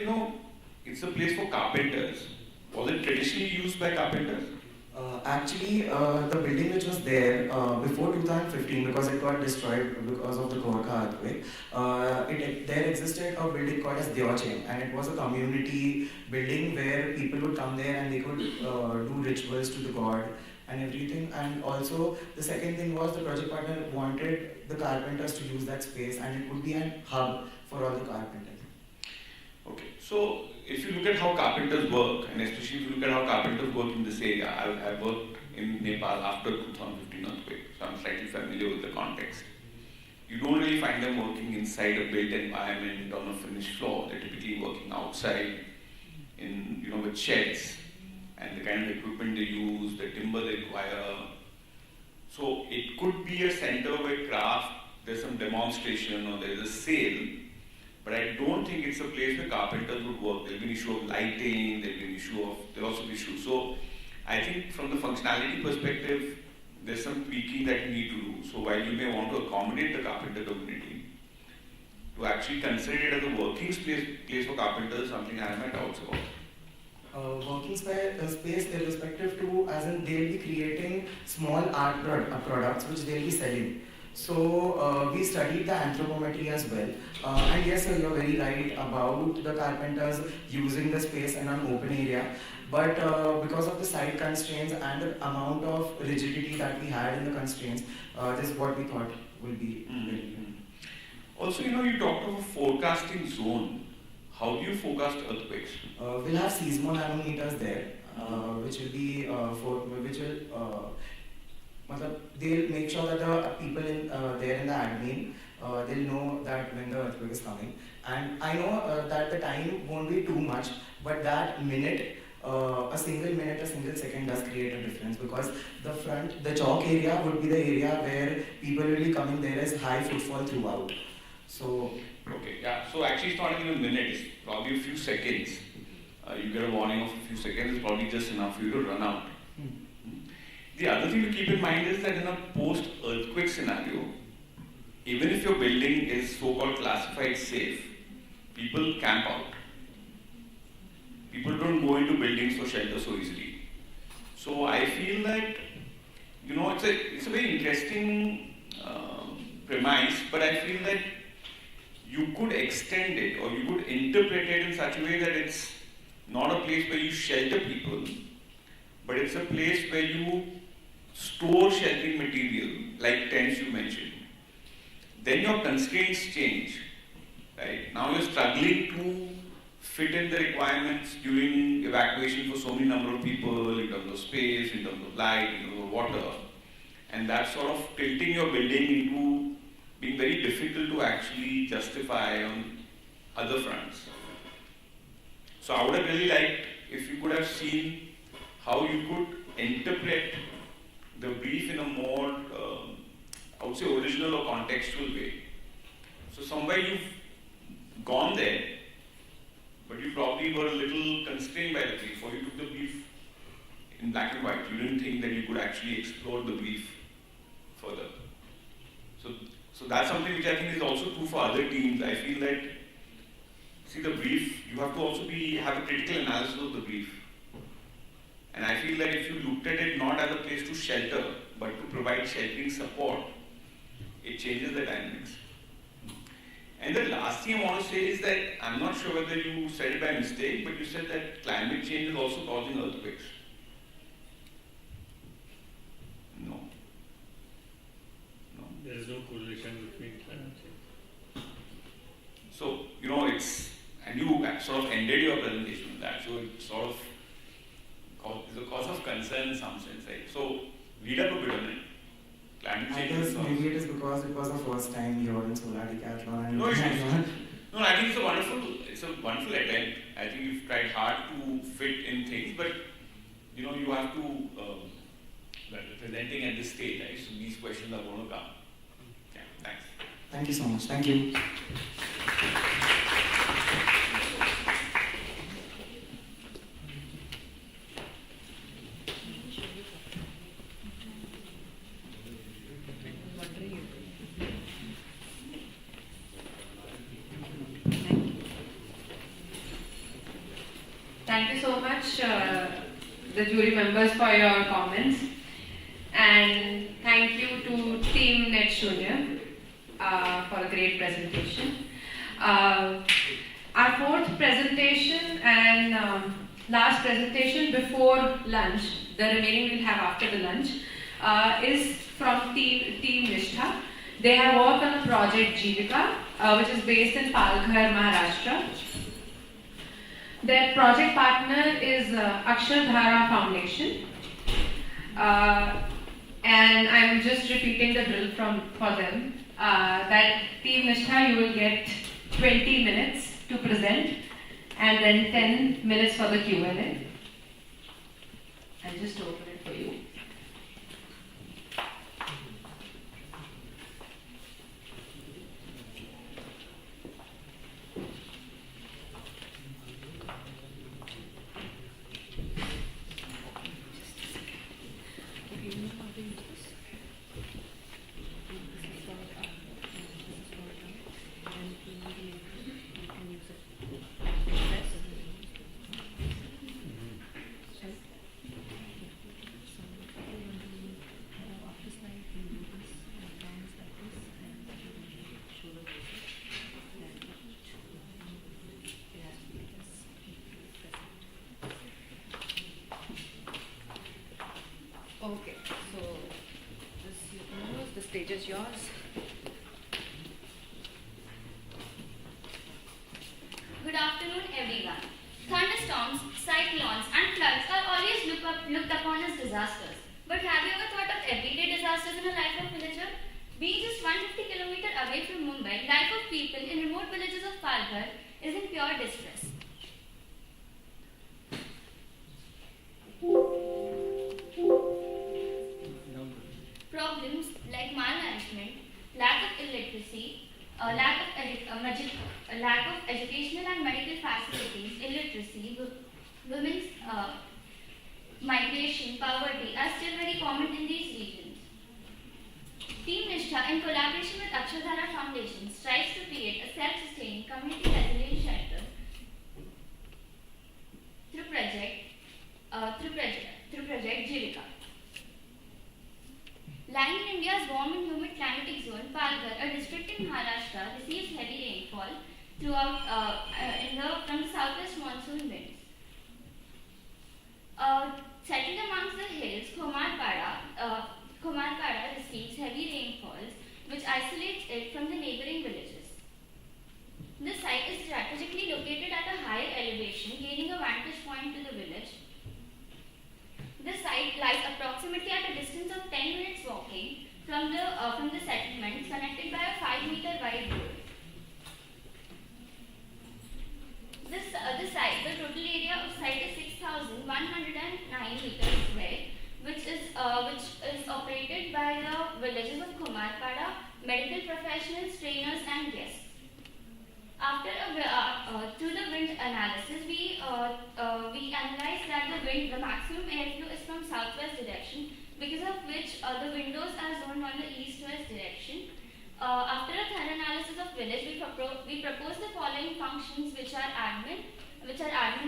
it's a place for carpenters. Was it traditionally used by carpenters? Actually, the building which was there before 2015, because it got destroyed because of the Gorkha earthquake, there existed a building called as Deochen, and it was a community building where people would come there and they could do rituals to the god and everything. And also, the second thing was the project partner wanted the carpenters to use that space, and it would be a hub for all the carpenters. Okay, so if you look at how carpenters work, and especially if you look at how carpenters work in this area, I've worked in Nepal after 2015 earthquake, so I'm slightly familiar with the context. You don't really find them working inside a built environment on a finished floor. They're typically working outside in, with sheds, and the kind of equipment they use, the timber they require. So it could be a center where craft, there's some demonstration or there's a sale, but I don't think it's a place where carpenters would work. There'll be an issue of lighting, there'll also be issues. So I think from the functionality perspective, there's some tweaking that you need to do. So while you may want to accommodate the carpenter community, to actually consider it as a working place for carpenters is something I have my doubts about. Working space irrespective to, as in they'll be creating small art products which they'll be selling. So we studied the anthropometry as well. And yes, sir, you're very right about the carpenters using the space in an open area. But because of the site constraints and the amount of rigidity that we had in the constraints, this is what we thought will be. Also, you talked of a forecasting zone. How do you forecast earthquakes? We'll have seismometers there, which will be they'll make sure that the people there in the admin, they'll know that when the earthquake is coming. And I know that the time won't be too much, but that minute, a single minute, a single second does create a difference, because the chalk area would be the area where people will be coming. There is high footfall throughout. So okay, yeah. So actually, it's not even a minute. It's probably a few seconds. You get a warning of a few seconds. It's probably just enough for you to run out. The other thing to keep in mind is that in a post-earthquake scenario, even if your building is so-called classified safe, people camp out. People don't go into buildings for shelter so easily. So I feel that, it's a very interesting premise, but I feel that you could extend it, or you could interpret it in such a way that it's not a place where you shelter people, but it's a place where you store sheltering material, like tents you mentioned. Then your constraints change, right? Now you're struggling to fit in the requirements during evacuation for so many number of people, in terms of space, in terms of light, in terms of water. And that's sort of tilting your building into being very difficult to actually justify on other fronts. So I would have really liked if you could have seen how you could interpret the brief in a more, I would say, original or contextual way. So somewhere you've gone there, but you probably were a little constrained by the brief, or you took the brief in black and white. You didn't think that you could actually explore the brief further. So that's something which I think is also true for other teams. I feel that, see, the brief, you have to also have a critical analysis of the brief. And I feel that if you looked at it not as a place to shelter, but to provide sheltering support, it changes the dynamics. And the last thing I want to say is that, I'm not sure whether you said it by mistake, but you said that climate change is also causing earthquakes. No. There is no correlation between climate change. So, and you sort of ended your presentation with that, so it's sort of is a cause of concern in some sense, right? So, read up a bit on it. Climate I change guess maybe it is because it was the first time here in Solar Decathlon. And no, I think it's a wonderful attempt. I think you've tried hard to fit in things, but you have to presenting at this stage, right? So these questions are going to come. Yeah, thanks. Thank you so much. Thank you. Thank you so much, the jury members, for your comments. And thank you to Team Net Shunya for a great presentation. Our fourth presentation and last presentation before lunch, the remaining we'll have after the lunch, is from Team Nishtha. They have worked on a project Jivika, which is based in Palghar, Maharashtra. Their project partner is Akshardhara Foundation. And I'm just repeating the drill for them. That Team Nishtha, you will get 20 minutes to present, and then 10 minutes for the Q&A. I'll just open it for you. is yours. Good afternoon, everyone. Thunderstorms, cyclones, and floods are always looked upon as disasters. But have you ever thought of everyday disasters in a life of villager? Being just 150 km away from Mumbai, life of people in remote villages of Palghar is in pure distress. Problems like malnourishment, lack of illiteracy, lack of educational and medical facilities, illiteracy, women's migration, poverty are still very common in these regions. Team Nishtha, in collaboration with Akshadhara Foundation, strives to create a self-sustaining community resilient shelter through project Jivika. Lying in India's warm and humid climatic zone, Palghar, a district in Maharashtra, receives heavy rainfall throughout from the southwest monsoon winds. Settled amongst the hills, Khomarpada receives heavy rainfalls, which isolates it from the neighboring villages. The site is strategically located at a higher elevation, gaining a vantage point to the village. The site lies approximately at a distance of 10 minutes walking from the settlement, connected by a 5-meter wide road. The total area of site is 6,109 meters square, which is operated by the villages of Khomarpada, medical professionals, trainers, and guests. Through the wind analysis, we analyzed that the maximum airflow is from southwest direction, because of which the windows are zoned on the east-west direction. After a thorough analysis of village, we propose the following functions, which are admin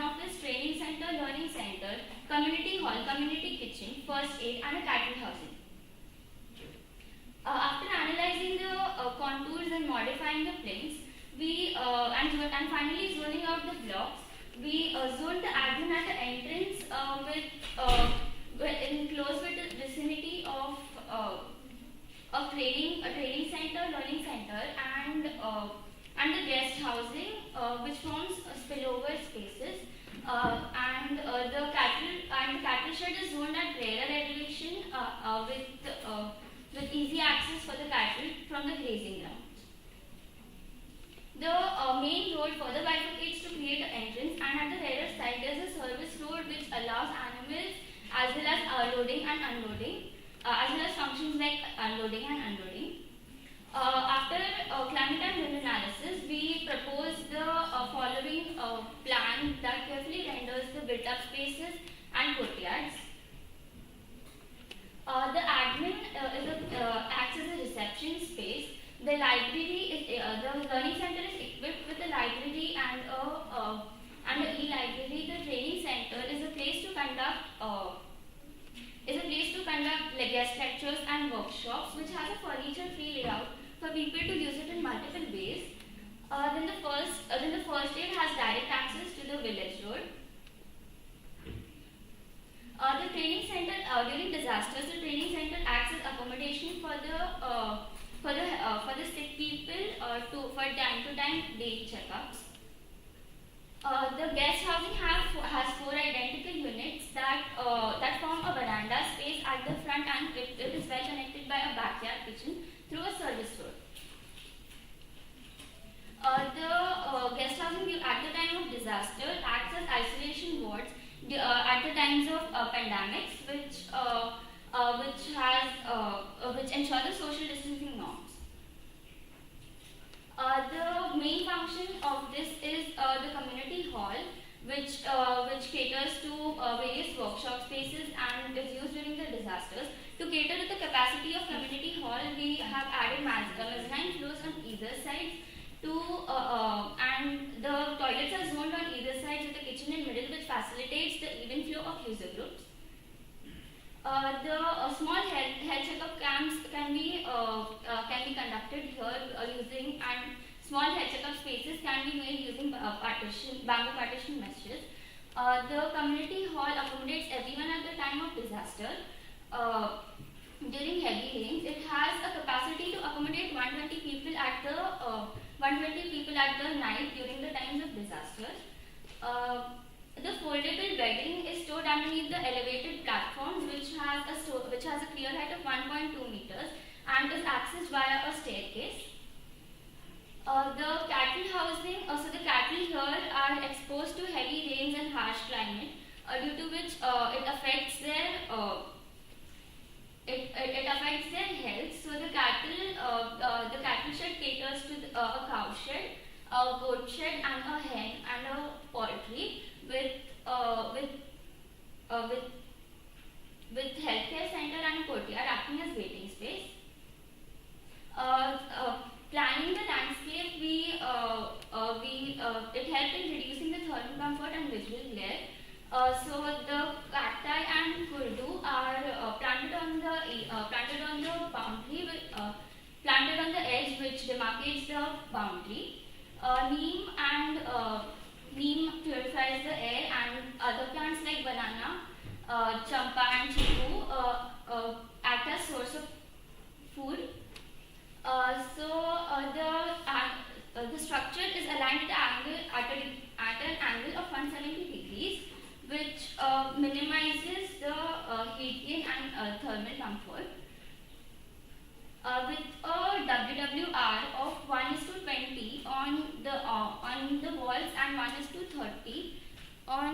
office, training center, learning center, community hall, community kitchen, first aid, and a cattle housing. After analyzing the contours and modifying the planes, and finally zoning out the blocks, we zoned the admin at the entrance in close vicinity of a training center, learning center, and the guest housing, which forms spillover spaces, and the cattle shed is zoned at rarer elevation with easy access for the cattle from the grazing ground. The main road further bifurcates to create an entrance, and at the rear side there is a service road which allows animals as well as loading and unloading, as well as functions like unloading and unloading. After climate and wind analysis, we propose the following plan that carefully renders the built-up spaces and courtyards. The admin acts as a reception space. The library the learning center is equipped with a library and an e-library. The training center is a place to conduct guest lectures and workshops, which has a furniture-free layout for people to use it in multiple ways. Then the first aid has direct access to the village road. The training center during disasters, the training center acts as accommodation for the sick people for time-to-time daily checkups. The guest housing has 4 identical units that form a veranda space at the front, and it is well connected by a backyard kitchen through a service road. The guest housing at the time of disaster acts as isolation wards at the times of pandemics, which ensure the social distancing norms. The main function of this is the community hall, which caters to various workshop spaces and is used during the disasters. To cater to the capacity of community hall, we have added mezzanine floors on either side. And the toilets are zoned on either side with the kitchen in middle, which facilitates the even flow of user groups. The small health checkup camps can be conducted here using, and small health checkup spaces can be made using bamboo partition meshes. The community hall accommodates everyone at the time of disaster. during heavy rains. It has a capacity to accommodate 120 people at the night during the times of disasters. The foldable bedding is stored underneath the elevated platforms, which has a clear height of 1.2 meters and is accessed via a staircase. The cattle housing, so the cattle here are exposed to heavy rains and harsh climate, due to which it affects their health. So the cattle shed caters to a cow shed, a goat shed, and a hen and a poultry with healthcare center and courtyard acting as waiting space. Planning the landscape, it helped in reducing the thermal comfort and visual glare. So the cacti and kurdu are planted on the boundary, planted on the edge which demarcates the boundary. Neem purifies the air, and other plants like banana, champa, and chiku act as source of food. The structure is aligned at an angle of 170 degrees, which minimizes the heat gain and thermal comfort. With a WWR of 1:20 on the walls and 1:30 on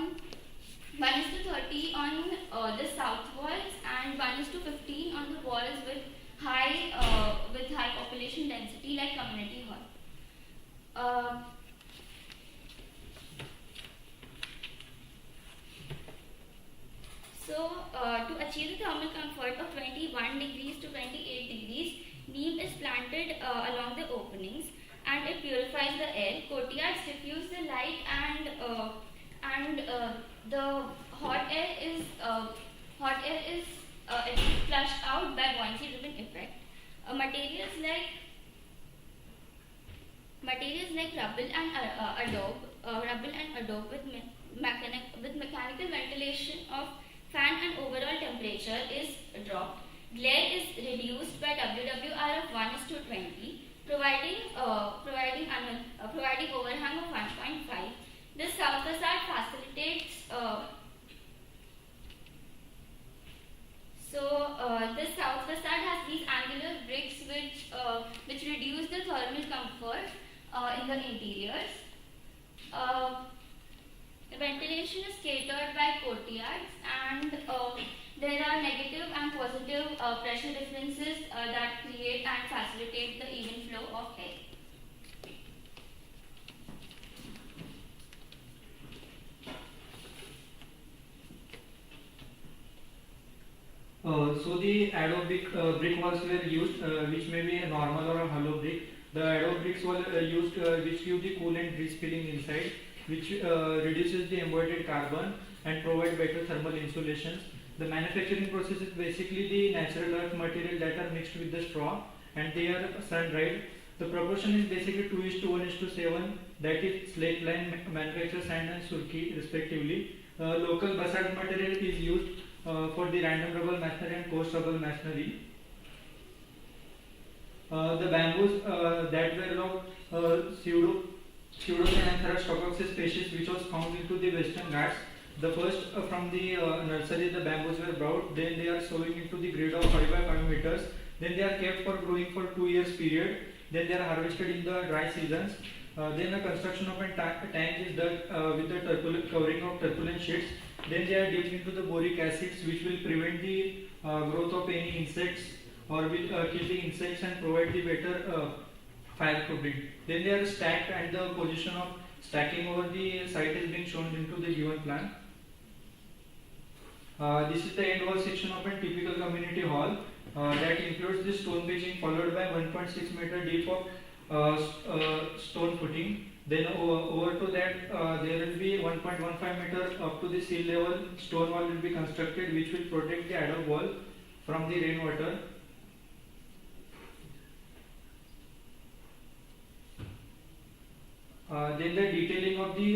the south walls, and 1:15 on the walls with high population density like community hall. To achieve the thermal comfort of 21 degrees to 28 degrees, neem is planted along the openings, and it purifies the air. Courtyards diffuse the light, and the hot air is flushed out by buoyancy-driven effect. Materials like rubble and adobe with mechanical ventilation of fan and overall temperature is dropped. Glare is reduced by WWR of 1:20, providing overhang of 1.5. This south facade facilitates. This south facade has these angular bricks which reduce the thermal comfort in the interiors. The ventilation is catered by courtyards, and there are negative and positive pressure differences that create and facilitate the even flow of air. So the adobe brick walls were used, which may be a normal or a hollow brick. The adobe bricks were used, which give the cool and breeze filling inside, which reduces the embodied carbon and provide better thermal insulations. The manufacturing process is basically the natural earth material that are mixed with the straw, and they are sun dried. The proportion is basically 2:1:7, that is slate lime, manufactured sand and surki respectively. Local basalt material is used for the random rubble masonry and coast rubble masonry. The bamboos that were of Pseudoxanthera stocoxis species, which was found into the Western Ghats. The first from the nursery, the bamboos were brought, then they are sowing into the grid of 5 by 5 meters, then they are kept for growing for 2 years period, then they are harvested in the dry seasons. Then the construction of a tank is done with the covering of turbulent sheets. Then they are dipped into the boric acids, which will prevent the growth of any insects, or will kill the insects and provide the better fireproofing. Then they are stacked, and the position of stacking over the site is being shown into the given plan. This is the end wall section of a typical community hall that includes the stone pitching followed by 1.6 meter deep of stone footing. Then over to that there will be 1.15 meter up to the sea level stone wall will be constructed, which will protect the adobe wall from the rainwater. Then the detailing of the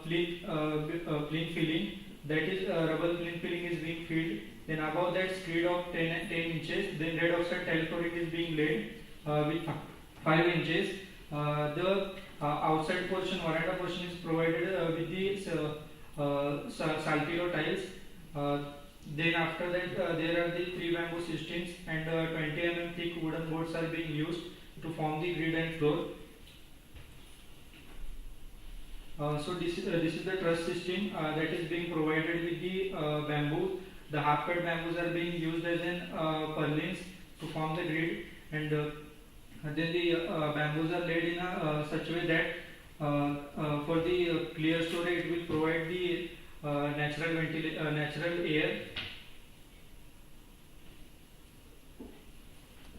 plinth filling, that is rubble plinth filling is being filled Then above that screed of 10 inches, then red oxide tile flooring is being laid with 5 inches. The outside portion, veranda portion is provided with the saltillo tiles. Then after that there are the 3 bamboo systems and 20 mm thick wooden boards are being used to form the grid and floor. So this is the truss system that is being provided with the bamboo. The half cut bamboos are being used as an purlins to form the grid, and then the bamboos are laid in a such way that for the clear storage it will provide the natural air.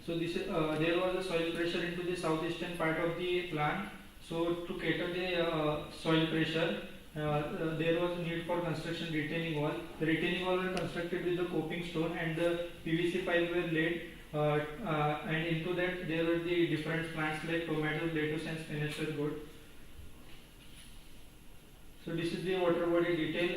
So this there was a soil pressure into the southeastern part of the plant. So to cater the soil pressure, there was a need for construction retaining wall. The retaining wall were constructed with the coping stone and the PVC pipe were laid, and into that there were the different plants like tomato, lettuce and spinach were good. So this is the water body detail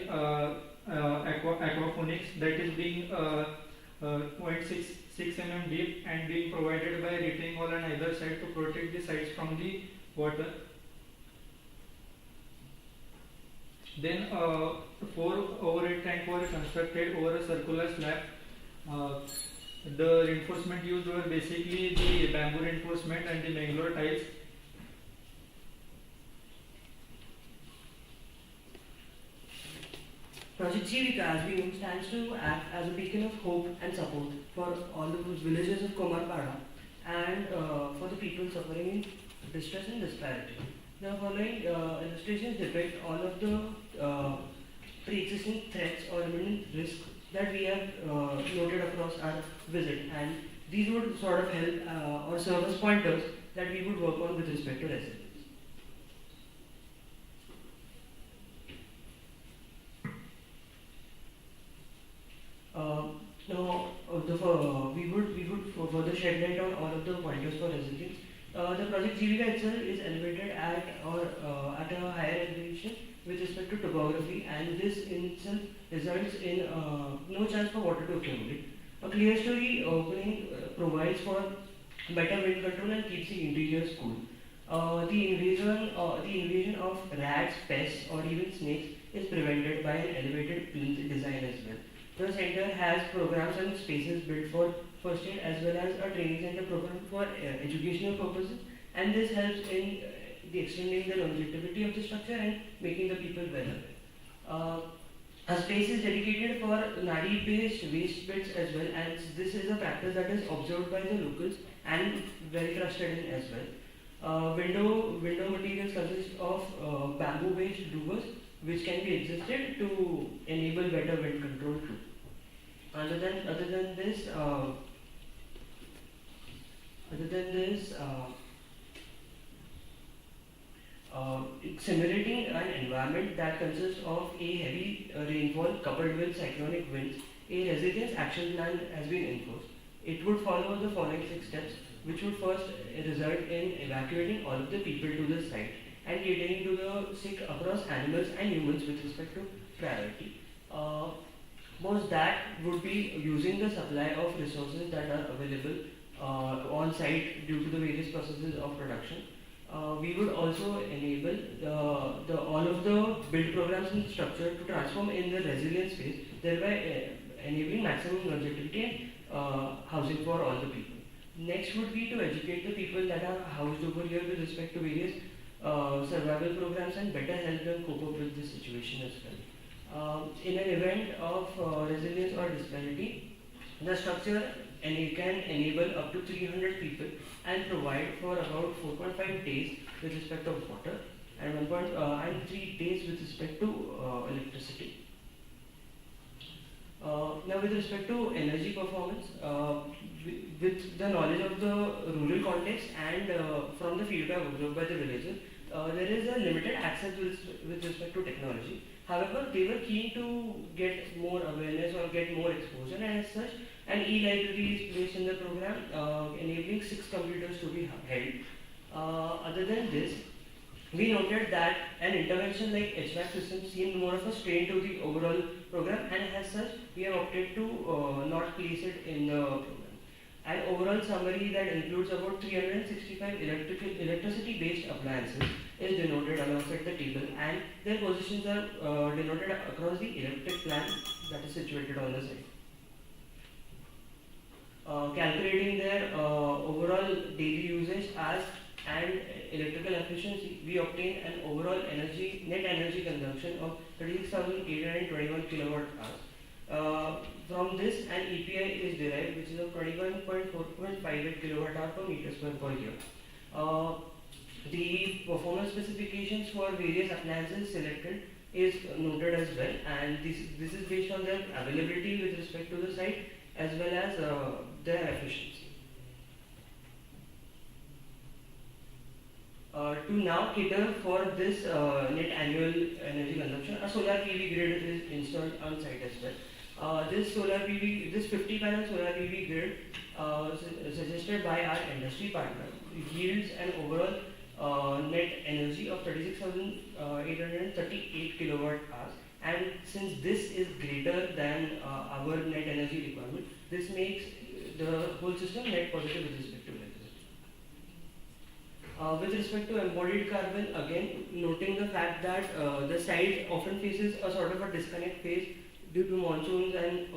aquaponics that is being 0.6 mm deep and being provided by retaining wall on either side to protect the sides from the water. Then 4 overhead tank were constructed over a circular slab. The reinforcement used were basically the bamboo reinforcement and the mangrove tiles. Project Jivika, as we know, stands to act as a beacon of hope and support for all the villages of Komarpada and for the people suffering in distress and disparity. The following illustrations depict all of the pre-existing threats or imminent risks that we have noted across our visit, and these would sort of help or serve as pointers that we would work on with respect to resilience. We would further shed light on all of the pointers for resilience. The project Jivika itself is elevated at a higher elevation with respect to topography, and this in itself results in no chance for water to accumulate. A clear story opening provides for better wind control and keeps the interiors cool. The invasion of rats, pests, or even snakes is prevented by an elevated plinth design as well. The center has programs and spaces built for first aid as well as a training center program for educational purposes, and this helps in the extending the longevity of the structure and making the people well aware. A space is dedicated for nadi-based waste beds as well, and this is a practice that is observed by the locals and well trusted in as well. Window materials consist of bamboo-based louvers which can be adjusted to enable better wind control too. Other than this, simulating an environment that consists of a heavy rainfall coupled with cyclonic winds, a resilience action plan has been enforced. It would follow the following 6 steps, which would first result in evacuating all of the people to the site and catering to the sick across animals and humans with respect to priority. Most that would be using the supply of resources that are available on site due to the various processes of production. We would also enable all of the build programs and structure to transform in the resilience phase, thereby enabling maximum longevity and housing for all the people. Next would be to educate the people that are housed over here with respect to various survival programs and better help them cope up with this situation as well. In an event of resilience or disparity, the structure can enable up to 300 people and provide for about 4.5 days with respect to water and 3 days with respect to electricity. Now with respect to energy performance, with the knowledge of the rural context and from the feedback observed by the villagers, there is a limited access with respect to technology. However, they were keen to get more awareness or get more exposure, and as such, an e-library is placed in the program, enabling 6 computers to be held. Other than this, We noted that an intervention like HVAC system seemed more of a strain to the overall program, and as such, we have opted to not place it in the program. An overall summary that includes about 365 electricity-based appliances is denoted alongside the table, and their positions are denoted across the electric plant that is situated on the site. Calculating their overall daily usage as and electrical efficiency, we obtain an overall net energy consumption of 36,821 kilowatt hours. From this, an EPI is derived, which is of 21.458 kilowatt hour per meter square per year. The performance specifications for various appliances selected is noted as well, and this is based on their availability with respect to the site as well as their efficiency. To now cater for this net annual energy consumption, a solar PV grid is installed on site as well. This 50 panel solar PV grid suggested by our industry partner yields an overall net energy of 36,838 kilowatt hours, and since this is greater than our net energy requirement, this makes the whole system net positive with respect to electricity. With respect to embodied carbon, again noting the fact that the site often faces a sort of a disconnect phase due to monsoons and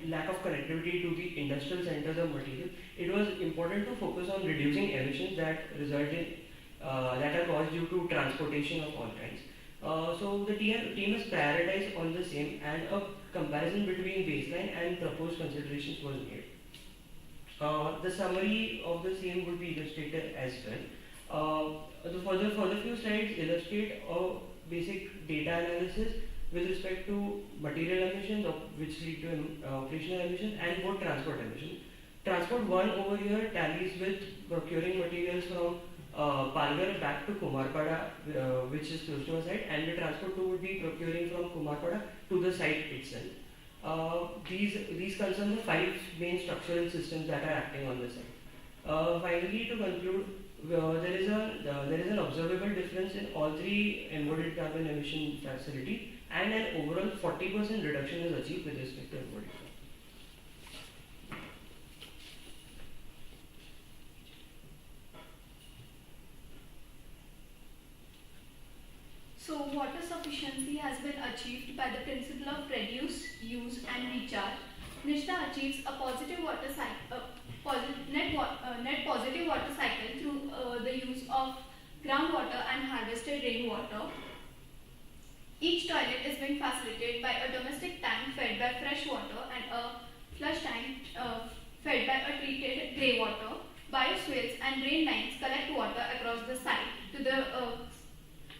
lack of connectivity to the industrial centers of material, it was important to focus on reducing emissions that that are caused due to transportation of all kinds. So the team has prioritized on the same, and a comparison between baseline and proposed considerations was made. The summary of the same would be illustrated as well. For the few slides illustrate a basic data analysis with respect to material emissions, which lead to operational emissions, and both transport emissions. Transport 1 over here tallies with procuring materials from Palghar back to Kumarpada, which is close to a site, and the transport 2 would be procuring from Kumarpada to the site itself. These concern the 5 main structural systems that are acting on the site. Finally, to conclude, there is an observable difference in all 3 embodied carbon emission facilities, and an overall 40% reduction is achieved with respect to embodied carbon. So water sufficiency has been achieved by the principle of reduce, use and recharge. Nishta achieves a positive water cycle, net positive water cycle through the use of groundwater and harvested rainwater. Each toilet is being facilitated by a domestic tank fed by fresh water and a flush tank fed by a treated grey water. Bioswales and drain lines collect water across the site to the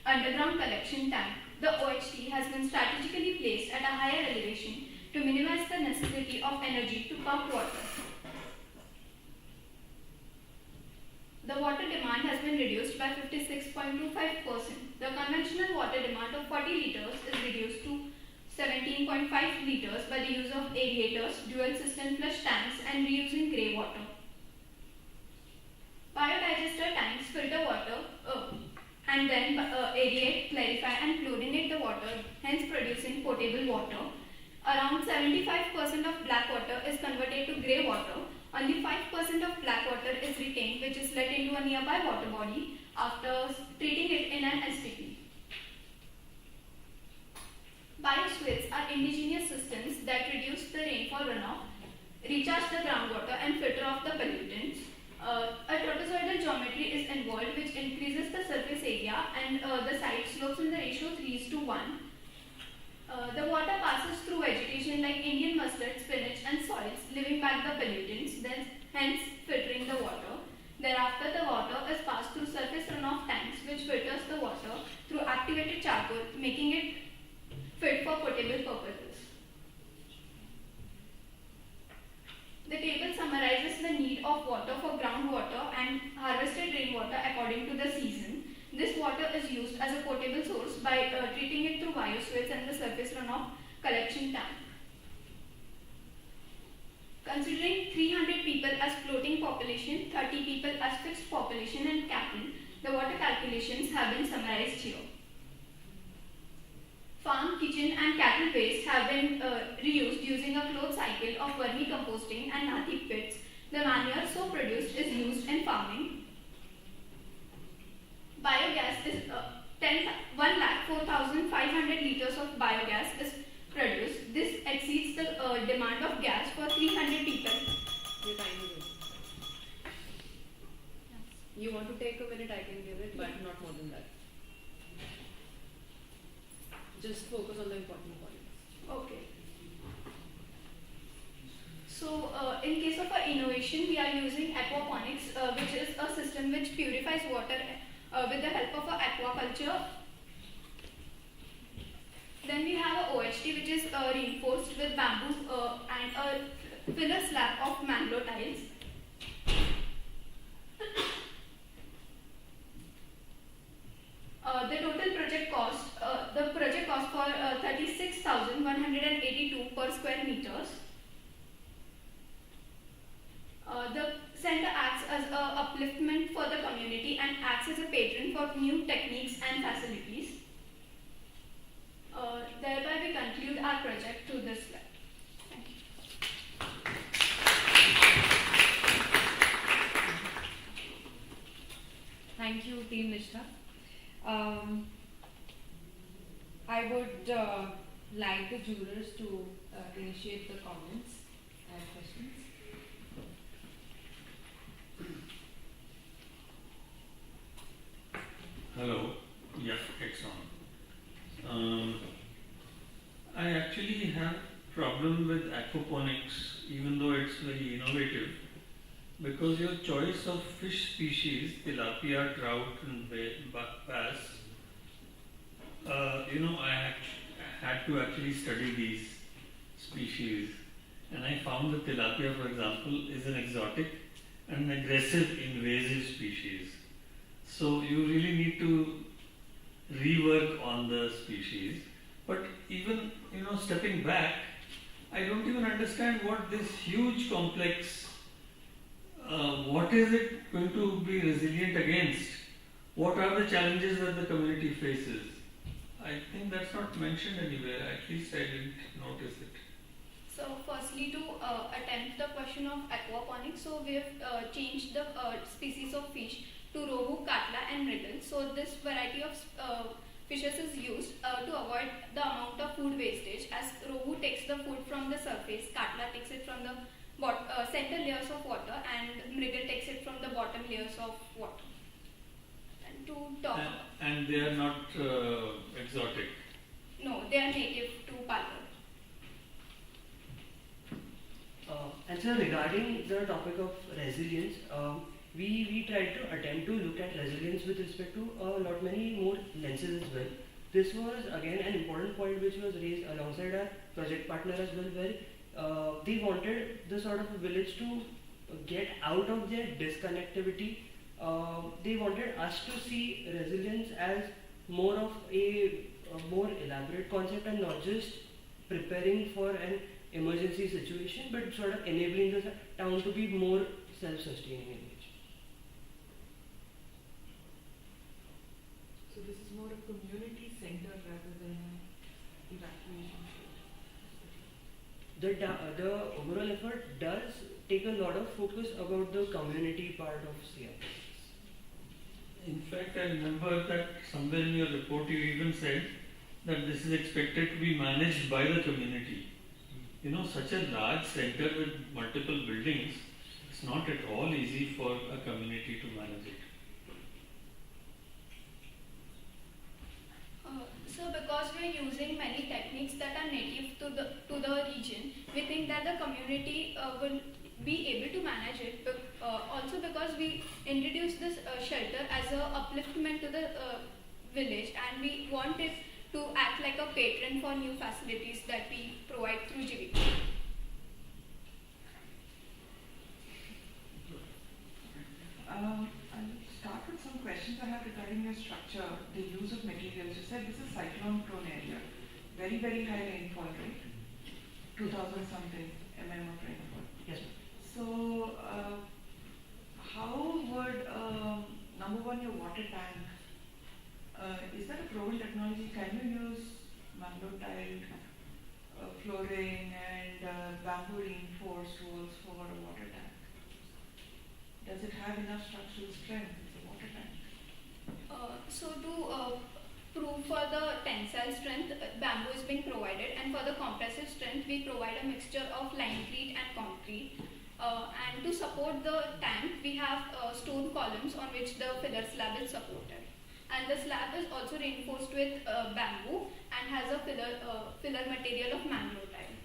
underground collection tank. The OHT has been strategically placed at a higher elevation to minimize the necessity of energy to pump water. The water demand has been reduced by 56.25%. The conventional water demand of 40 liters is reduced to 17.5 liters by the use of aerators, dual system flush tanks and reusing grey water. Biodigester tanks filter water and then aerate, clarify and chlorinate the water, hence producing potable water. Around 75% of black water is converted to grey water. Only 5% of black water is retained, which is let into a nearby water body after treating it in an STP. Bioswales are indigenous systems that reduce the rainfall runoff, recharge the groundwater and filter off the pollutants. A trapezoidal geometry is involved, which increases the surface area, and the site slopes in the ratio 3:1. The water passes through vegetation like Indian mustard, spinach and soils, leaving back the pollutants, hence filtering the water. Thereafter, the water is passed through surface runoff tanks, which filters the water through activated charcoal, making it fit for potable purposes. The table summarizes the need of water for groundwater and harvested rainwater according to the season. This water is used as a potable source by treating it through bioswales and the surface runoff collection tank. Considering 300 people as floating population, 30 people as fixed population and cattle, The water calculations have been summarized here. Farm, kitchen and cattle waste have been reused using a closed cycle of vermicomposting and nati pits. The manure so produced is used in farming. Biogas is 1,04,500 liters of biogas is produced. This exceeds the demand of gas for 300 people. You want to take a minute, I can give it, but not more than that. Just focus on the important points. Okay. So, in case of innovation, we are using Aquaponics, which is a system which purifies water with the help of aquaculture. Then we have a OHT, which is reinforced with bamboo and a filler slab of mangrove tiles. The total project cost, for 36,182 per square meters. The center acts as an upliftment for the community and acts as a patron for new techniques and facilities. Thereby we conclude our project to this slide. Thank you. Thank you, Team Nishtha. I would like the jurors to initiate the comments and questions. Hello. Yeah, it's on. I actually have problem with aquaponics, even though it's very innovative, because your choice of fish species, tilapia, trout, and bass, I had to actually study these species, and I found that tilapia, for example, is an exotic and an aggressive invasive species. So you really need to rework on the species. But even, stepping back, I don't even understand what this huge complex, what is it going to be resilient against? What are the challenges that the community faces? I think that's not mentioned anywhere, at least I didn't notice it. So firstly, to attempt the question of aquaponics, so we have changed the species of fish to rohu, katla and mrigal. So this variety of fishes is used to avoid the amount of food wastage, as rohu takes the food from the surface, katla takes it from the center layers of water, and mrigal takes it from the bottom layers of water. And to talk and they are not exotic? No, they are native to Palwar. And so regarding the topic of resilience, we tried to attempt to look at resilience with respect to a lot many more lenses as well. This was again an important point which was raised alongside our project partner as well, where they wanted the sort of village to get out of their disconnectivity. They wanted us to see resilience as more of a more elaborate concept and not just preparing for an emergency situation, but sort of enabling the town to be more self-sustaining in nature. So this is more a community center rather than an evacuation. The overall effort does take a lot of focus about the community part of CIP. In fact, I remember that somewhere in your report you even said that this is expected to be managed by the community. Such a large center with multiple buildings, it's not at all easy for a community to manage it. So because we are using many techniques that are native to the region, we think that the community will be able to manage it. Also because we introduced this shelter as a upliftment to the village, and we want it to act like a patron for new facilities that we provide through GVP. I'll start with some questions I have regarding your structure, the use of materials. You said this is cyclone prone area. Very, very high rainfall, right? 2000 something mm of rainfall. Yes. So, how would, now Number one, your water tank. Is that a proven technology? Can you use mangrove tiled flooring and bamboo reinforced walls for a water tank? Does it have enough structural strength as a water tank? So to prove for the tensile strength, bamboo is being provided, and for the compressive strength, we provide a mixture of limecrete and concrete. And to support the tank, we have stone columns on which the filler slab is supported. And the slab is also reinforced with bamboo and has a filler material of mangrove tile.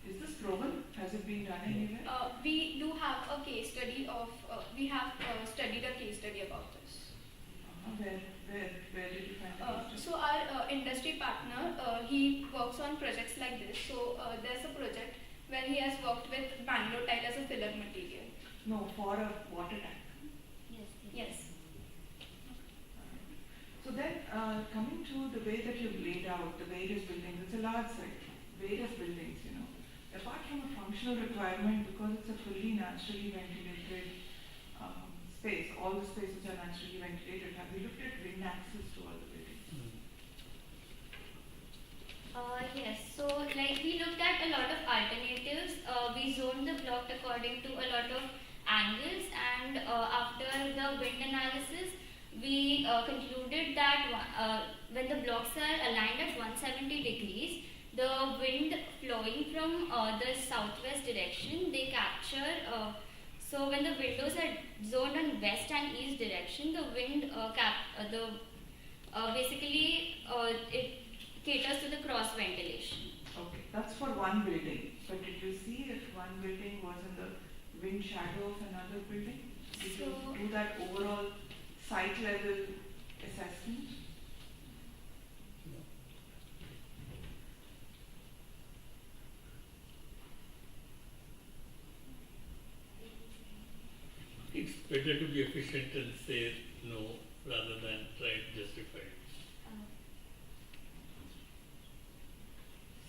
Is this proven? Has it been done anywhere? We do have a case study of, we have studied a case study about this. Where did you find the case study? So our industry partner, he works on projects like this. So there's a project where he has worked with mangrove tile as a filler material. No, for a water tank. Yes. So then, coming to the way that you've laid out the various buildings, it's a large site, various buildings, you know. Apart from a functional requirement, because it's a fully naturally ventilated space, all the spaces are naturally ventilated. Have you looked at wind access to all the buildings? Yes, so like we looked at a lot of alternatives. We zoned the block according to a lot of angles, and after the wind analysis, we concluded that when the blocks are aligned at 170 degrees, the wind flowing from the southwest direction, they capture, so when the windows are zoned on west and east direction, the wind basically it caters to the cross ventilation. Okay, that's for one building. But did you see if one building was in the wind shadow of another building? Did you do that overall site level assessment? It's better to be efficient and say no rather than try to justify it.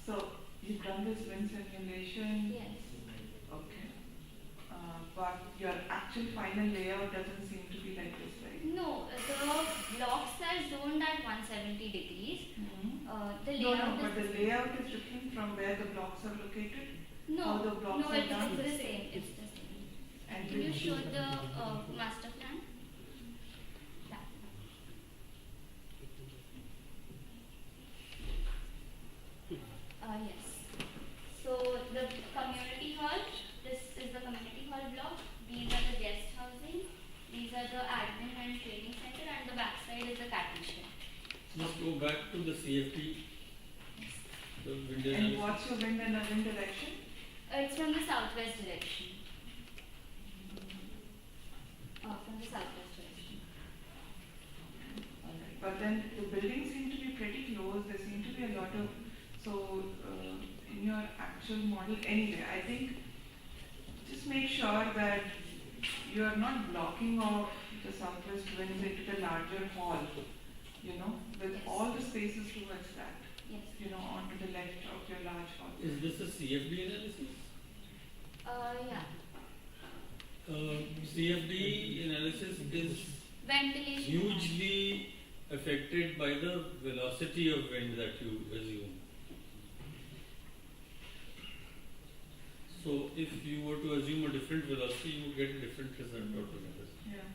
So you've done this wind simulation? Yes. Okay. But your actual final layout doesn't seem to be like this, right? No, the blocks are zoned at 170 degrees. The No, layout but is the layout is different from where the blocks are located? no, How the blocks no, are it's done? the same. It's the same. And Can you show the master plan? Yes. So the community hall, this is the community hall block. These are the guest housing. These are the admin and training center, and the backside is the cattle shed. Let's go back to the CFP. The wind And analysis. what's your wind and the wind direction? It's from the southwest direction. From the southwest direction. Alright. But then the buildings seem to be pretty close. There seem to be a lot of, so in your actual model anyway, I think just make sure that you are not blocking off the southwest winds into the larger hall, you know, with all the spaces towards that, you know, onto the left of your large hall. Is this a CFD analysis? Yeah. CFD analysis is Ventilation. hugely affected by the velocity of wind that you assume. So if you were to assume a different velocity, you would get a different result altogether. Yeah.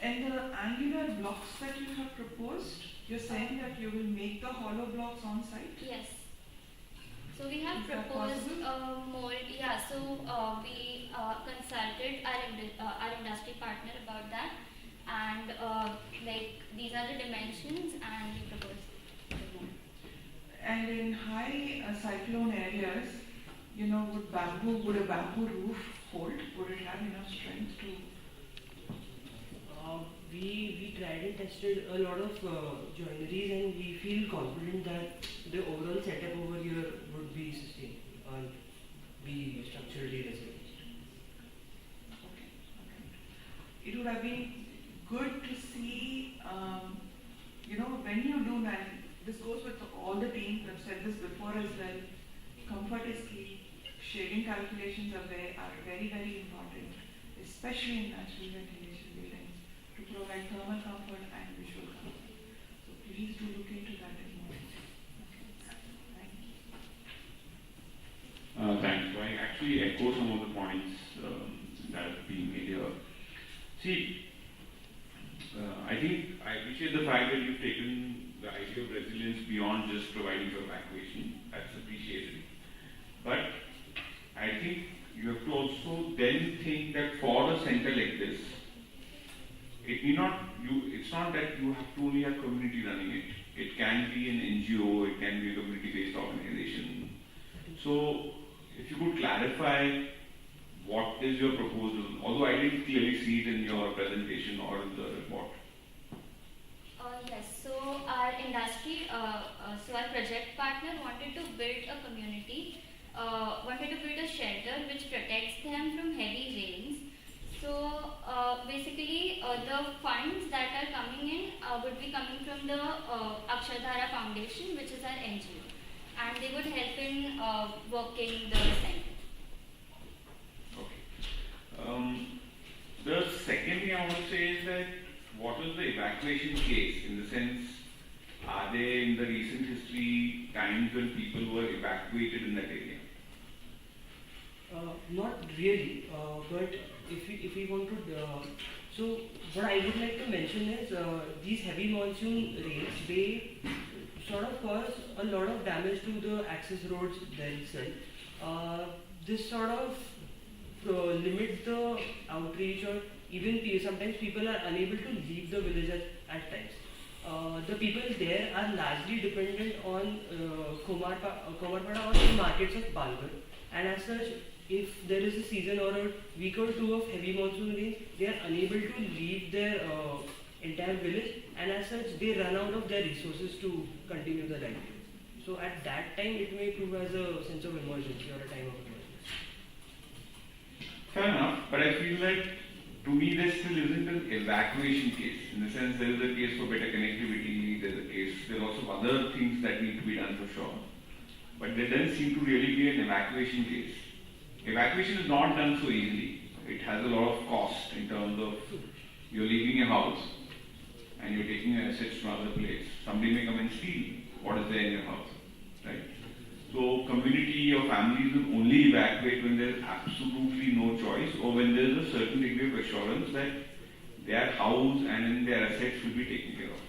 And the angular blocks that you have proposed, you're saying that you will make the hollow blocks on site? Yes. So we have Is that proposed possible? mold. Yeah. So we consulted our industry partner about that, and like these are the dimensions, and we proposed the mold. And in high cyclone areas, you know, would a bamboo roof hold? Would it have enough strength to? We tried and tested a lot of joineries, and we feel confident that the overall setup over here would be sustained and be structurally resilient. It would have been good to see, you know, when you do that, this goes with all the teams that said this before as well, comfort is key, shading calculations are very, very important, especially in natural ventilation buildings, to provide thermal comfort and visual comfort. So please do look into that in more detail. Thank you. Thanks. So I actually echo some of the points that have been made here. See, I think I appreciate the fact that you've taken the idea of resilience beyond just providing for evacuation. That's appreciated. But I think you have to also then think that for a center like this, it's not that you have to only have community running it. It can be an NGO, it can be a community-based organization. So if you could clarify what is your proposal, although I didn't clearly see it in your presentation or in the report. Yes, so our industry, so our project partner wanted to build a community, wanted to build a shelter which protects them from heavy rains. So basically the funds that are coming in would be coming from the Akshardhara Foundation, which is our NGO, and they would help in working the center. The second thing I want to say is that what was the evacuation case, in the sense, are there in the recent history times when people were evacuated in that area? Not really, but if we want to, so what I would like to mention is these heavy monsoon rains, they sort of cause a lot of damage to the access roads themselves. This sort of limits the outreach, or even sometimes people are unable to leave the village at times. The people there are largely dependent on Komarpada or the markets of Palghar, and as such, if there is a season or a week or two of heavy monsoon rains, they are unable to leave their entire village, and as such, they run out of their resources to continue the livelihood. So at that time, it may prove as a sense of emergency or a time of emergency. Fair enough, but I feel like to me there still isn't an evacuation case. In the sense, there is a case for better connectivity, there are also other things that need to be done for sure. But there doesn't seem to really be an evacuation case. Evacuation is not done so easily. It has a lot of cost in terms of you're leaving your house and you're taking your assets to another place. Somebody may come and steal what is there in your house, right? So community or families will only evacuate when there's absolutely no choice, or when there's a certain degree of assurance that their house and their assets will be taken care of,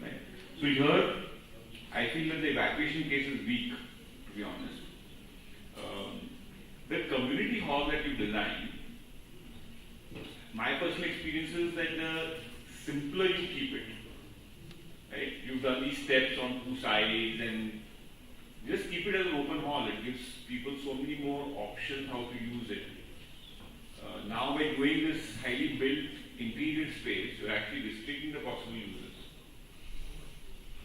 right? So here, I feel that the evacuation case is weak, to be honest. The community hall that you designed, my personal experience is that the simpler you keep it, right? You've done these steps on two sides, and just keep it as an open hall. It gives people so many more options how to use it. Now by doing this highly built integrated space, you're actually restricting the possible users.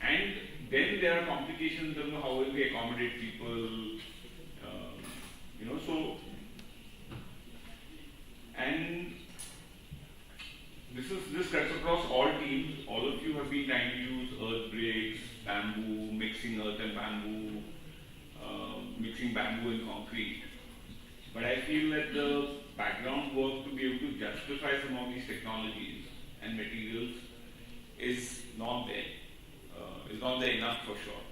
And then there are complications of how will we accommodate people, so, and this cuts across all teams. All of you have been trying to use earth bricks, bamboo, mixing earth and bamboo, mixing bamboo and concrete. But I feel that the background work to be able to justify some of these technologies and materials is not there. Is not there enough for sure.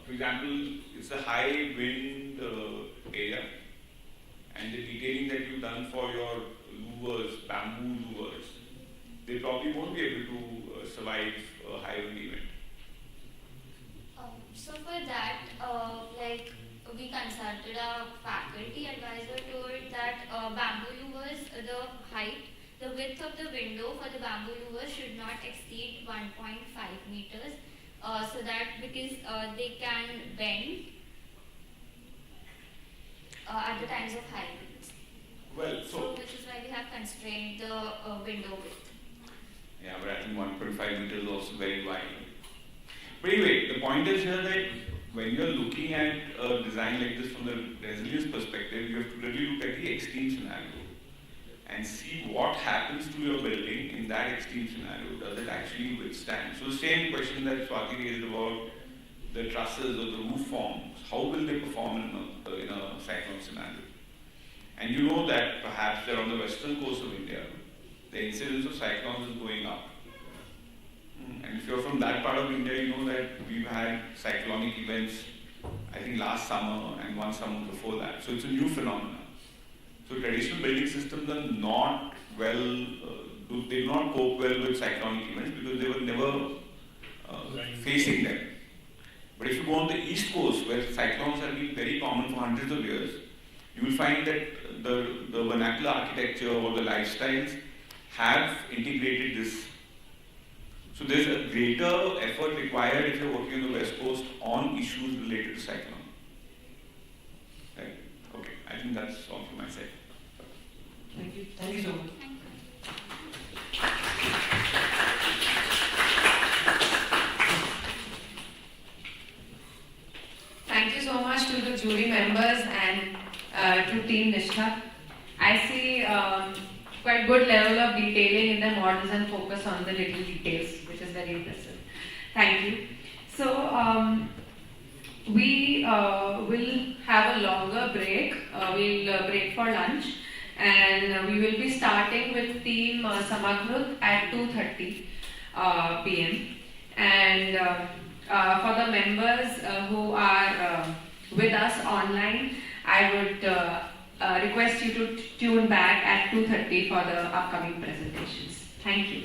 For example, it's a high wind area, and the detailing that you've done for your louvers, bamboo louvers, they probably won't be able to survive a high wind event. So for that, we consulted our faculty advisor told that bamboo louvers, the width of the window for the bamboo louvers should not exceed 1.5 meters. So that because they can bend at the times of high winds. Well, so which is why we have constrained the window width. Yeah, but I think 1.5 meters is also very wide. But anyway, the point is here that when you're looking at a design like this from the resilience perspective, you have to really look at the extreme scenario and see what happens to your building in that extreme scenario. Does it actually withstand? So the same question that Swati raised about the trusses or the roof forms, how will they perform in a cyclone scenario? And you know that perhaps they're on the western coast of India, the incidence of cyclones is going up. And if you're from that part of India, you know that we've had cyclonic events, I think last summer and one summer before that. So it's a new phenomenon. So traditional building systems are not well, they do not cope well with cyclonic events because they were never facing them. But if you go on the east coast, where cyclones have been very common for hundreds of years, you will find that the vernacular architecture or the lifestyles have integrated this. So there's a greater effort required if you're working on the west coast on issues related to cyclone. Right? Okay, I think that's all from my side. Thank you. Thank you so much. Thank you so much to the jury members and to Team Nishtha. I see quite good level of detailing in the models and focus on the little details, which is very impressive. Thank you. So we will have a longer break. We'll break for lunch, and we will be starting with Team Samakrut at 2:30 p.m. And for the members who are with us online, I would request you to tune back at 2:30 for the upcoming presentations. Thank you.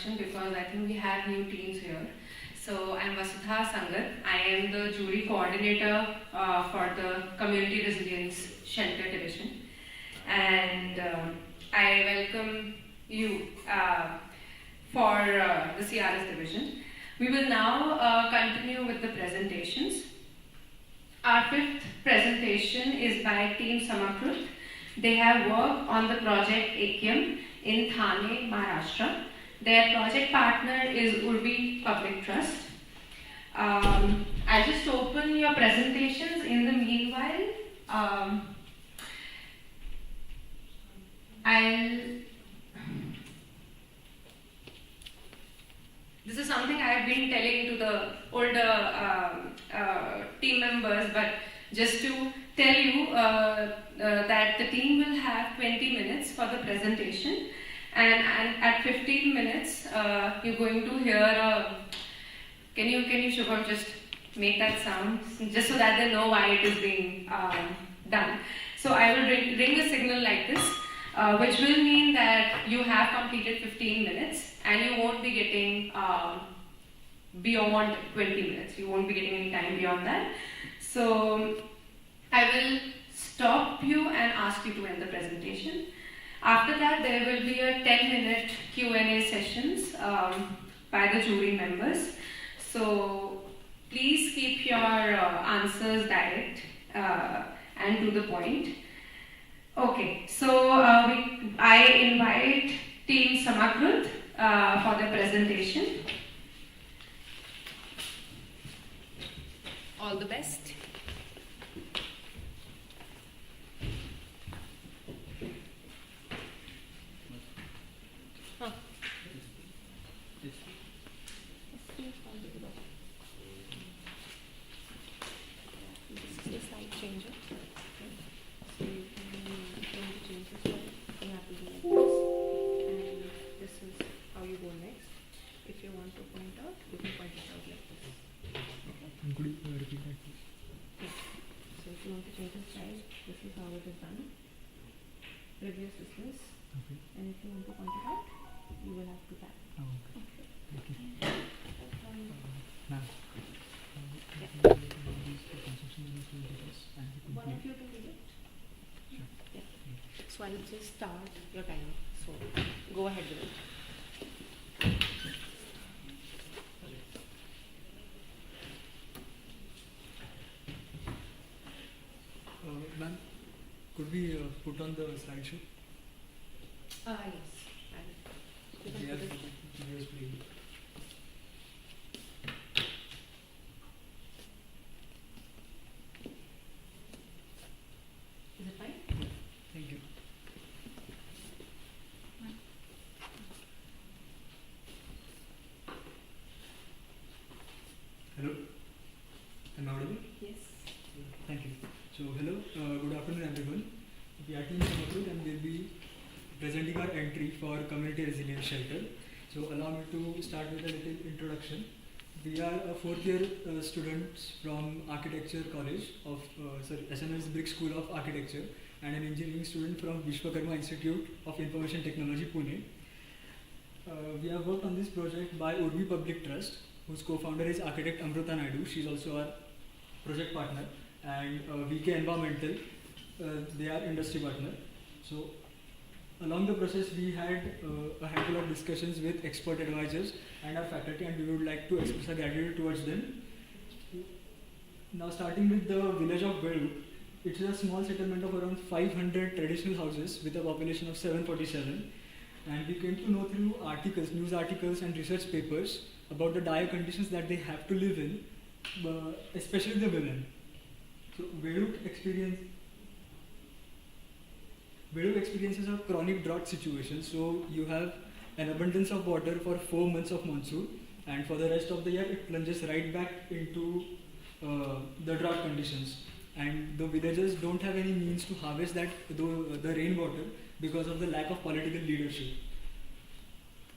introduction because I think we have new teams here. So I'm Vasudha Sangat. I am the jury coordinator for the Community Resilience Shelter Division. And I welcome you for the CRS division. We will now continue with the presentations. Our fifth presentation is by Team Samakrut. They have worked on the project Ekyam in Thane, Maharashtra. Their project partner is Urbi Public Trust. I'll just open your presentations. In the meanwhile, this is something I have been telling to the older team members, but just to tell you that the team will have 20 minutes for the presentation, and at 15 minutes you're going to hear can you Shubham just make that sound just so that they know why it is being done. So I will ring the signal like this, which will mean that you have completed 15 minutes and you won't be getting beyond 20 minutes. You won't be getting any time beyond that. So I will stop you and ask you to end the presentation. After that, there will be a 10-minute Q&A sessions by the jury members. So please keep your answers direct and to the point. Okay, so I invite Team Samakrut for the presentation. All the best. Reduce this, okay. And if you want to point it out, you will have to tap. Oh, okay. Okay. One of you can do it. Sure. Yeah. So I will just start your timer. So go ahead with it. Ma'am, could we put on the slideshow? Yes. Yes, please. Is it fine? Thank you. Hello? Am I audible? Yes. Thank you. So hello, good afternoon everyone. We are Team Samakrut and we'll be presenting our entry for Community Resilience Shelter. So allow me to start with a little introduction. We are a fourth year students from Architecture College of SNL's Brick School of Architecture and an engineering student from Vishwakarma Institute of Information Technology, Pune. We have worked on this project by Urbi Public Trust, whose co-founder is architect Amrita Naidu. She is also our project partner. And VK Environmental, they are industry partner. So along the process we had a handful of discussions with expert advisors and our faculty, and we would like to express our gratitude towards them. Now starting with the village of Bedu, it is a small settlement of around 500 traditional houses with a population of 747, and we came to know through articles, news articles and research papers about the dire conditions that they have to live in, especially the women. So Bedu experiences a chronic drought situation. So you have an abundance of water for 4 months of monsoon, and for the rest of the year it plunges right back into the drought conditions. And the villagers don't have any means to harvest the rainwater because of the lack of political leadership.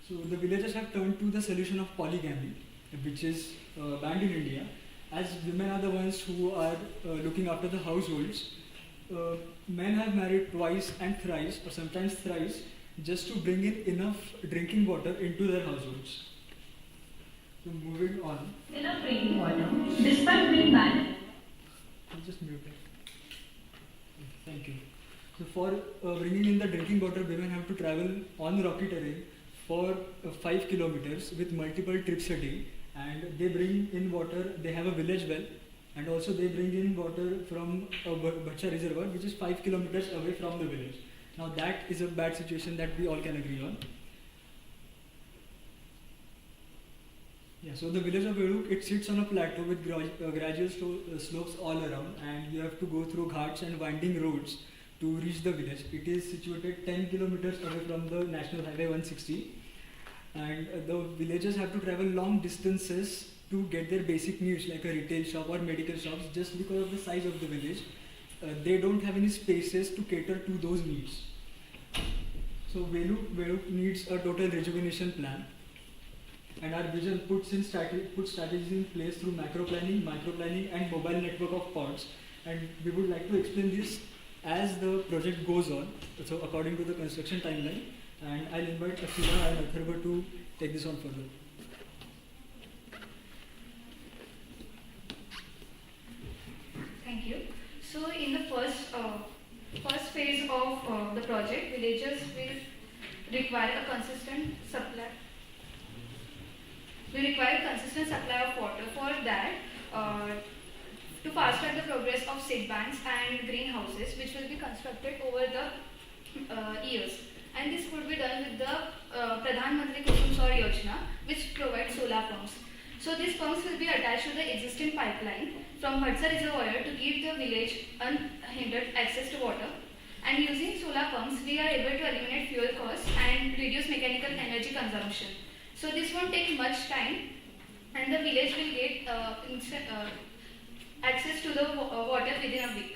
So the villagers have turned to the solution of polygamy, which is banned in India, as women are the ones who are looking after the households. Men have married twice and thrice, or sometimes thrice, just to bring in enough drinking water into their households. So moving on. Enough drinking water, despite being bad. I'll just mute it. Thank you. So for bringing in the drinking water, women have to travel on rocky terrain for 5 kilometers with multiple trips a day, and they bring in water. They have a village well, and also they bring in water from a Bhacha reservoir, which is 5 kilometers away from the village. Now that is a bad situation that we all can agree on. Yeah, so the village of Veduk, it sits on a plateau with gradual slopes all around, and you have to go through ghats and winding roads to reach the village. It is situated 10 kilometers away from the National Highway 160, and the villagers have to travel long distances to get their basic needs like a retail shop or medical shops, just because of the size of the village. They don't have any spaces to cater to those needs. So Veduk needs a total rejuvenation plan, and our vision puts strategies in place through macro planning, micro planning, and mobile network of pods. And we would like to explain this as the project goes on, so according to the construction timeline. And I'll invite Asila and Atharva to take this on further. Thank you. So in the first phase of the project, villagers will require a consistent supply. We require a consistent supply of water. For that, to fast track the progress of seed banks and greenhouses, which will be constructed over the years. And this could be done with the Pradhan Mantri Kusum Saur Yojana, which provides solar pumps. So these pumps will be attached to the existing pipeline from Bhatsa Reservoir to give the village unhindered access to water. And using solar pumps, we are able to eliminate fuel costs and reduce mechanical energy consumption. So this won't take much time, and the village will get access to the water within a week.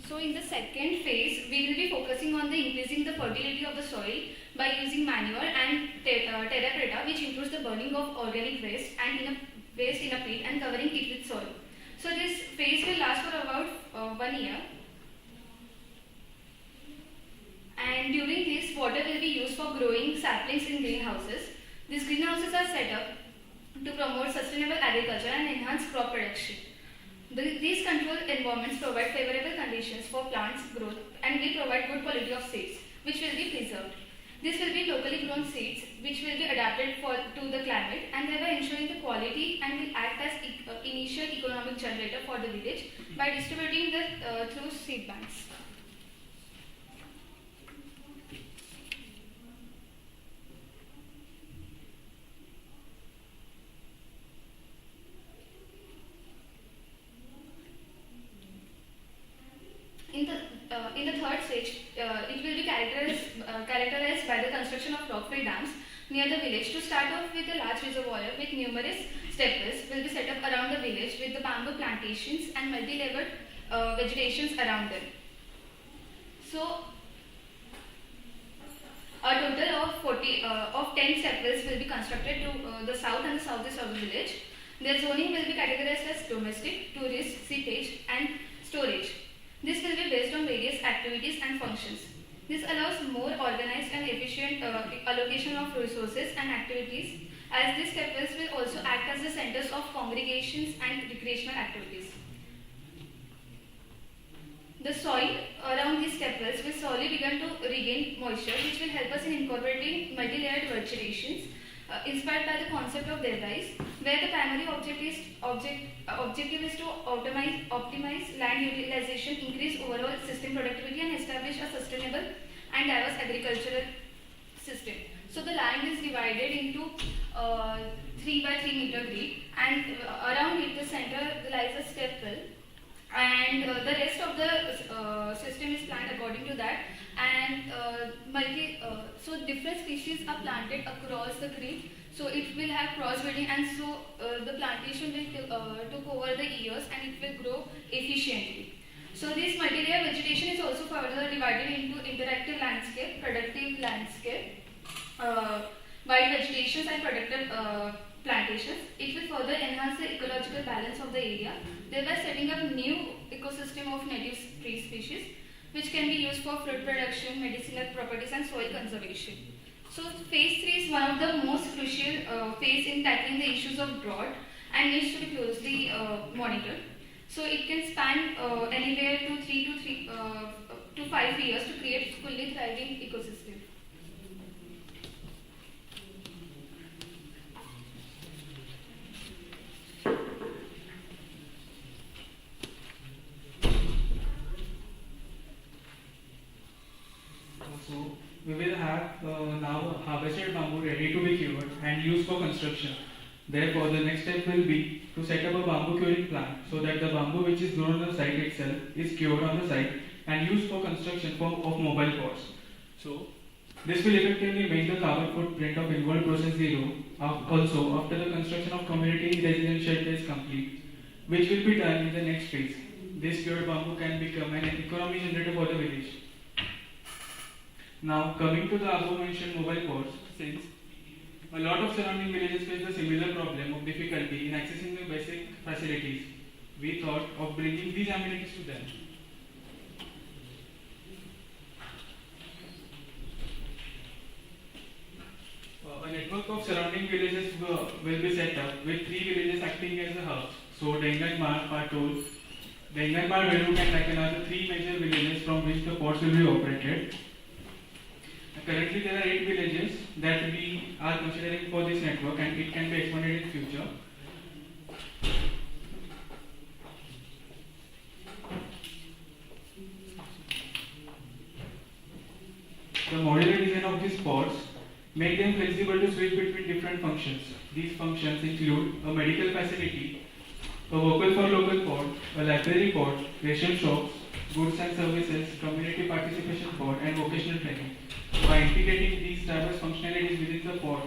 So in the second phase, we will be focusing on the increasing the fertility of the soil by using manure and terra preta, which includes the burning of organic waste in a pit and covering it with soil. So this phase will last for about 1 year. And during this, water will be used for growing saplings in greenhouses. These greenhouses are set up to promote sustainable agriculture and enhance crop production. These controlled environments provide favorable conditions for plants growth and will provide good quality of seeds, which will be preserved. These will be locally grown seeds, which will be adapted to the climate, and thereby ensuring the quality, and will act as initial economic generator for the village by distributing through seed banks. In the third stage, it will be characterized by the construction of rock-free dams near the village. To start off with a large reservoir with numerous step wells will be set up around the village with the bamboo plantations and multi-layered vegetations around them. So a total of 10 step wells will be constructed to the south and the southeast of the village. Their zoning will be categorized as domestic, tourist, seepage, and storage. This will be based on various activities and functions. This allows more organized and efficient allocation of resources and activities, as these step wells will also act as the centers of congregations and recreational activities. The soil around these step wells will slowly begin to regain moisture, which will help us in incorporating multi-layered vegetations inspired by the concept of their rise, where the primary objective is to optimize land utilization, increase overall system productivity, and establish a sustainable and diverse agricultural system. So the land is divided into 3 by 3 meter grid, and around it the center lies a step well, and the rest of the system is planned according to that, and so different species are planted across the grid, so it will have cross-breeding, and so the plantation will took over the years and it will grow efficiently. So this multi-layer vegetation is also further divided into interactive landscape, productive landscape, wild vegetations, and productive plantations. It will further enhance the ecological balance of the area, thereby setting up new ecosystem of native tree species, which can be used for fruit production, medicinal properties, and soil conservation. So phase 3 is one of the most crucial phase in tackling the issues of drought and needs to be closely monitored. So it can span anywhere to 3 to 5 years to create fully thriving ecosystem. So we will have now harvested bamboo ready to be cured and used for construction. Therefore, the next step will be to set up a bamboo curing plant so that the bamboo which is grown on the site itself is cured on the site and used for construction of mobile pots. So this will effectively make the carbon footprint of involved process zero. Also, after the construction of community residence shelter is complete, which will be done in the next phase. This cured bamboo can become an economy generator for the village. Now, coming to the above mentioned mobile pods, since a lot of surrounding villages face the similar problem of difficulty in accessing the basic facilities, we thought of bringing these amenities to them. A network of surrounding villages will be set up with 3 villages acting as a hub. So, Denganmar, Patol, Denganmar, Veluk and Nakan are the 3 major villages from which the pods will be operated. Currently, there are 8 villages that we are considering for this network, and it can be expanded in future. The modular design of these pods make them flexible to switch between different functions. These functions include a medical facility, a vocal for local pod, a library pod, ration shops, goods and services, community participation pod, and vocational training. By integrating these diverse functionalities within the pod,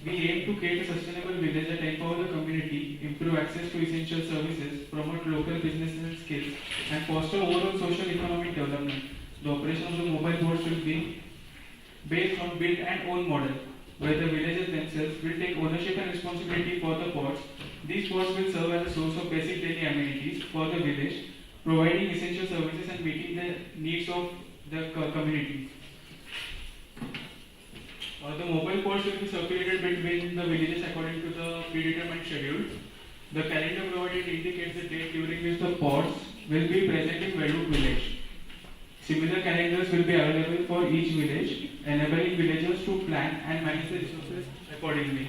we aim to create a sustainable village that empower the community, improve access to essential services, promote local businesses and skills, and foster overall social economic development. The operation of the mobile pods will be based on build and own model, where the villages themselves will take ownership and responsibility for the pods. These pods will serve as a source of basic daily amenities for the village, providing essential services and meeting the needs of the community. The mobile pods will be circulated between the villages according to the predetermined schedule. The calendar provided indicates the date during which the pods will be present in Veluk village. Similar calendars will be available for each village, enabling villagers to plan and manage the resources accordingly.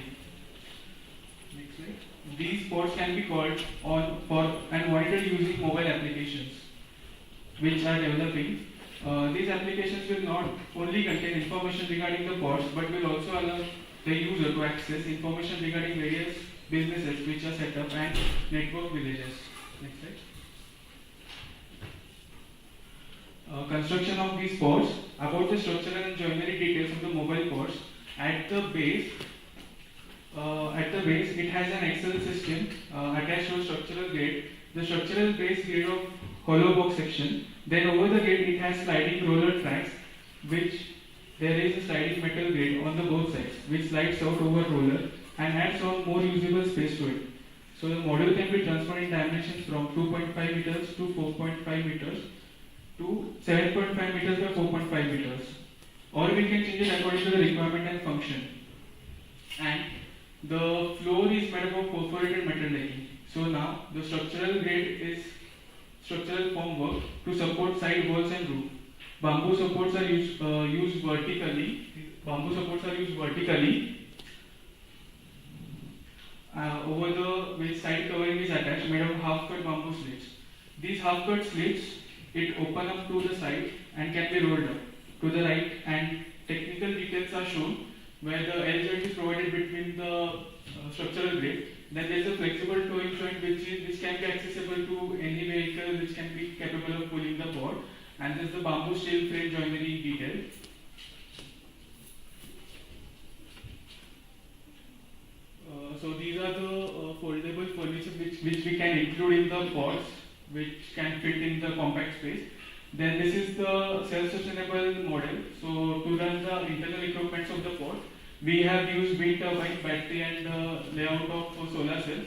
Next slide. These pods can be called on for and monitored using mobile applications, which are developing. These applications will not only contain information regarding the pods, but will also allow the user to access information regarding various businesses which are set up and network villages. Next slide. Construction of these pods. About the structural and joinery details of the mobile pods. At the base, it has an axle system attached to a structural gate. The structural base made of hollow box section. Then over the gate it has sliding roller tracks, which there is a sliding metal gate on the both sides, which slides out over roller and adds on more usable space to it. So the module can be transferred in dimensions from 2.5 meters to 4.5 meters to 7.5 meters by 4.5 meters. Or we can change it according to the requirement and function. And the floor is made up of perforated metal decking. So now the structural grade is structural formwork to support side walls and roof. Bamboo supports are used vertically. Over the which side covering is attached, made of half-cut bamboo slits. These half-cut slits it open up to the side and can be rolled up to the right, and technical details are shown where the L joint is provided between the structural grade. Then there is a flexible towing joint which can be accessible to any vehicle which can be capable of pulling the pod, and there is the bamboo steel frame joinery detail. So these are the foldable furniture which we can include in the pods, which can fit in the compact space. Then this is the self-sustainable model. So to run the internal equipments of the pod, we have used wind turbine, battery and layout of solar cell.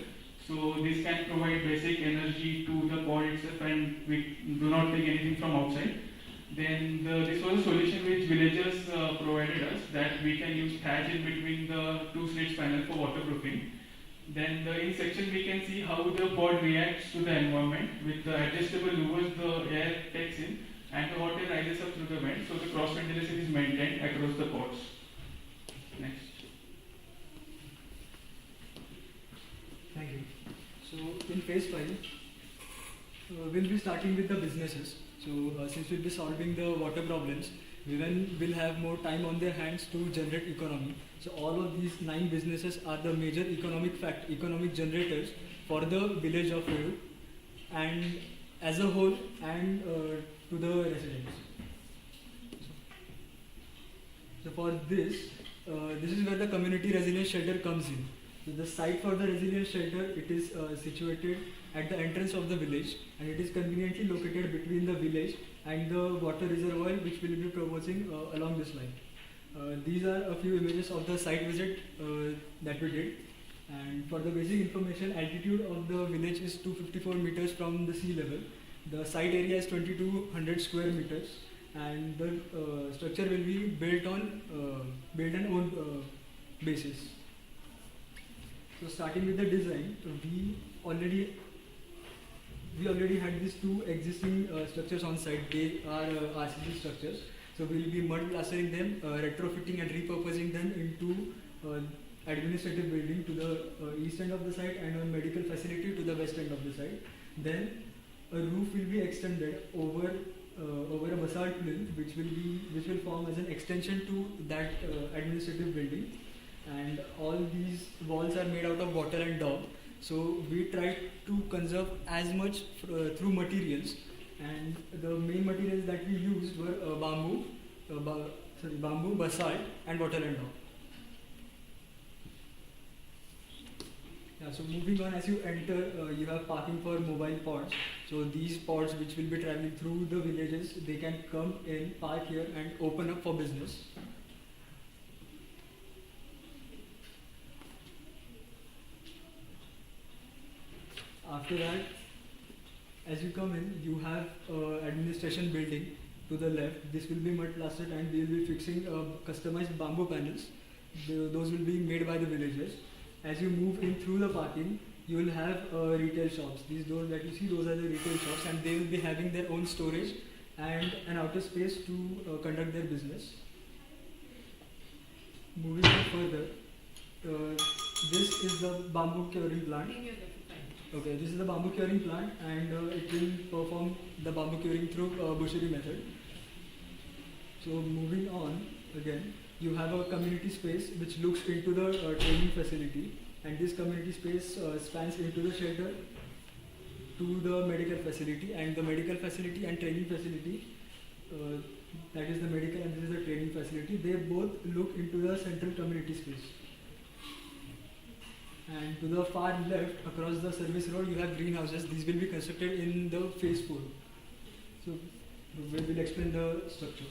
So this can provide basic energy to the pod itself, and we do not take anything from outside. Then this was a solution which villagers provided us, that we can use thatch in between the two slits panel for waterproofing. Then in section we can see how the pod reacts to the environment. With the adjustable louvers, the air takes in and the water rises up through the vent, so the cross ventilation is maintained across the pods. Next. Thank you. So in phase 5, we'll be starting with the businesses. So since we'll be solving the water problems, women will have more time on their hands to generate economy. So all of these 9 businesses are the major economic generators for the village of Redu and as a whole, and to the residents. So for this, this is where the community resilience shelter comes in. So the site for the resilience shelter, it is situated at the entrance of the village, and it is conveniently located between the village and the water reservoir which will be proposing along this line. These are a few images of the site visit that we did. And for the basic information, altitude of the village is 254 meters from the sea level. The site area is 2200 square meters, and the structure will be built on own basis. So starting with the design, we already had these 2 existing structures on site. They are RCC structures. So we will be mud plastering them, retrofitting and repurposing them into administrative building to the east end of the site and a medical facility to the west end of the site. Then a roof will be extended over a basalt plinth, which will form as an extension to that administrative building. And all these walls are made out of water and daub. So we tried to conserve as much through materials, and the main materials that we used were bamboo, basalt, and water and daub. Yeah, so moving on, as you enter, you have parking for mobile pods. So these pods, which will be traveling through the villages, they can come in, park here, and open up for business. After that, as you come in, you have administration building to the left. This will be mud plastered, and we will be fixing customized bamboo panels. Those will be made by the villagers. As you move in through the parking, you will have retail shops. These doors that you see, those are the retail shops, and they will be having their own storage and an outer space to conduct their business. Moving on further, this is the bamboo curing plant. Okay, this is the bamboo curing plant, and it will perform the bamboo curing through butchery method. So moving on, again, you have a community space which looks into the training facility, and this community space spans into the shelter to the medical facility, and the medical facility and training facility, that is the medical and this is the training facility, they both look into the central community space. And to the far left, across the service road, you have greenhouses. These will be constructed in the phase 4. So we will explain the structure.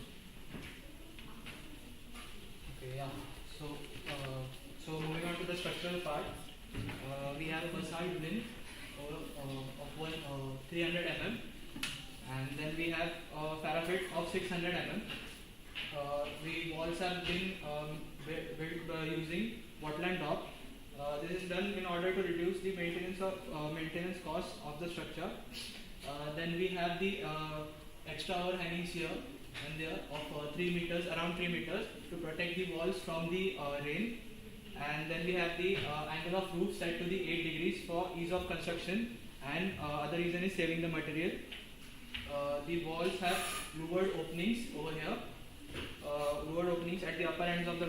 Okay, yeah. So moving on to the structural part, we have a basalt plinth of 300 mm, and then we have a parapet of 600 mm. The walls have been built using wattle and daub. This is done in order to reduce the maintenance cost of the structure. Then we have the extra overhangings here and there of 3 meters, around 3 meters, to protect the walls from the rain. And then we have the angle of roof set to the 8 degrees for ease of construction, and other reason is saving the material. The walls have louvered openings over here, louvered openings at the upper ends of the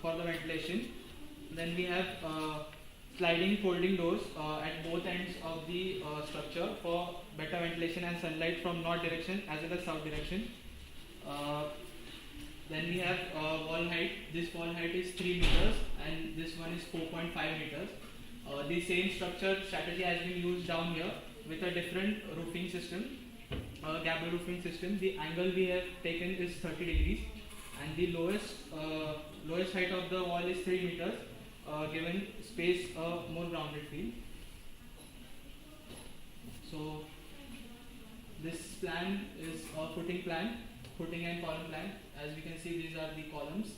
for the ventilation. Then we have sliding folding doors at both ends of the structure for better ventilation and sunlight from north direction as well as south direction. Then we have wall height. This wall height is 3 meters and this one is 4.5 meters. The same structure strategy has been used down here with a different roofing system, gable roofing system. The angle we have taken is 30 degrees, and the lowest lowest height of the wall is 3 meters, given space a more grounded feel. So this plan is a footing plan, footing and column plan. As we can see, these are the columns,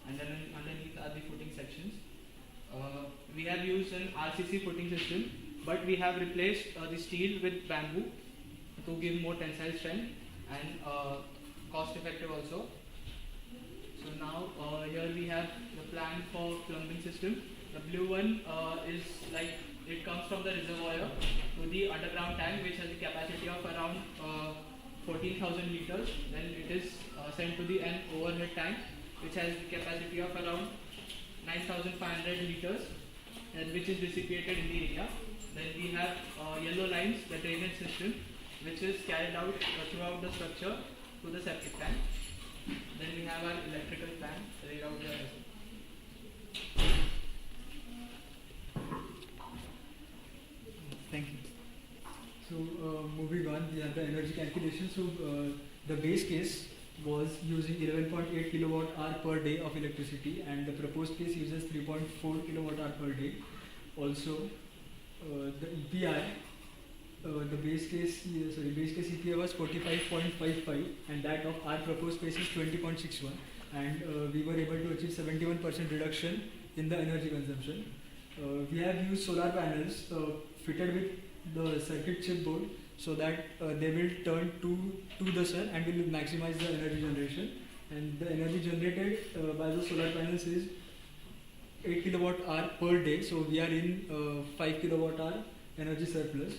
and then underneath are the footing sections. We have used an RCC footing system, but we have replaced the steel with bamboo to give more tensile strength and cost effective also. So now here we have the plan for plumbing system. The blue one is like, it comes from the reservoir to the underground tank, which has a capacity of around 14,000 liters. Then it is sent to an overhead tank, which has the capacity of around 9,500 liters, and which is dissipated in the area. Then we have yellow lines, the drainage system, which is carried out throughout the structure to the septic tank. Then we have our electrical plan laid out here as well. Thank you. So moving on, we have the energy calculation. So the base case was using 11.8 kilowatt hour per day of electricity, and the proposed case uses 3.4 kilowatt hour per day. Also, the EPI, the base case EPI was 45.55, and that of our proposed case is 20.61, and we were able to achieve 71% reduction in the energy consumption. We have used solar panels fitted with the circuit chip board, so that they will turn to the sun and will maximize the energy generation. And the energy generated by the solar panels is 8 kilowatt hour per day, so we are in 5 kilowatt hour energy surplus.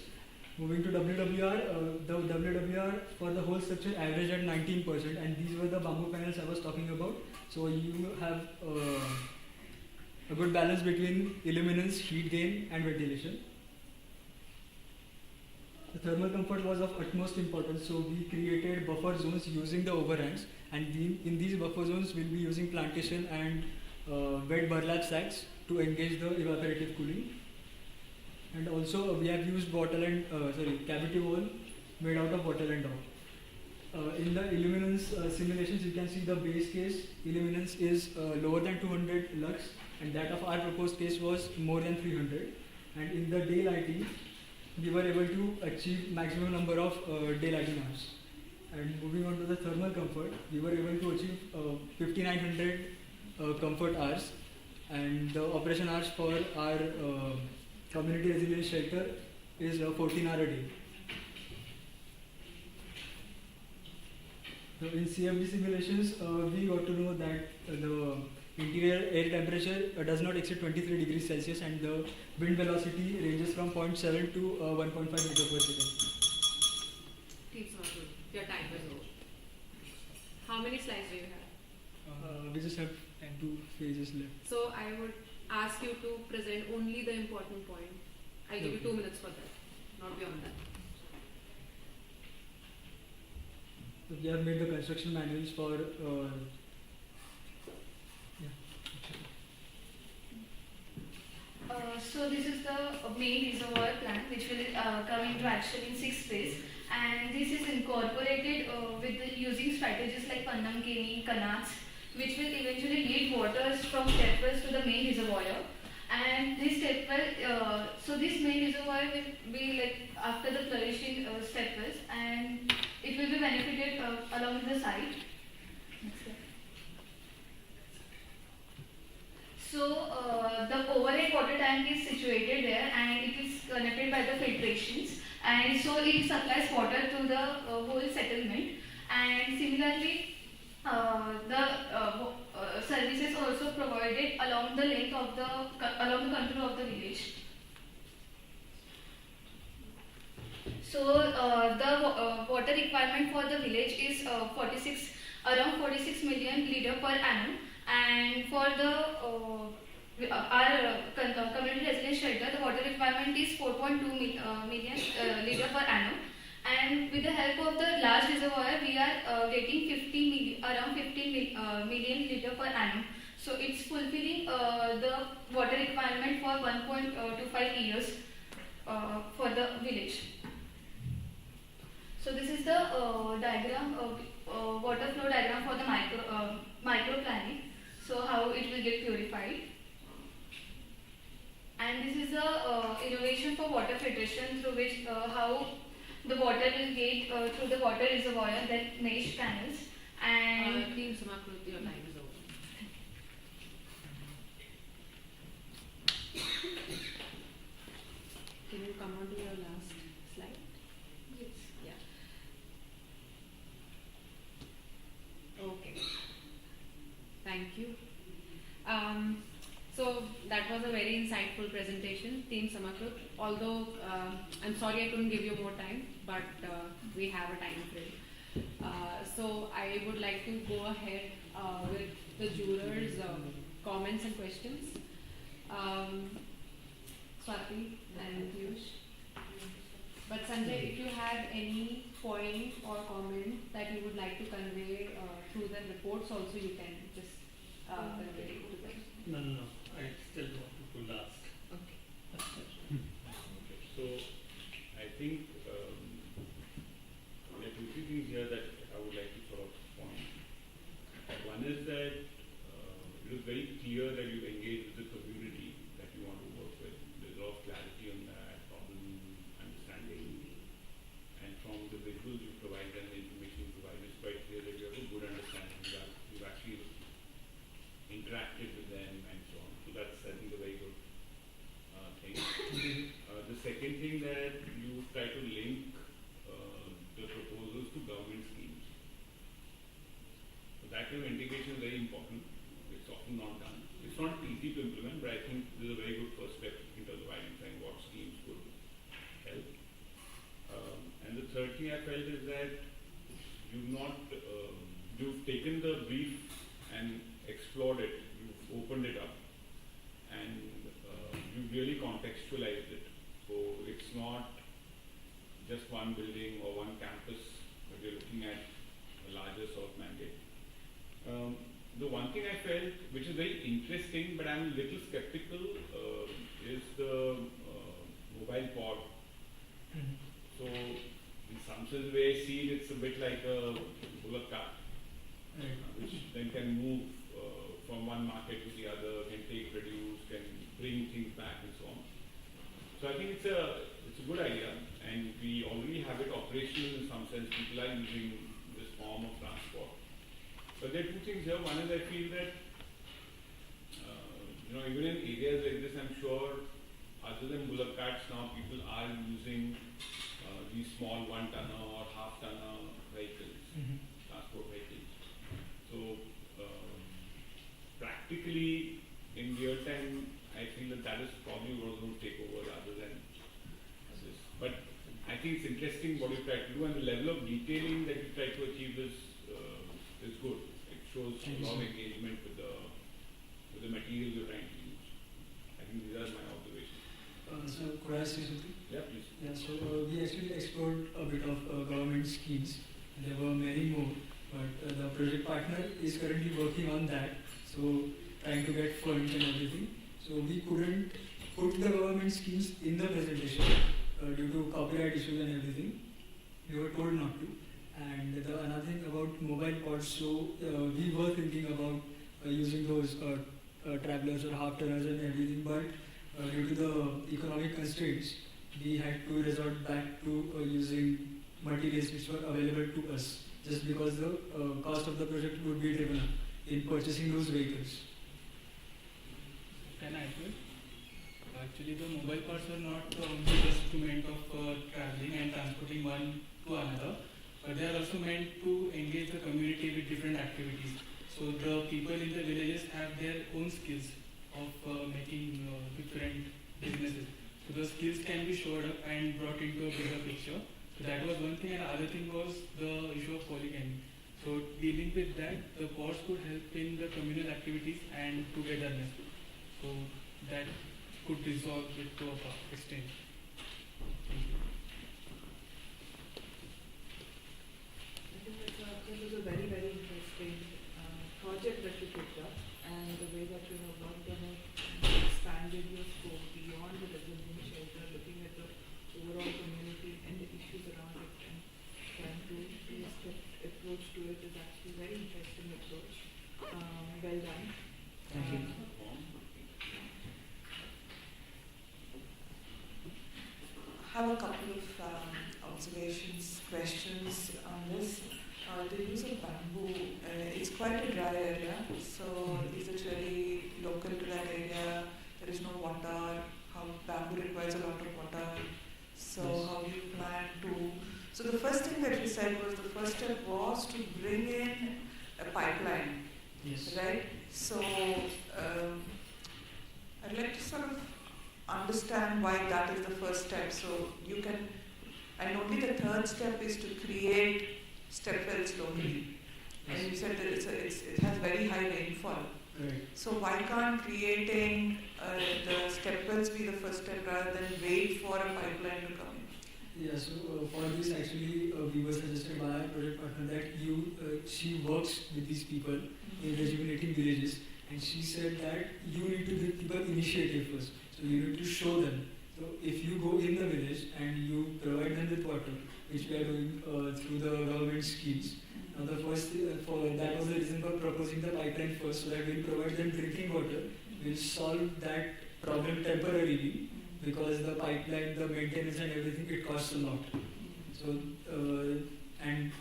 Moving to WWR, the WWR for the whole structure averaged at 19%, and these were the bamboo panels I was talking about. So you have a good balance between illuminance, heat gain and ventilation. The thermal comfort was of utmost importance, so we created buffer zones using the overhangs, and in these buffer zones we'll be using plantation and wet burlap sacks to engage the evaporative cooling. And also we have used cavity wall made out of wattle and dog. In the illuminance simulations, you can see the base case illuminance is lower than 200 lux, and that of our proposed case was more than 300. And in the daylighting, we were able to achieve maximum number of daylighting hours. And moving on to the thermal comfort, we were able to achieve 5900 comfort hours, and the operation hours for our community resilience shelter is 14 hours a day. So in CFD simulations, we got to know that the interior air temperature does not exceed 23 degrees Celsius, and the wind velocity ranges from 0.7 to 1.5 meter per second. It's not good. Your time is over. How many slides do you have? We just have 2 phases left. So I would ask you to present only the important point. I'll give you 2 minutes for that, not beyond that. So we have made the construction manuals for So this is the main reservoir plan, which will come into action in 6 phases, and this is incorporated with using strategies like Pandam Keni, canals, which will eventually lead waters from step wells to the main reservoir. And this step well, so this main reservoir will be like after the flourishing step wells, and it will be benefited along the side. So the overhead water tank is situated there, and it is connected by the filtrations, and so it supplies water to the whole settlement. And similarly, the services also provided along the length of along the contour of the village. So the water requirement for the village is around 46 million liter per annum. And for the our community residence shelter, the water requirement is 4.2 million liter per annum. And with the help of the large reservoir, we are getting around 15 million liter per annum. So it's fulfilling the water requirement for 1.25 years for the village. So this is the diagram, water flow diagram for the micro planning. so how it will get purified. And this is a innovation for water filtration through which how the water will get through the water reservoir, that mesh panels. And Team Samakruti, your time is over. Can you come on to your last slide? Yes. Yeah. Okay. Thank you. So that was a very insightful presentation, Team Samakrut. Although I'm sorry I couldn't give you more time, but we have a time frame. So I would like to go ahead with the jurors' comments and questions. Swati and Piyush. But Sanjay, if you have any point or comment that you would like to convey through the reports also, you can just convey it to them. No. I still want to go last. Okay. Okay. So I think there are 2-3 things here that I would like to sort of point. One is that it was very clear that you engaged with the community that you want to work with. There's a lot of clarity on that, problem understanding, and from the visuals you provide and the information you provide, it's quite clear that you have a good understanding that you've actually interacted with them and so on. So that's, I think, a very good thing. The second thing that you try to link the proposals to government schemes. So that kind of integration is very important. It's often not done. It's not easy to implement, but I think this is a very good first step in terms of identifying what schemes would help. And the third thing I felt is that you've taken the brief and explored it, you've opened it up, and you've really contextualized it. So it's not just one building or one campus, but you're looking at a larger sort of mandate. The one thing I felt, which is very interesting, but I'm a little skeptical, is the mobile pod. So in some sense, the way I see it, it's a bit like a bullock cart, which then can move from one market to the other, can take produce, can bring things back and so on. So I think it's a good idea, and we already have it operational in some sense. People are using this form of transport. But there are 2 things here. One is I feel that even in areas like this, I'm sure other than bullock carts now, people are using these small 1-tonner or half-tonner vehicles, transport vehicles. So practically in real time, I feel that is probably what is going to take over rather than this. But I think it's interesting what you try to do, and the level of detailing that you try to achieve is good. It shows a lot of engagement with the materials you're trying to use. I think these are my observations. So could I say something? Yeah, please. Yeah, so we actually explored a bit of government schemes. There were many more, but the project partner is currently working on that, so trying to get funds and everything. So we couldn't put the government schemes in the presentation due to copyright issues and everything. We were told not to. And another thing about mobile pods, so we were thinking about using those travelers or half-tonners and everything, but due to the economic constraints, we had to resort back to using materials which were available to us, just because the cost of the project would be driven up in purchasing those vehicles. Can I add to it? Actually, the mobile parts are not only just meant of traveling and transporting one to another, but they are also meant to engage the community with different activities. So the people in the villages have their own skills of making different businesses. So the skills can be showed up and brought into a bigger picture. So that was one thing, and the other thing was the issue of polygamy. So dealing with that, the pods could help in the communal activities and togetherness. So that could resolve it to a extent. Thank you. I think that was a very, very interesting project that you picked up, and the way that you have worked on it and expanded your scope beyond the resident shelter, looking at the overall community and the issues around it, and trying to do a stepped approach to it is actually a very interesting approach. Well done. Thank you. I have a couple of observations, questions on this. The use of bamboo, it's quite a dry area, so is it really local to that area? There is no water, how bamboo requires a lot of water, so Yes. how do you plan to... So the first thing that you said was the first step was to bring in a pipeline, Yes. right? So I'd like to sort of understand why that is the first step. So you can, and only the third step is to create step wells locally. And you said that it has very high rainfall. Right. So why can't creating the step wells be the first step rather than wait for a pipeline to come in? Yeah, so for this actually we were suggested by our project partner that she works with these people in rejuvenating villages, and she said that you need to give people initiative first. So you need to show them. So if you go in the village and you provide them with water, which we are doing through the government schemes. Now the first, that was the reason for proposing the pipeline first, so that we'll provide them drinking water. We'll solve that problem temporarily, because the pipeline, the maintenance and everything, it costs a lot. So, and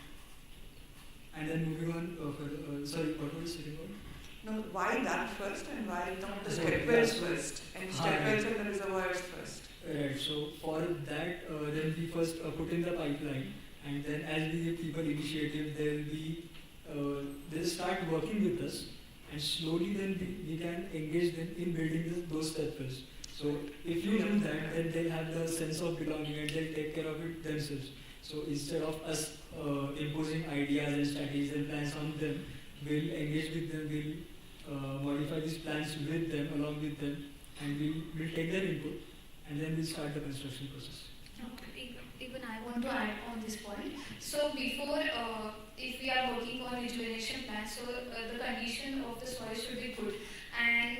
then moving on, sorry, what was the second one? No, why that first and why not the step wells first? And step wells and the reservoirs first. Right, so for that, then we first put in the pipeline, and then as we give people initiative, they'll start working with us, and slowly then we can engage them in building those step wells. So if you do that, then they'll have the sense of belonging and they'll take care of it themselves. So instead of us imposing ideas and strategies and plans on them, we'll engage with them, we'll modify these plans with them, along with them, and we'll take their input, and then we'll start the construction process. Okay. Even I want to add on this point. So before, if we are working on rejuvenation plans, so the condition of the soil should be good, and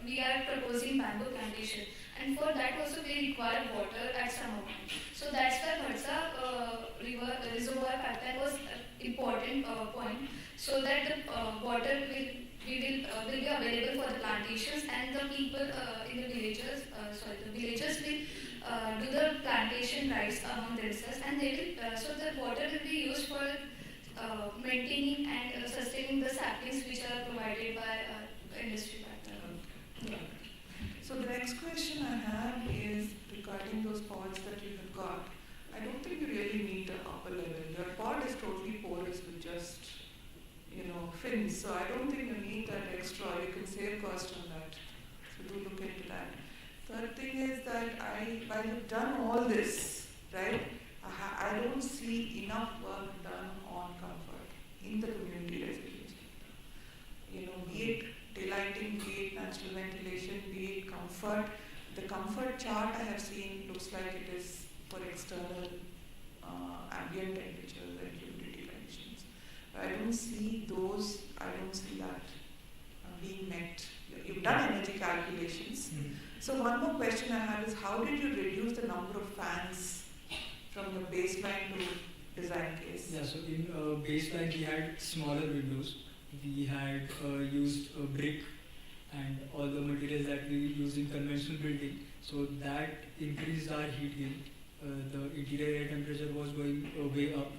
we are proposing bamboo plantation, and for that also we require water at some amount. So that's why Bhatsa river reservoir pipeline was an important point, so that the water will be available for the plantations, and the people in the villages, the villagers will do the plantation rights among themselves, and they will, so the water will be used for maintaining and sustaining the saplings which are provided by industry partner. So the next question I have is regarding those pods that you have got. I don't think you really need the upper level. Your pod is totally porous with just, fins. So I don't think you need that extra. You can save cost on that. So do look into that. Third thing is that while you've done all this, right, I don't see enough work done on comfort in the community residential. Be it daylighting, be it natural ventilation, be it comfort. The comfort chart I have seen looks like it is for external ambient temperatures and humidity conditions. But I don't see that being met. You've done energy calculations. So one more question I have is, how did you reduce the number of fans from the baseline to design case? Yeah, so in baseline we had smaller windows. We had used brick and all the materials that we use in conventional building. So that increased our heat gain. The interior air temperature was going way up.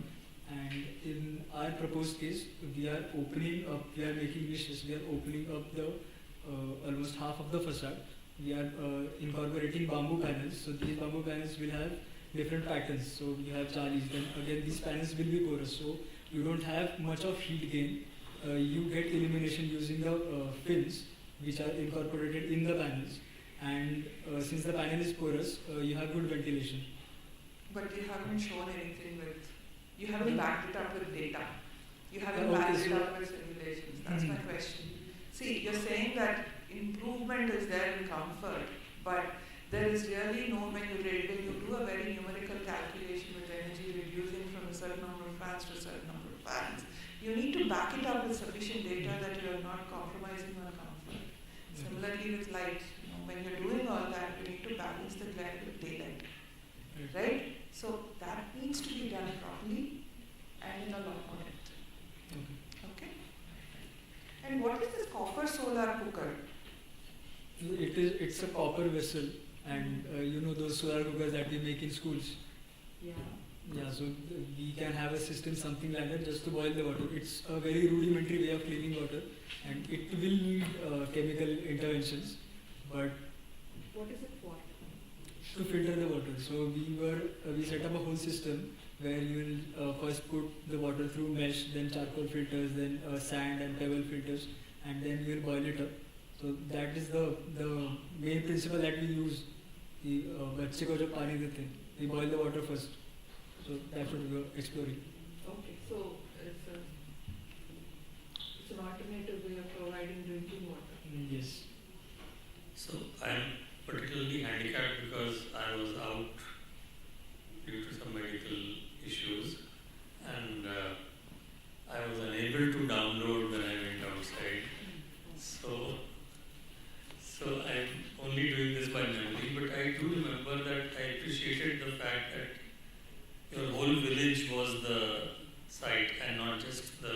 And in our proposed case, we are making wishes. We are opening up the almost half of the facade. We are incorporating bamboo panels. So these bamboo panels will have different patterns. So we have jalis. Then again, these panels will be porous. So you don't have much of heat gain. You get illumination using the fins, which are incorporated in the panels. And since the panel is porous, you have good ventilation. But you haven't shown anything you haven't backed it up with data. You haven't backed it up with simulations. That's my question. See, you're saying that improvement is there in comfort, but there is really no, when you do a very numerical calculation with energy reducing from a certain number of fans to a certain number of fans, you need to back it up with sufficient data that you are not compromising on comfort. Similarly with light, when you're doing all that, you need to balance the glare with daylight. Right? So that needs to be done properly and in a lot more depth. Okay? And what is this copper solar cooker? It's a copper vessel, and you know those solar cookers that we make in schools. Yeah. Yeah, so we can have a system something like that just to boil the water. It's a very rudimentary way of cleaning water, and it will need chemical interventions, but What is it for? to filter the water. So we set up a whole system where you will first put the water through mesh, then charcoal filters, then sand and pebble filters, and then you will boil it up. So that is the main principle that we use. बच्चे को जो पानी देते हैं, we boil the water first. So that's what we are exploring. Okay, so it's an alternative way of providing drinking water. Yes. So I'm particularly handicapped because I was out due to some medical issues, and I was unable to download when I went outside. So I'm only doing this by memory, but I do remember that I appreciated the fact that your whole village was the site and not just the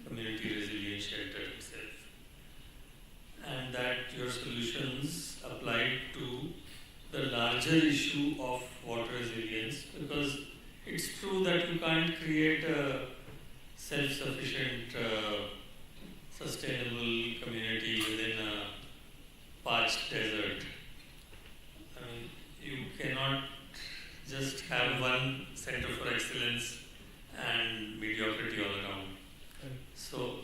community resilience shelter itself. And that your solutions applied to the larger issue of water resilience, because it's true that you can't create a self-sufficient, sustainable community within a parched desert. I mean, you cannot just have one center for excellence and mediocrity all around. So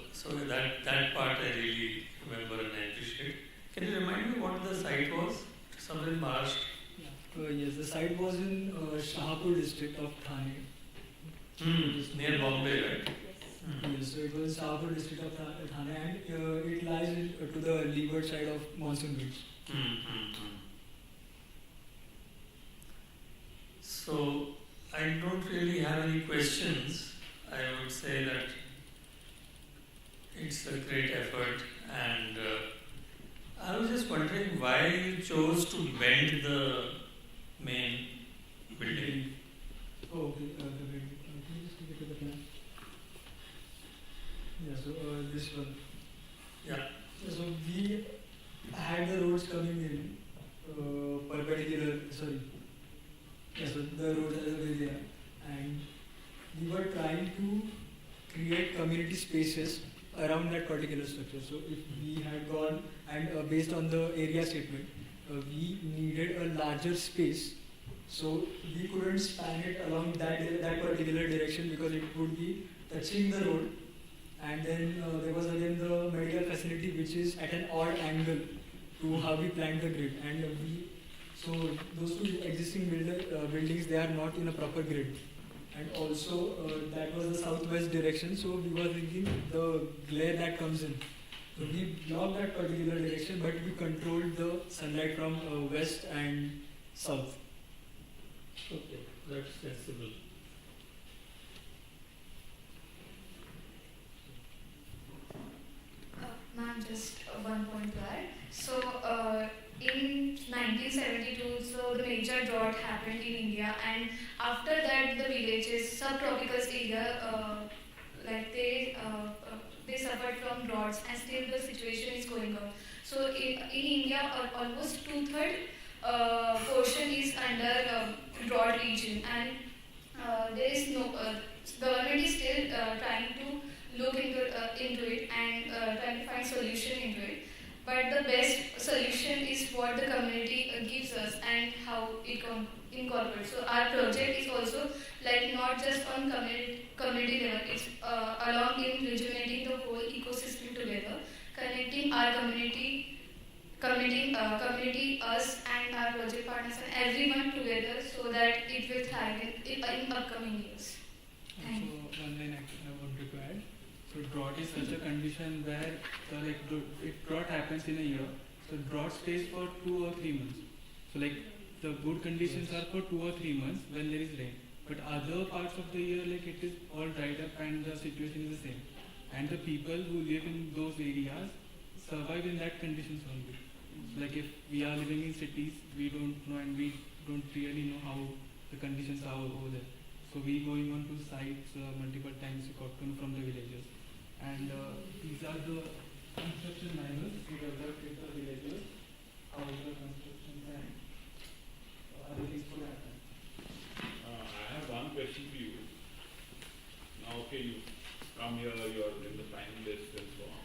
that part I really remember and I appreciate. Can you remind me what the site was? Somewhere in Maharashtra? Yes, the site was in Shahapur district of Thane. Near Bombay, right? Yes, so it was Shahapur district of Thane, and it lies to the leeward side of Monsoon Beach. So I don't really have any questions. I would say that it's a great effort, and I was just wondering why you chose to bend the main building. Oh, okay. The building. Can you just take it to the plan? Yeah, so this one. Yeah. So we had the roads coming in perpendicular, sorry. Yeah, so the roads are there, and we were trying to create community spaces around that particular structure. So if we had gone and based on the area statement, we needed a larger space. So we couldn't span it along that particular direction because it would be touching the road. And then there was again the medical facility, which is at an odd angle to how we planned the grid. And so those two existing buildings, they are not in a proper grid. And also that was the southwest direction, so we were thinking the glare that comes in. So we blocked that particular direction, but we controlled the sunlight from west and south. Okay, that's sensible. Ma'am, just one point to add. So, in 1972, so the major drought happened in India, and after that, the villages, subtropical area, they suffered from droughts, and still the situation is going on. So, in India, almost 2/3 portion is under drought region, and there is no government is still trying to look into it and trying to find solution into it. But the best solution is what the community gives us and how it incorporates. So our project is also like not just on community level. It's along in rejuvenating the whole ecosystem together, connecting our community, us and our project partners and everyone together so that it will thrive in upcoming years. Thank you. So one line I wanted to add. So drought is such a condition where if drought happens in a year, so drought stays for 2 or 3 months. So like the good conditions are for 2 or 3 months when there is rain. But other parts of the year, like it is all dried up and the situation is the same. And the people who live in those areas survive in that conditions only. So like if we are living in cities, we don't know and we don't really know how the conditions are over there. So we going on to sites multiple times, we got to know from the villagers. And these are the construction manuals we developed with the villagers, how the construction and other things could happen. I have one question for you. Now, okay, you come here, you're in the finalist and so on.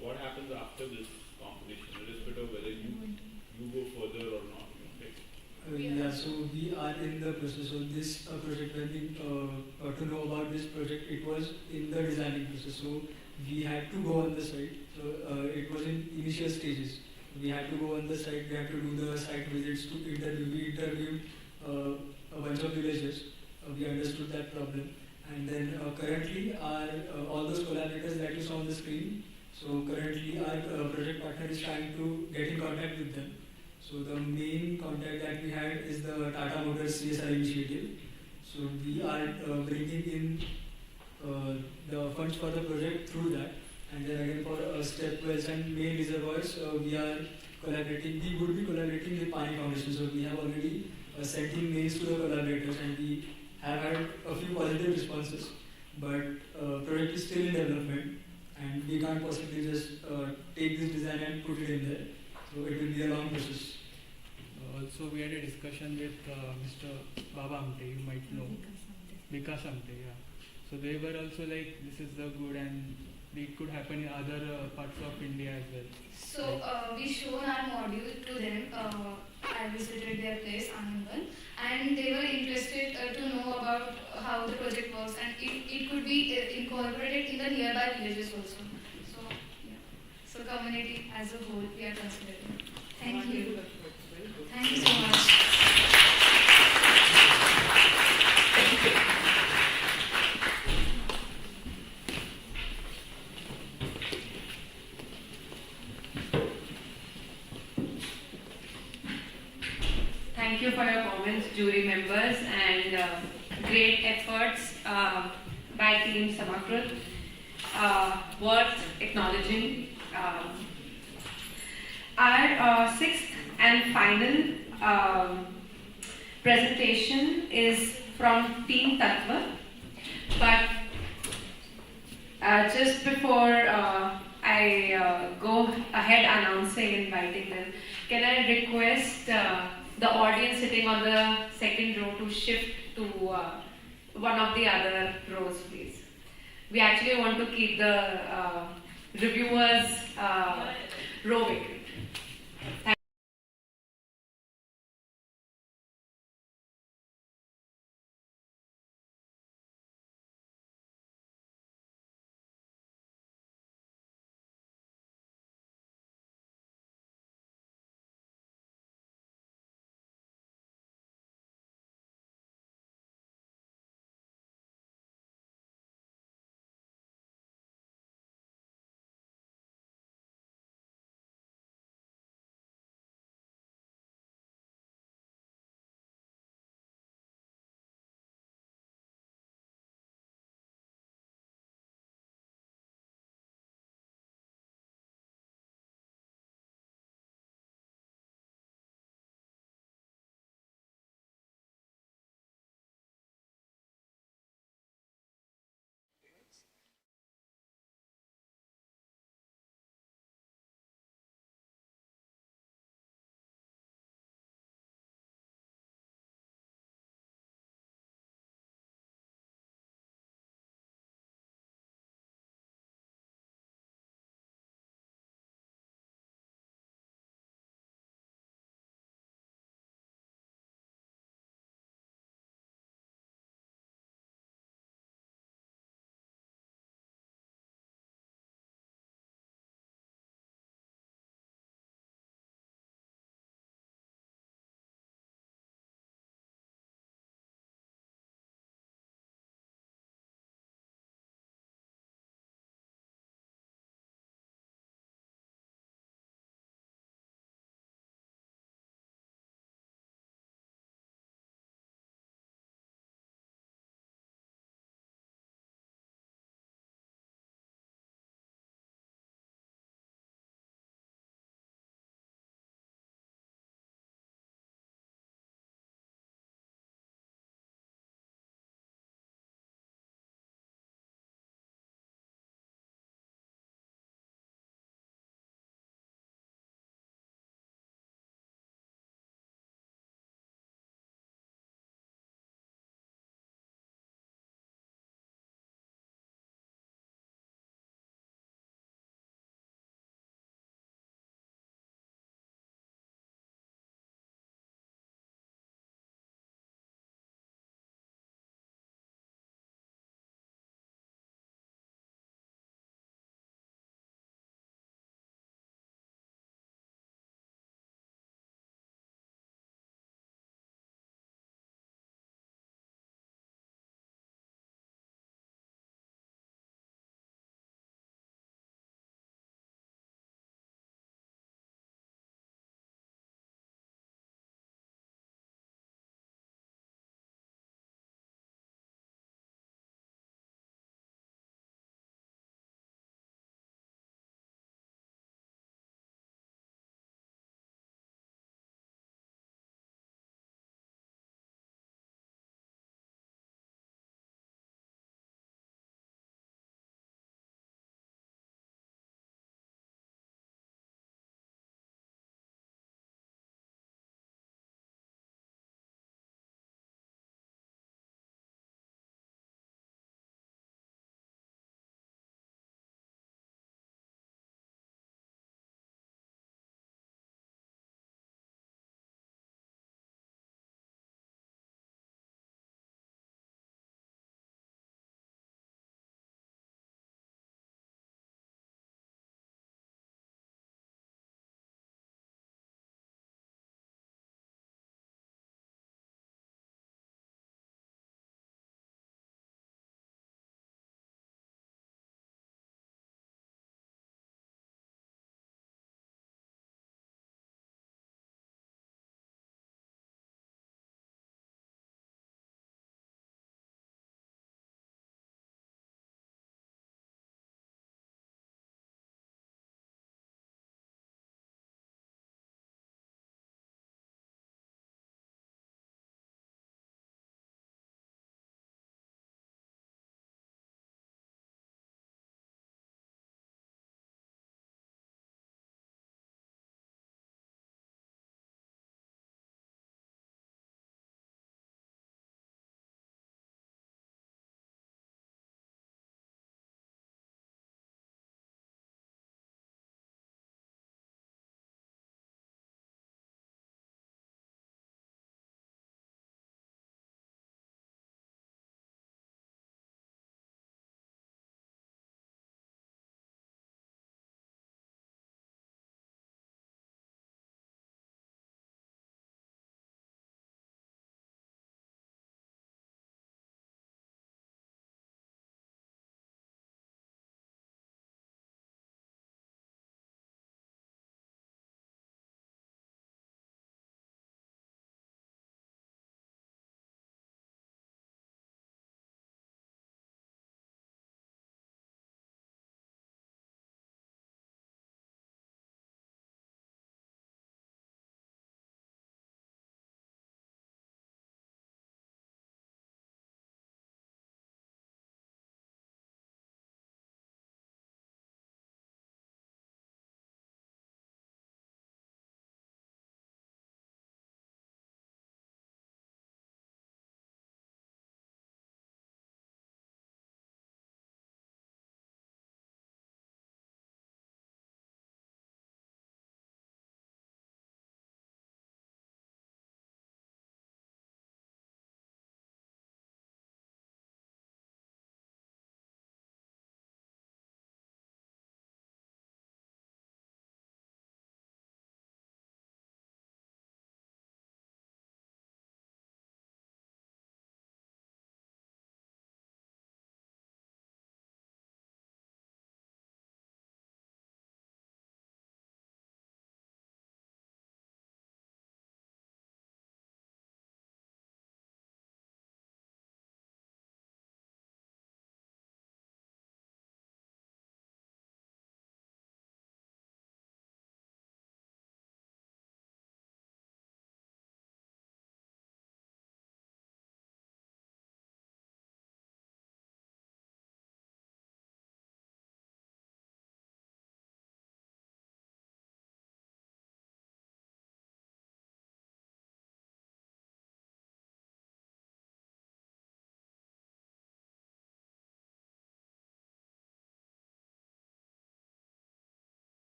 What happens after this competition, irrespective of whether you go further or not? Yeah, so we are in the process of this project. When we to know about this project, it was in the designing process. So we had to go on the site. So it was in initial stages. We had to go on the site. We had to do the site visits to interview. We interviewed a bunch of villagers. We understood that problem, and then currently our all those collaborators that you saw on the screen. So currently our project partner is trying to get in contact with them. So the main contact that we had is the Tata Motors CSR initiative. So we are bringing in the funds for the project through that. And then again for step wells and main reservoirs, we are collaborating. We would be collaborating with Pani Foundation. So we have already sent in mails to the collaborators, and we have had a few positive responses. But project is still in development, and we can't possibly just take this design and put it in there. So it will be a long process. Also, we had a discussion with Mr. Baba Amte, you might know. Vikas Amte, yeah. So they were also like, this is the good, and it could happen in other parts of India as well. So we shown our module to them. I visited their place, Anandan, and they were interested to know about how the project works, and it could be incorporated in the nearby villages also. So, yeah. So community as a whole, we are considering. Thank you. Thank you so much. Thank you for your comments, jury members, and great efforts by Team Samakrut. Worth acknowledging. Our sixth and final presentation is from Team Tattva, but just before I go ahead announcing, inviting them, can I request the audience sitting on the second row to shift to one of the other rows, please. We actually want to keep the reviewers row vacant.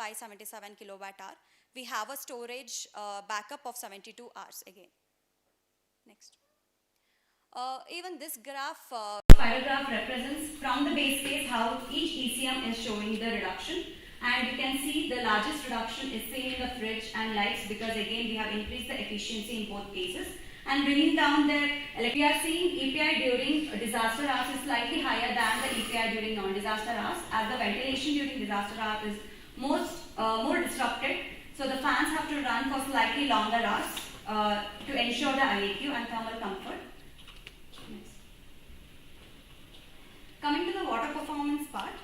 577 kilowatt hour. We have a storage backup of 72 hours again. Next. Even this graph, spiral graph represents from the base case how each ECM is showing the reduction. And you can see the largest reduction is seen in the fridge and lights, because again we have increased the efficiency in both cases. And bringing down the, we are seeing EPI during disaster hours is slightly higher than the EPI during non-disaster hours, as the ventilation during disaster hours is more disrupted. So the fans have to run for slightly longer hours to ensure the IAQ and thermal comfort. Next. Coming to the water performance part,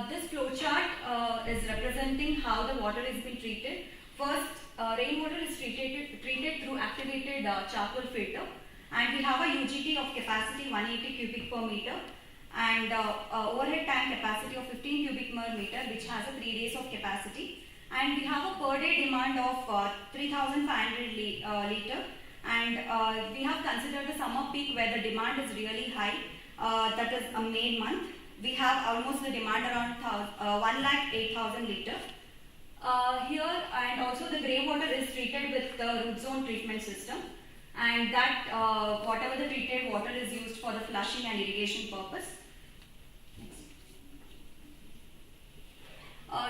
this flowchart is representing how the water is being treated. First, rainwater is treated through activated charcoal filter, and we have a UGT of capacity 180 cubic per meter and overhead tank capacity of 15 cubic per meter, which has a 3 days of capacity. And we have a per day demand of 3,500 liter, and we have considered the summer peak where the demand is really high, that is a May month. We have almost the demand around 1,08,000 liter. Here, and also the grey water is treated with the root zone treatment system, and that whatever the treated water is used for the flushing and irrigation purpose.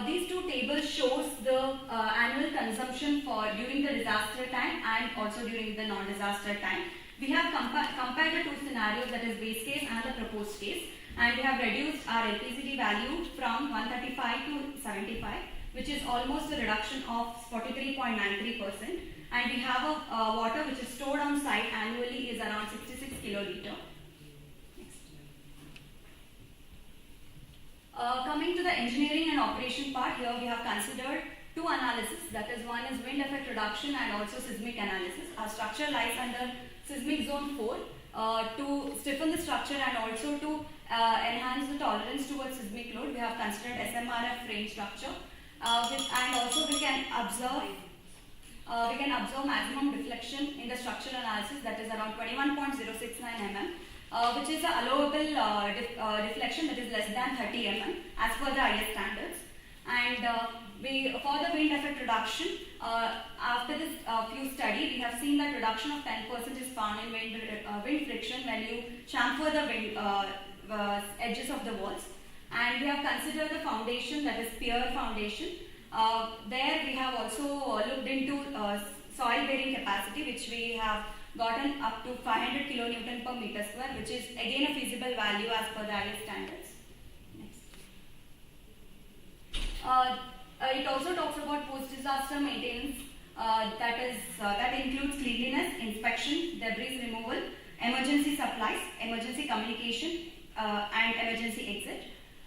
These two tables shows the annual consumption for during the disaster time and also during the non-disaster time. We have compared the two scenarios, that is base case and the proposed case, and we have reduced our LPCD value from 135 to 75, which is almost a reduction of 43.93%, and we have a water which is stored on site annually is around 66 kiloliter. Coming to the engineering and operation part, here we have considered two analyses, that is one is wind effect reduction and also seismic analysis. Our structure lies under seismic zone 4 to stiffen the structure and also to enhance the tolerance towards seismic load. We have considered SMRF frame structure, and also we can observe maximum deflection in the structural analysis, that is around 21.069 mm. Which is an allowable deflection that is less than 30 mm as per the IS standards. And for the wind effect reduction, after this few study, we have seen that reduction of 10% is found in wind friction when you chamfer the wind, edges of the walls. And we have considered the foundation, that is pier foundation. There we have also looked into soil bearing capacity, which we have gotten up to 500 kilonewton per meter square, which is again a feasible value as per the IS standards. Next. It also talks about post-disaster maintenance, that includes cleanliness, inspection, debris removal, emergency supplies, emergency communication, and emergency exit.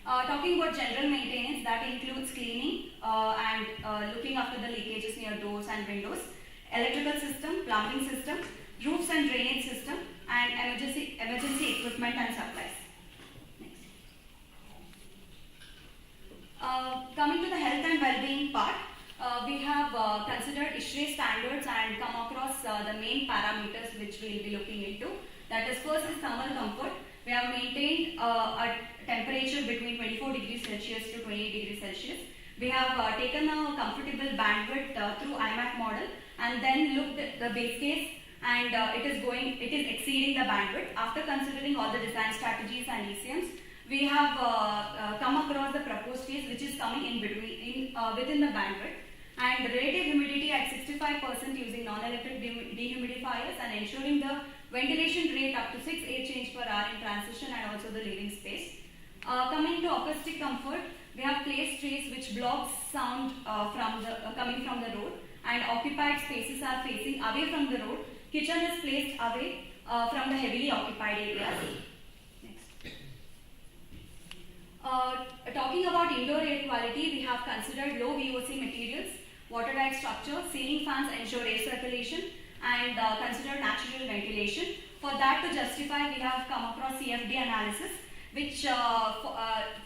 Talking about general maintenance, that includes cleaning and looking after the leakages near doors and windows, electrical system, plumbing system, roofs and drainage system, and emergency equipment and supplies. Next. Coming to the health and well-being part, we have considered ISHRAE standards and come across the main parameters which we will be looking into. That is, first is thermal comfort. We have maintained a temperature between 24 degrees Celsius to 28 degrees Celsius. We have taken a comfortable bandwidth through IMAC model and then looked at the base case, and it is exceeding the bandwidth. After considering all the design strategies and ECMs, we have come across the proposed case which is coming in between, within the bandwidth, and relative humidity at 65% using non-electric dehumidifiers and ensuring the ventilation rate up to 6 air change per hour in transition and also the living space. Coming to acoustic comfort, we have placed trays which blocks sound coming from the road, and occupied spaces are facing away from the road. Kitchen is placed away from the heavily occupied areas. Next. Talking about indoor air quality, we have considered low VOC materials, watertight structure, ceiling fans ensure air circulation, and consider natural ventilation. For that to justify, we have come across CFD analysis, which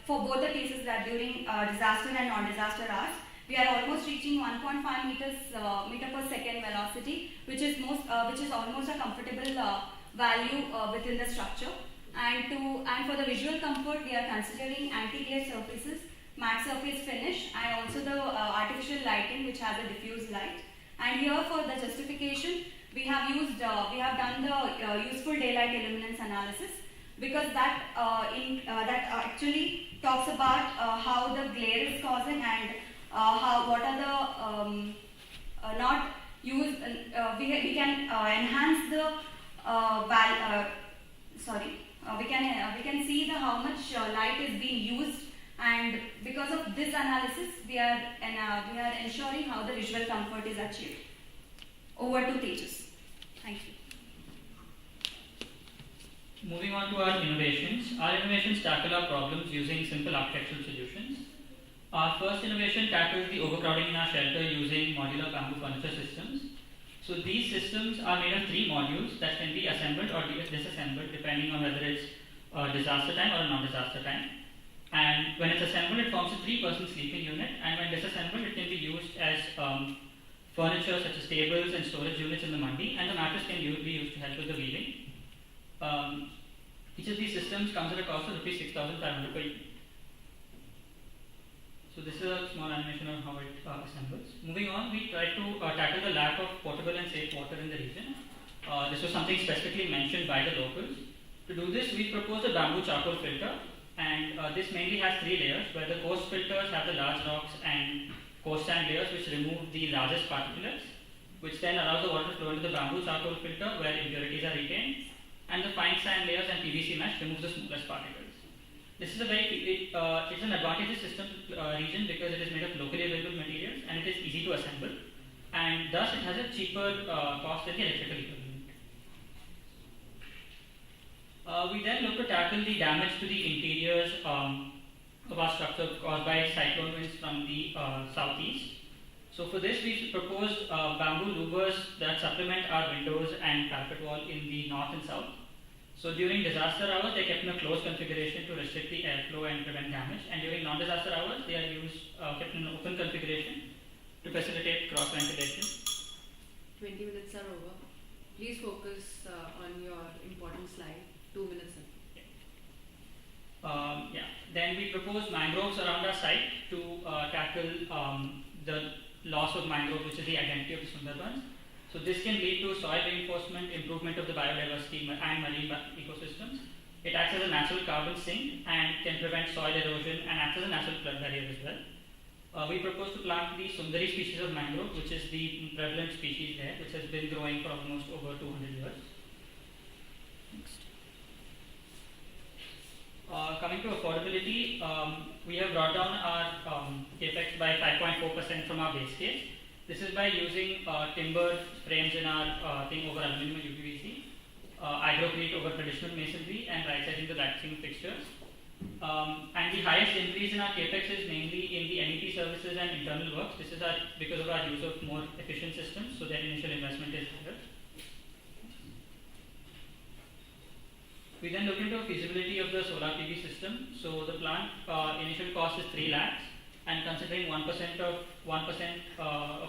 for both the cases that during disaster and non-disaster hours, we are almost reaching 1.5 meter per second velocity, which is almost a comfortable value within the structure. And for the visual comfort, we are considering anti-glare surfaces, matte surface finish, and also the artificial lighting which has a diffuse light. And here for the justification, we have done the useful daylight illuminance analysis, because that actually talks about how the glare is causing and what are the not use. We can enhance the we can see the how much light is being used, and because of this analysis, we are ensuring how the visual comfort is achieved. Over to Tejas. Thank you. Moving on to our innovations. Our innovations tackle our problems using simple architectural solutions. Our first innovation tackles the overcrowding in our shelter using modular bamboo furniture systems. So these systems are made of 3 modules that can be assembled or disassembled depending on whether it's a disaster time or a non-disaster time. And when it's assembled, it forms a 3-person sleeping unit, and when disassembled, it can be used as furniture such as tables and storage units in the mandi, and the mattress can be used to help with the weaving. Each of these systems comes at a cost of Rs 6,500 per unit. So this is a small animation on how it assembles. Moving on, we try to tackle the lack of potable and safe water in the region. This was something specifically mentioned by the locals. To do this, we proposed a bamboo charcoal filter, and this mainly has 3 layers, where the coarse filters have the large rocks and coarse sand layers which remove the largest particulates, which then allows the water to flow into the bamboo charcoal filter where impurities are retained, and the fine sand layers and PVC mesh removes the smallest particles. This is it's an advantageous system region because it is made of locally available materials and it is easy to assemble, and thus it has a cheaper cost than the electrical equivalent. We then look to tackle the damage to the interiors of our structure caused by cyclone winds from the southeast. So for this, we proposed bamboo louvers that supplement our windows and parapet wall in the north and south. So during disaster hours, they are kept in a closed configuration to restrict the airflow and prevent damage. And during non-disaster hours, they are kept in an open configuration to facilitate cross ventilation. 20 minutes are over. Please focus on your important slide. 2 minutes. Then we propose mangroves around our site to tackle the loss of mangrove, which is the identity of the Sundarbans. So this can lead to soil reinforcement, improvement of the biodiversity and marine ecosystems. It acts as a natural carbon sink and can prevent soil erosion and acts as a natural flood barrier as well. We propose to plant the Sundari species of mangrove, which is the prevalent species there, which has been growing for almost over 200 years. Next. Coming to affordability, we have brought down our capex by 5.4% from our base case. This is by using timber frames in our thing over aluminum and UPVC, agrocrete over traditional masonry, and right-sizing the latticing fixtures. And the highest increase in our capex is mainly in the MEP services and internal works. This is because of our use of more efficient systems, so that initial investment is higher. We then look into a feasibility of the solar PV system. So the plant initial cost is 3 lakhs, and considering 1% of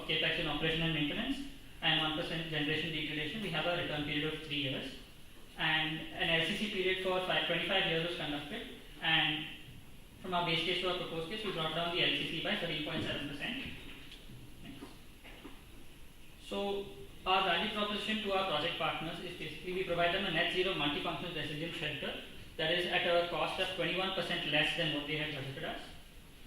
capex in operation and maintenance and 1% generation degradation, we have a return period of 3 years. And an LCC period for 25 years was conducted, and from our base case to our proposed case, we brought down the LCC by 13.7%. So our value proposition to our project partners is basically we provide them a net zero multifunctional resilient shelter that is at a cost of 21% less than what they had budgeted us.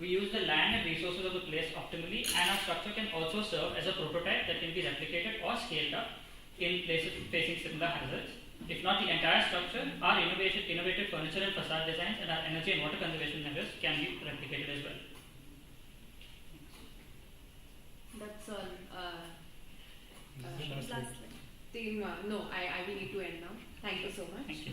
We use the land and resources of the place optimally, and our structure can also serve as a prototype that can be replicated or scaled up in places facing similar hazards. If not the entire structure, our innovative furniture and facade designs and our energy and water conservation measures can be replicated as well. That's all. Team, no, I will need to end now. Thank you so much. Thank you.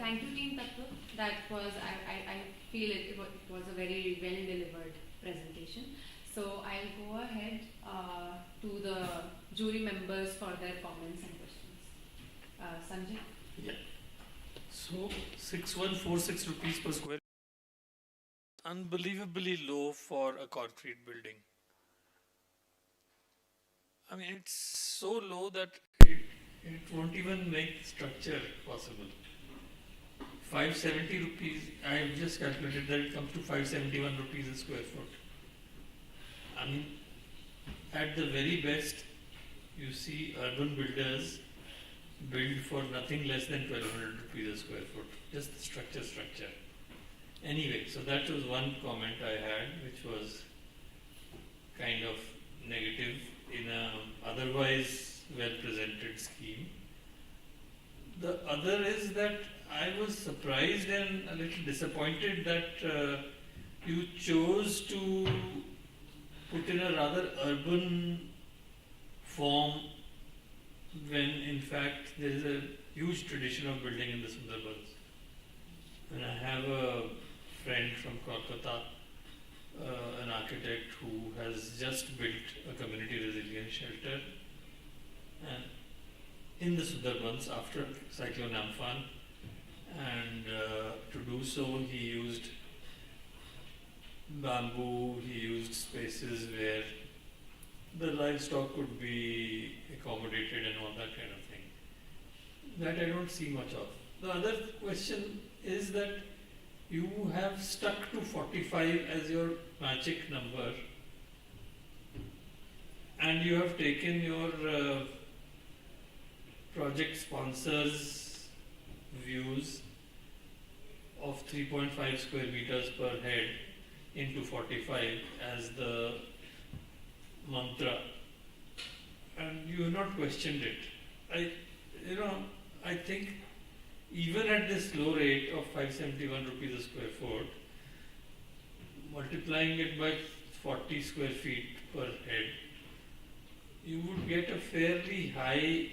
Thank you, Team Tattva. That was, I feel it was a very well delivered presentation. So I'll go ahead to the jury members for their comments and questions. Sanjay? Yeah. So 6,146 rupees per square. Unbelievably low for a concrete building. I mean, it's so low that it won't even make structure possible. 570 rupees, I've just calculated that it comes to 571 rupees a square foot. I mean, at the very best, you see urban builders build for nothing less than 1200 rupees a square foot, just the structure. Anyway, so that was one comment I had, which was kind of negative in a otherwise well-presented scheme. The other is that I was surprised and a little disappointed that you chose to put in a rather urban form when in fact there is a huge tradition of building in the Sundarbans. And I have a friend from Kolkata, an architect who has just built a community resilience shelter and in the Sundarbans after Cyclone Amphan, and to do so he used bamboo, he used spaces where the livestock could be accommodated and all that kind of thing. That I don't see much of. The other question is that you have stuck to 45 as your magic number, and you have taken your project sponsors' views of 3.5 square meters per head into 45 as the mantra, and you have not questioned it. I think even at this low rate of 571 rupees a square foot, multiplying it by 40 square feet per head, you would get a fairly high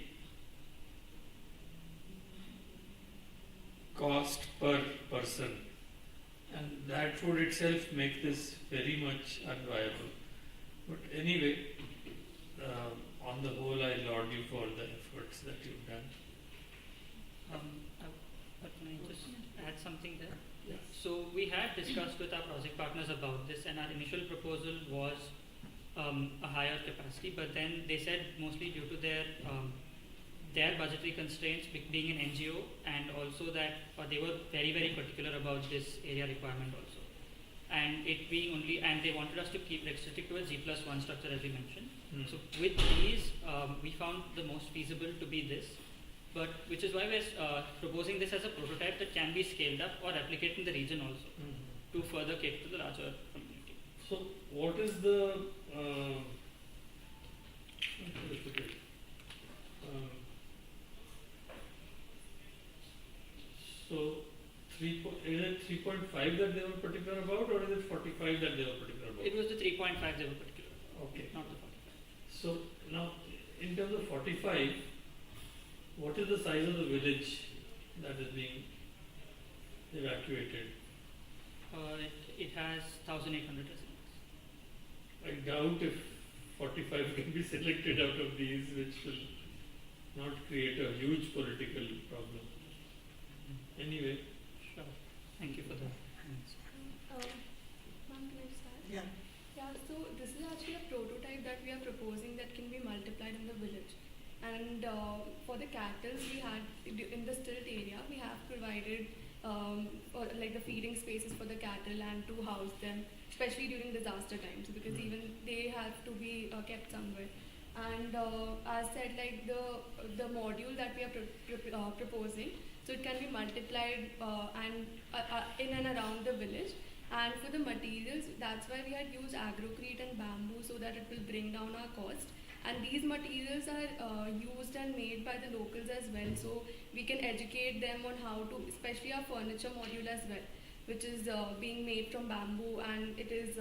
cost per person, and that would itself make this very much unviable. But anyway, on the whole, I laud you for the efforts that you've done. But can I just add something there? Yes. So we had discussed with our project partners about this, and our initial proposal was a higher capacity, but then they said mostly due to their budgetary constraints, being an NGO, and also that they were very, very particular about this area requirement also. And it being only, and they wanted us to keep restricted to a G+1 structure as we mentioned. So with these, we found the most feasible to be this, but which is why we're proposing this as a prototype that can be scaled up or replicated in the region also to further cater to the larger community. So what is the so is it 3.5 that they were particular about, or is it 45 that they were particular about? It was the 3.5 they were particular about, okay, not the 45. So now in terms of 45, what is the size of the village that is being evacuated? It has 1,800 residents. I doubt if 45 can be selected out of these, which will not create a huge political problem. Anyway. Sure. Thank you for that. Ma'am, can I just add? Yeah. Yeah, so this is actually a prototype that we are proposing that can be multiplied in the village. And for the cattle, we had, in the stilt area, we have provided like the feeding spaces for the cattle and to house them, especially during disaster times, because even they have to be kept somewhere. And as said, like the module that we are proposing, so it can be multiplied and in and around the village. And for the materials, that's why we had used agrocrete and bamboo so that it will bring down our cost. And these materials are used and made by the locals as well, so we can educate them on how to, especially our furniture module as well, which is being made from bamboo, and it is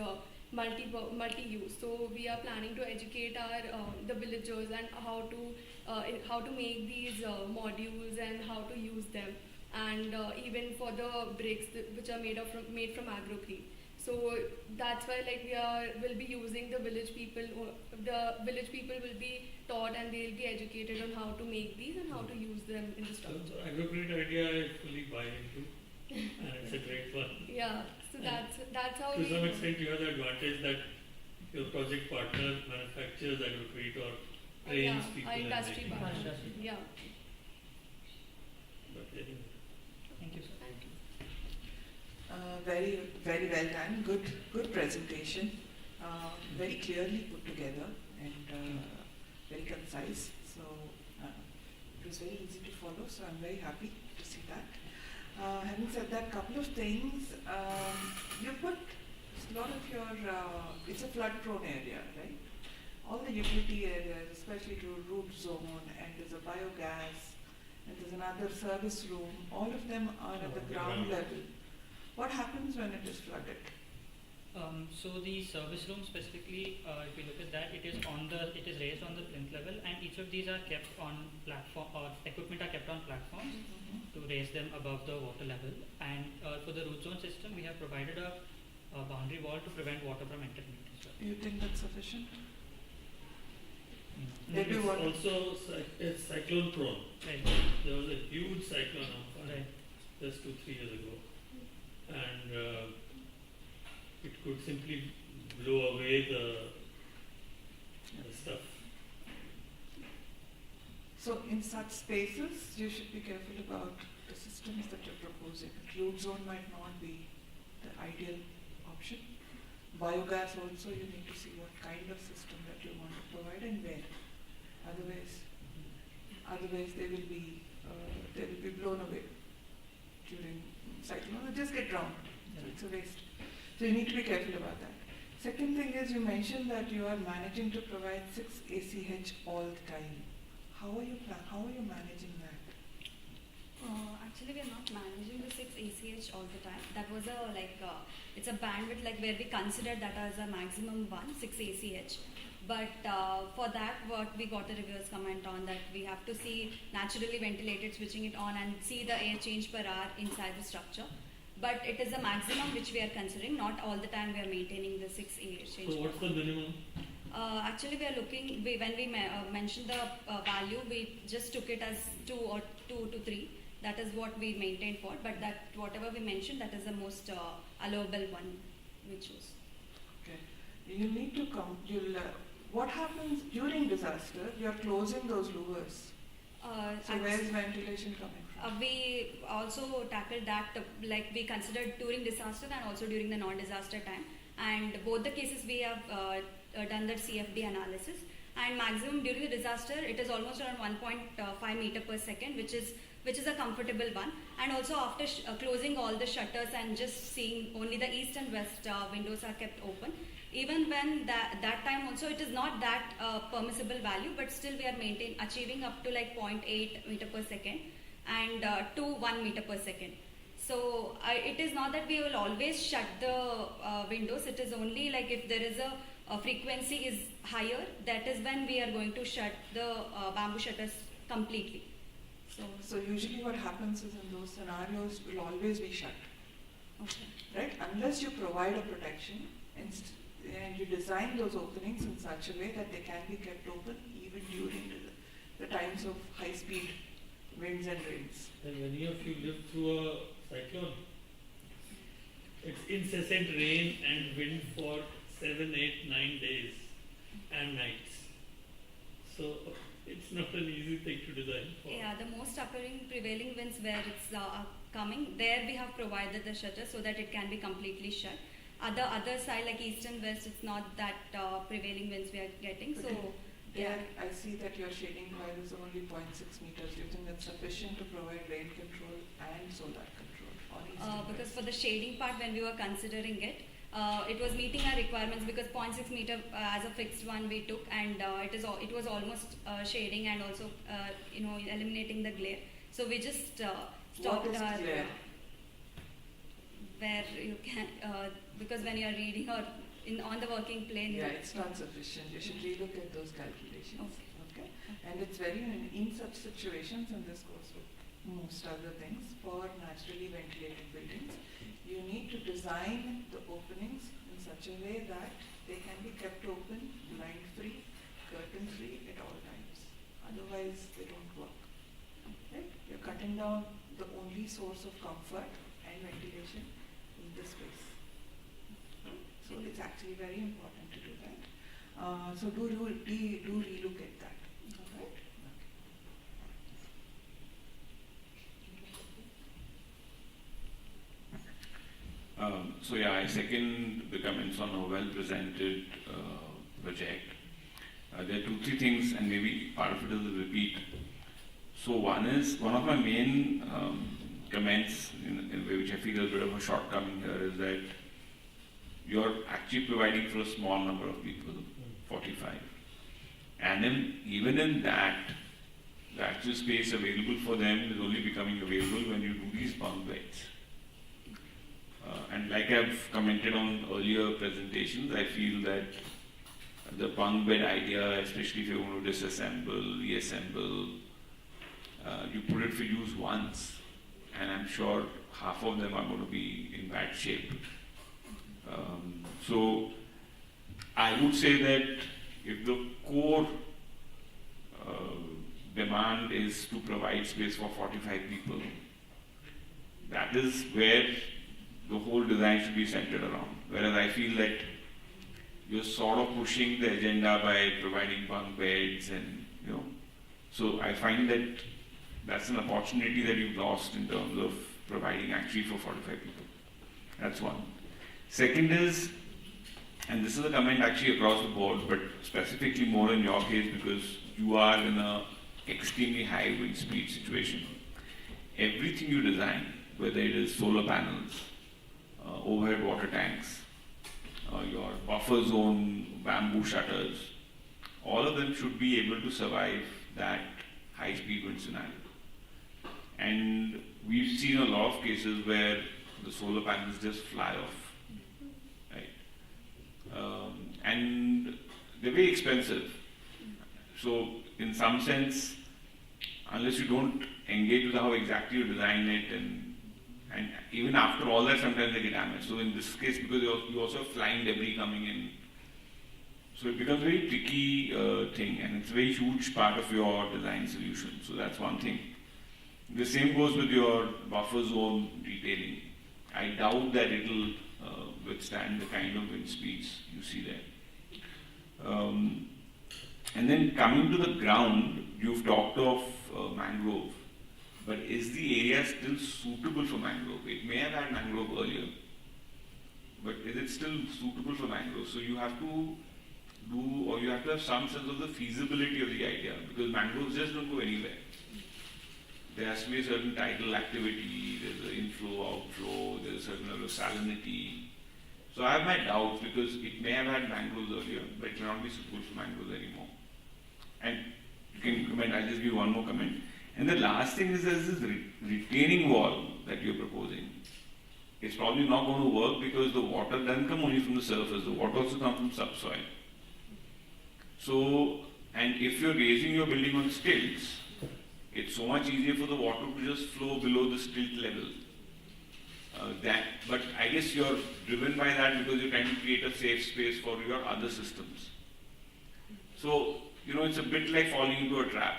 multi-use. So we are planning to educate our the villagers and how to make these modules and how to use them, and even for the bricks which are made from agrocrete. So that's why we'll be using the village people. The village people will be taught and they'll be educated on how to make these and how to use them in the structure. So agrocrete idea I fully buy into, and it's a great one. Yeah, so that's how to some extent you have the advantage that your project partner manufactures agrocrete or trains people. Our industry partner. Yeah. But anyway. Thank you, sir. Thank you. very well done. Good presentation. Very clearly put together and very concise. So it was very easy to follow. So I'm very happy to see that. Having said that, couple of things. You put a lot of your. It's a flood-prone area, right? All the utility areas, especially to root zone, and there's a biogas, and there's another service room. All of them are at the ground level. What happens when it is flooded? So the service room specifically, if you look at that, it is raised on the plinth level, and each of these are kept on platform, or equipment are kept on platforms to raise them above the water level. And for the root zone system, we have provided a boundary wall to prevent water from entering it as well. Do you think that's sufficient? It's also it's cyclone prone. Right. There was a huge cyclone right. just 2-3 years ago, and it could simply blow away the stuff. So in such spaces, you should be careful about the systems that you're proposing. Root zone might not be the ideal option. Biogas also, you need to see what kind of system that you want to provide and where. Otherwise they will be blown away during cyclone. They just get drowned. So it's a waste. So you need to be careful about that. Second thing is, you mentioned that you are managing to provide 6 ACH all the time. How are you managing that? Actually, we are not managing the 6 ACH all the time. That was it's a bandwidth where we considered that as a maximum 6 ACH. But for that, what we got a reverse comment on, that we have to see naturally ventilated, switching it on, and see the air change per hour inside the structure. But it is the maximum which we are considering. Not all the time we are maintaining the 6 ACH. So what's the minimum? Actually, we are looking. When we mentioned the value, we just took it as 2 or 2 to 3. That is what we maintained for. But that whatever we mentioned, that is the most allowable one we chose. Okay. You need to come. What happens during disaster? You are closing those louvers. So where is ventilation coming from? We also tackled that, we considered during disaster and also during the non-disaster time. And both the cases we have done the CFD analysis. And maximum during the disaster, it is almost around 1.5 meter per second, which is a comfortable one. And also after closing all the shutters and just seeing only the east and west windows are kept open. Even when that time also, it is not that permissible value, but still we are achieving up to 0.8 meter per second and to 1 meter per second. So it is not that we will always shut the windows. It is only if there is a frequency is higher, that is when we are going to shut the bamboo shutters completely. So usually what happens is, in those scenarios, will always be shut. Okay. Right? Unless you provide a protection and you design those openings in such a way that they can be kept open even during the times of high-speed winds and rains. And many of you live through a cyclone. It's incessant rain and wind for 7, 8, 9 days and nights. So it's not an easy thing to design for. Yeah, the most occurring prevailing winds where it's coming, there we have provided the shutter so that it can be completely shut. Other side, east and west, it's not that prevailing winds we are getting. But so there, I see that your shading coil is only 0.6 meters. Do you think that's sufficient to provide rain control and solar control on east and because west? for the shading part, when we were considering it, it was meeting our requirements because 0.6 meter as a fixed one we took, and it was almost shading and also eliminating the glare. So we just stopped What is our glare? where you can because when you are reading or on the working plane. Yeah, it's not sufficient. You should relook at those calculations. Okay. And it's very in such situations, and this goes with most other things, for naturally ventilated buildings, you need to design the openings in such a way that they can be kept open, blind-free, curtain-free at all times. Otherwise, they don't work. Right? You're cutting down the only source of comfort and ventilation in the space. So it's actually very important to do that. So do relook at that. All right? So yeah, I second the comments on a well-presented project. There are 2-3 things, and maybe part of it is a repeat. So one of my main comments, in a way which I feel is a bit of a shortcoming here, is that you're actually providing for a small number of people, 45. And then even in that, the actual space available for them is only becoming available when you do these bunk beds. And like I've commented on earlier presentations, I feel that the bunk bed idea, especially if you want to disassemble, reassemble, you put it for use once, and I'm sure half of them are going to be in bad shape. So I would say that if the core demand is to provide space for 45 people, that is where the whole design should be centered around. Whereas I feel that you're sort of pushing the agenda by providing bunk beds and, so I find that that's an opportunity that you've lost in terms of providing actually for 45 people. That's one. Second is, and this is a comment actually across the board, but specifically more in your case because you are in an extremely high wind speed situation. Everything you design, whether it is solar panels, overhead water tanks, your buffer zone bamboo shutters, all of them should be able to survive that high speed wind scenario. And we've seen a lot of cases where the solar panels just fly off, right? And they're very expensive. So in some sense, unless you don't engage with how exactly you design it, and even after all that, sometimes they get damaged. So in this case, because you also have flying debris coming in, so it becomes a very tricky thing, and it's a very huge part of your design solution. So that's one thing. The same goes with your buffer zone detailing. I doubt that it'll withstand the kind of wind speeds you see there. And then coming to the ground, you've talked of mangrove, but is the area still suitable for mangrove? It may have had mangrove earlier, but is it still suitable for mangrove? So you have to you have to have some sense of the feasibility of the idea, because mangroves just don't go anywhere. There has to be a certain tidal activity, there's an inflow, outflow, there's a certain level of salinity. So I have my doubts, because it may have had mangroves earlier, but it may not be suitable for mangroves anymore. And you can comment, I'll just give one more comment. And the last thing is there's this retaining wall that you're proposing. It's probably not going to work because the water doesn't come only from the surface, the water also comes from subsoil. So, and if you're raising your building on stilts, it's so much easier for the water to just flow below the stilt level. But I guess you're driven by that because you're trying to create a safe space for your other systems. So, it's a bit like falling into a trap.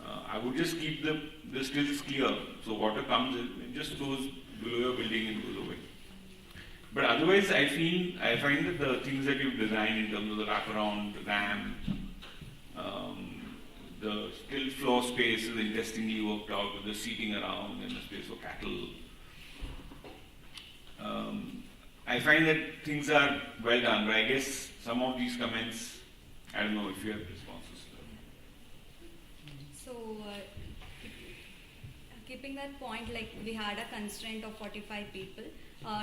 I would just keep the stilts clear, so water comes in, it just flows below your building and goes away. But otherwise, I find that the things that you've designed in terms of the wraparound, the ramp, the stilt floor space is interestingly worked out with the seating around and the space for cattle. I find that things are well done, but I guess some of these comments, I don't know if you have responses to them. So, keeping that point, like we had a constraint of 45 people.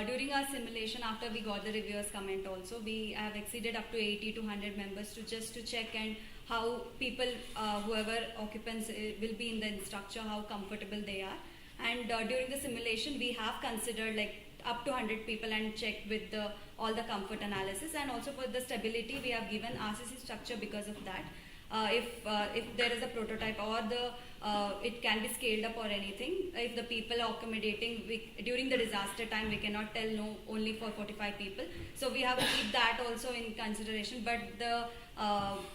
During our simulation, after we got the reviewers' comment also, we have exceeded up to 80 to 100 members to check and how people, whoever occupants will be in the structure, how comfortable they are. And during the simulation, we have considered like up to 100 people and checked with all the comfort analysis, and also for the stability, we have given RCC structure because of that. If there is a prototype or it can be scaled up or anything, if the people are accommodating, during the disaster time we cannot tell no only for 45 people. So we have to keep that also in consideration. But the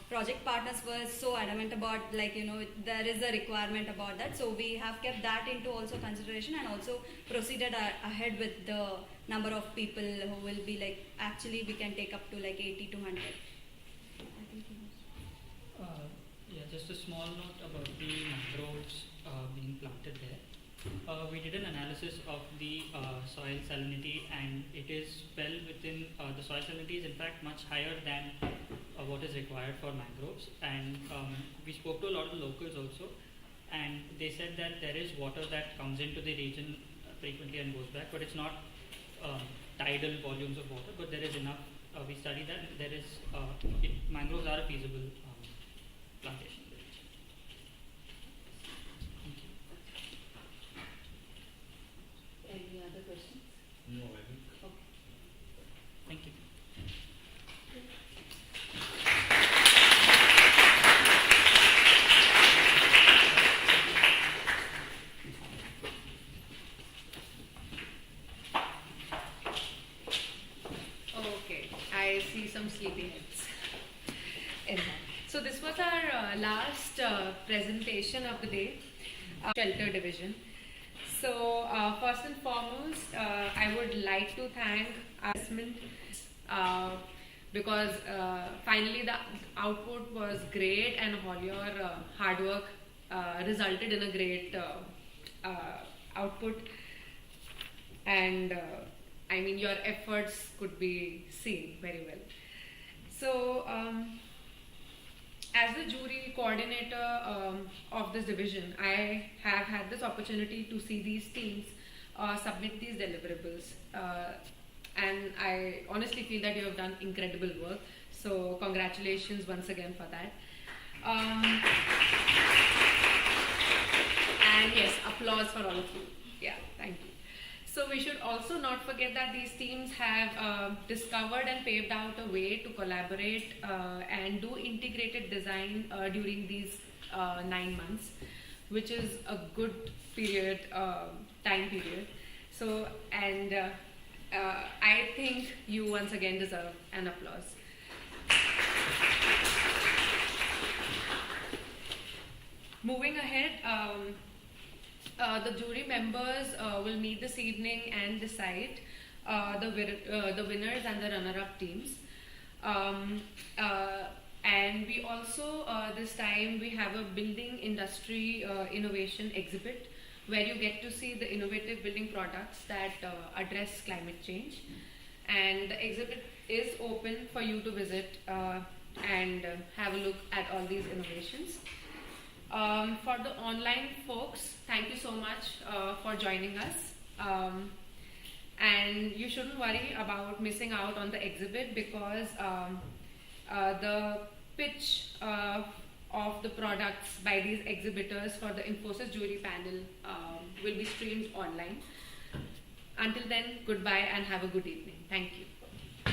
project partners were so adamant about there is a requirement about that. So we have kept that into also consideration and also proceeded ahead with the number of people who will be actually we can take up to 80 to 100. Just a small note about the mangroves being planted there. We did an analysis of the soil salinity, and it is well within the soil salinity is in fact much higher than what is required for mangroves. And we spoke to a lot of the locals also, and they said that there is water that comes into the region frequently and goes back, but it's not tidal volumes of water, but there is enough. We studied that there is mangroves are a feasible plantation. Any other questions? No, I think. Okay. Thank you. Okay, I see some sleepy heads. So this was our last presentation of the day, shelter division. So first and foremost, I would like to thank our assessment because finally the output was great, and all your hard work resulted in a great output, and I mean your efforts could be seen very well. So as the jury coordinator of this division, I have had this opportunity to see these teams submit these deliverables, and I honestly feel that you have done incredible work. So congratulations once again for that. And yes, applause for all of you. Yeah, thank you. So we should also not forget that these teams have discovered and paved out a way to collaborate and do integrated design during these 9 months, which is a good period, time period. So, and I think you once again deserve an applause. Moving ahead, the jury members will meet this evening and decide the winners and the runner-up teams. And we also, this time, we have a building industry innovation exhibit where you get to see the innovative building products that address climate change. And the exhibit is open for you to visit and have a look at all these innovations. For the online folks, thank you so much for joining us. And you shouldn't worry about missing out on the exhibit because the pitch of the products by these exhibitors for the Infosys jury panel will be streamed online. Until then, goodbye and have a good evening. Thank you.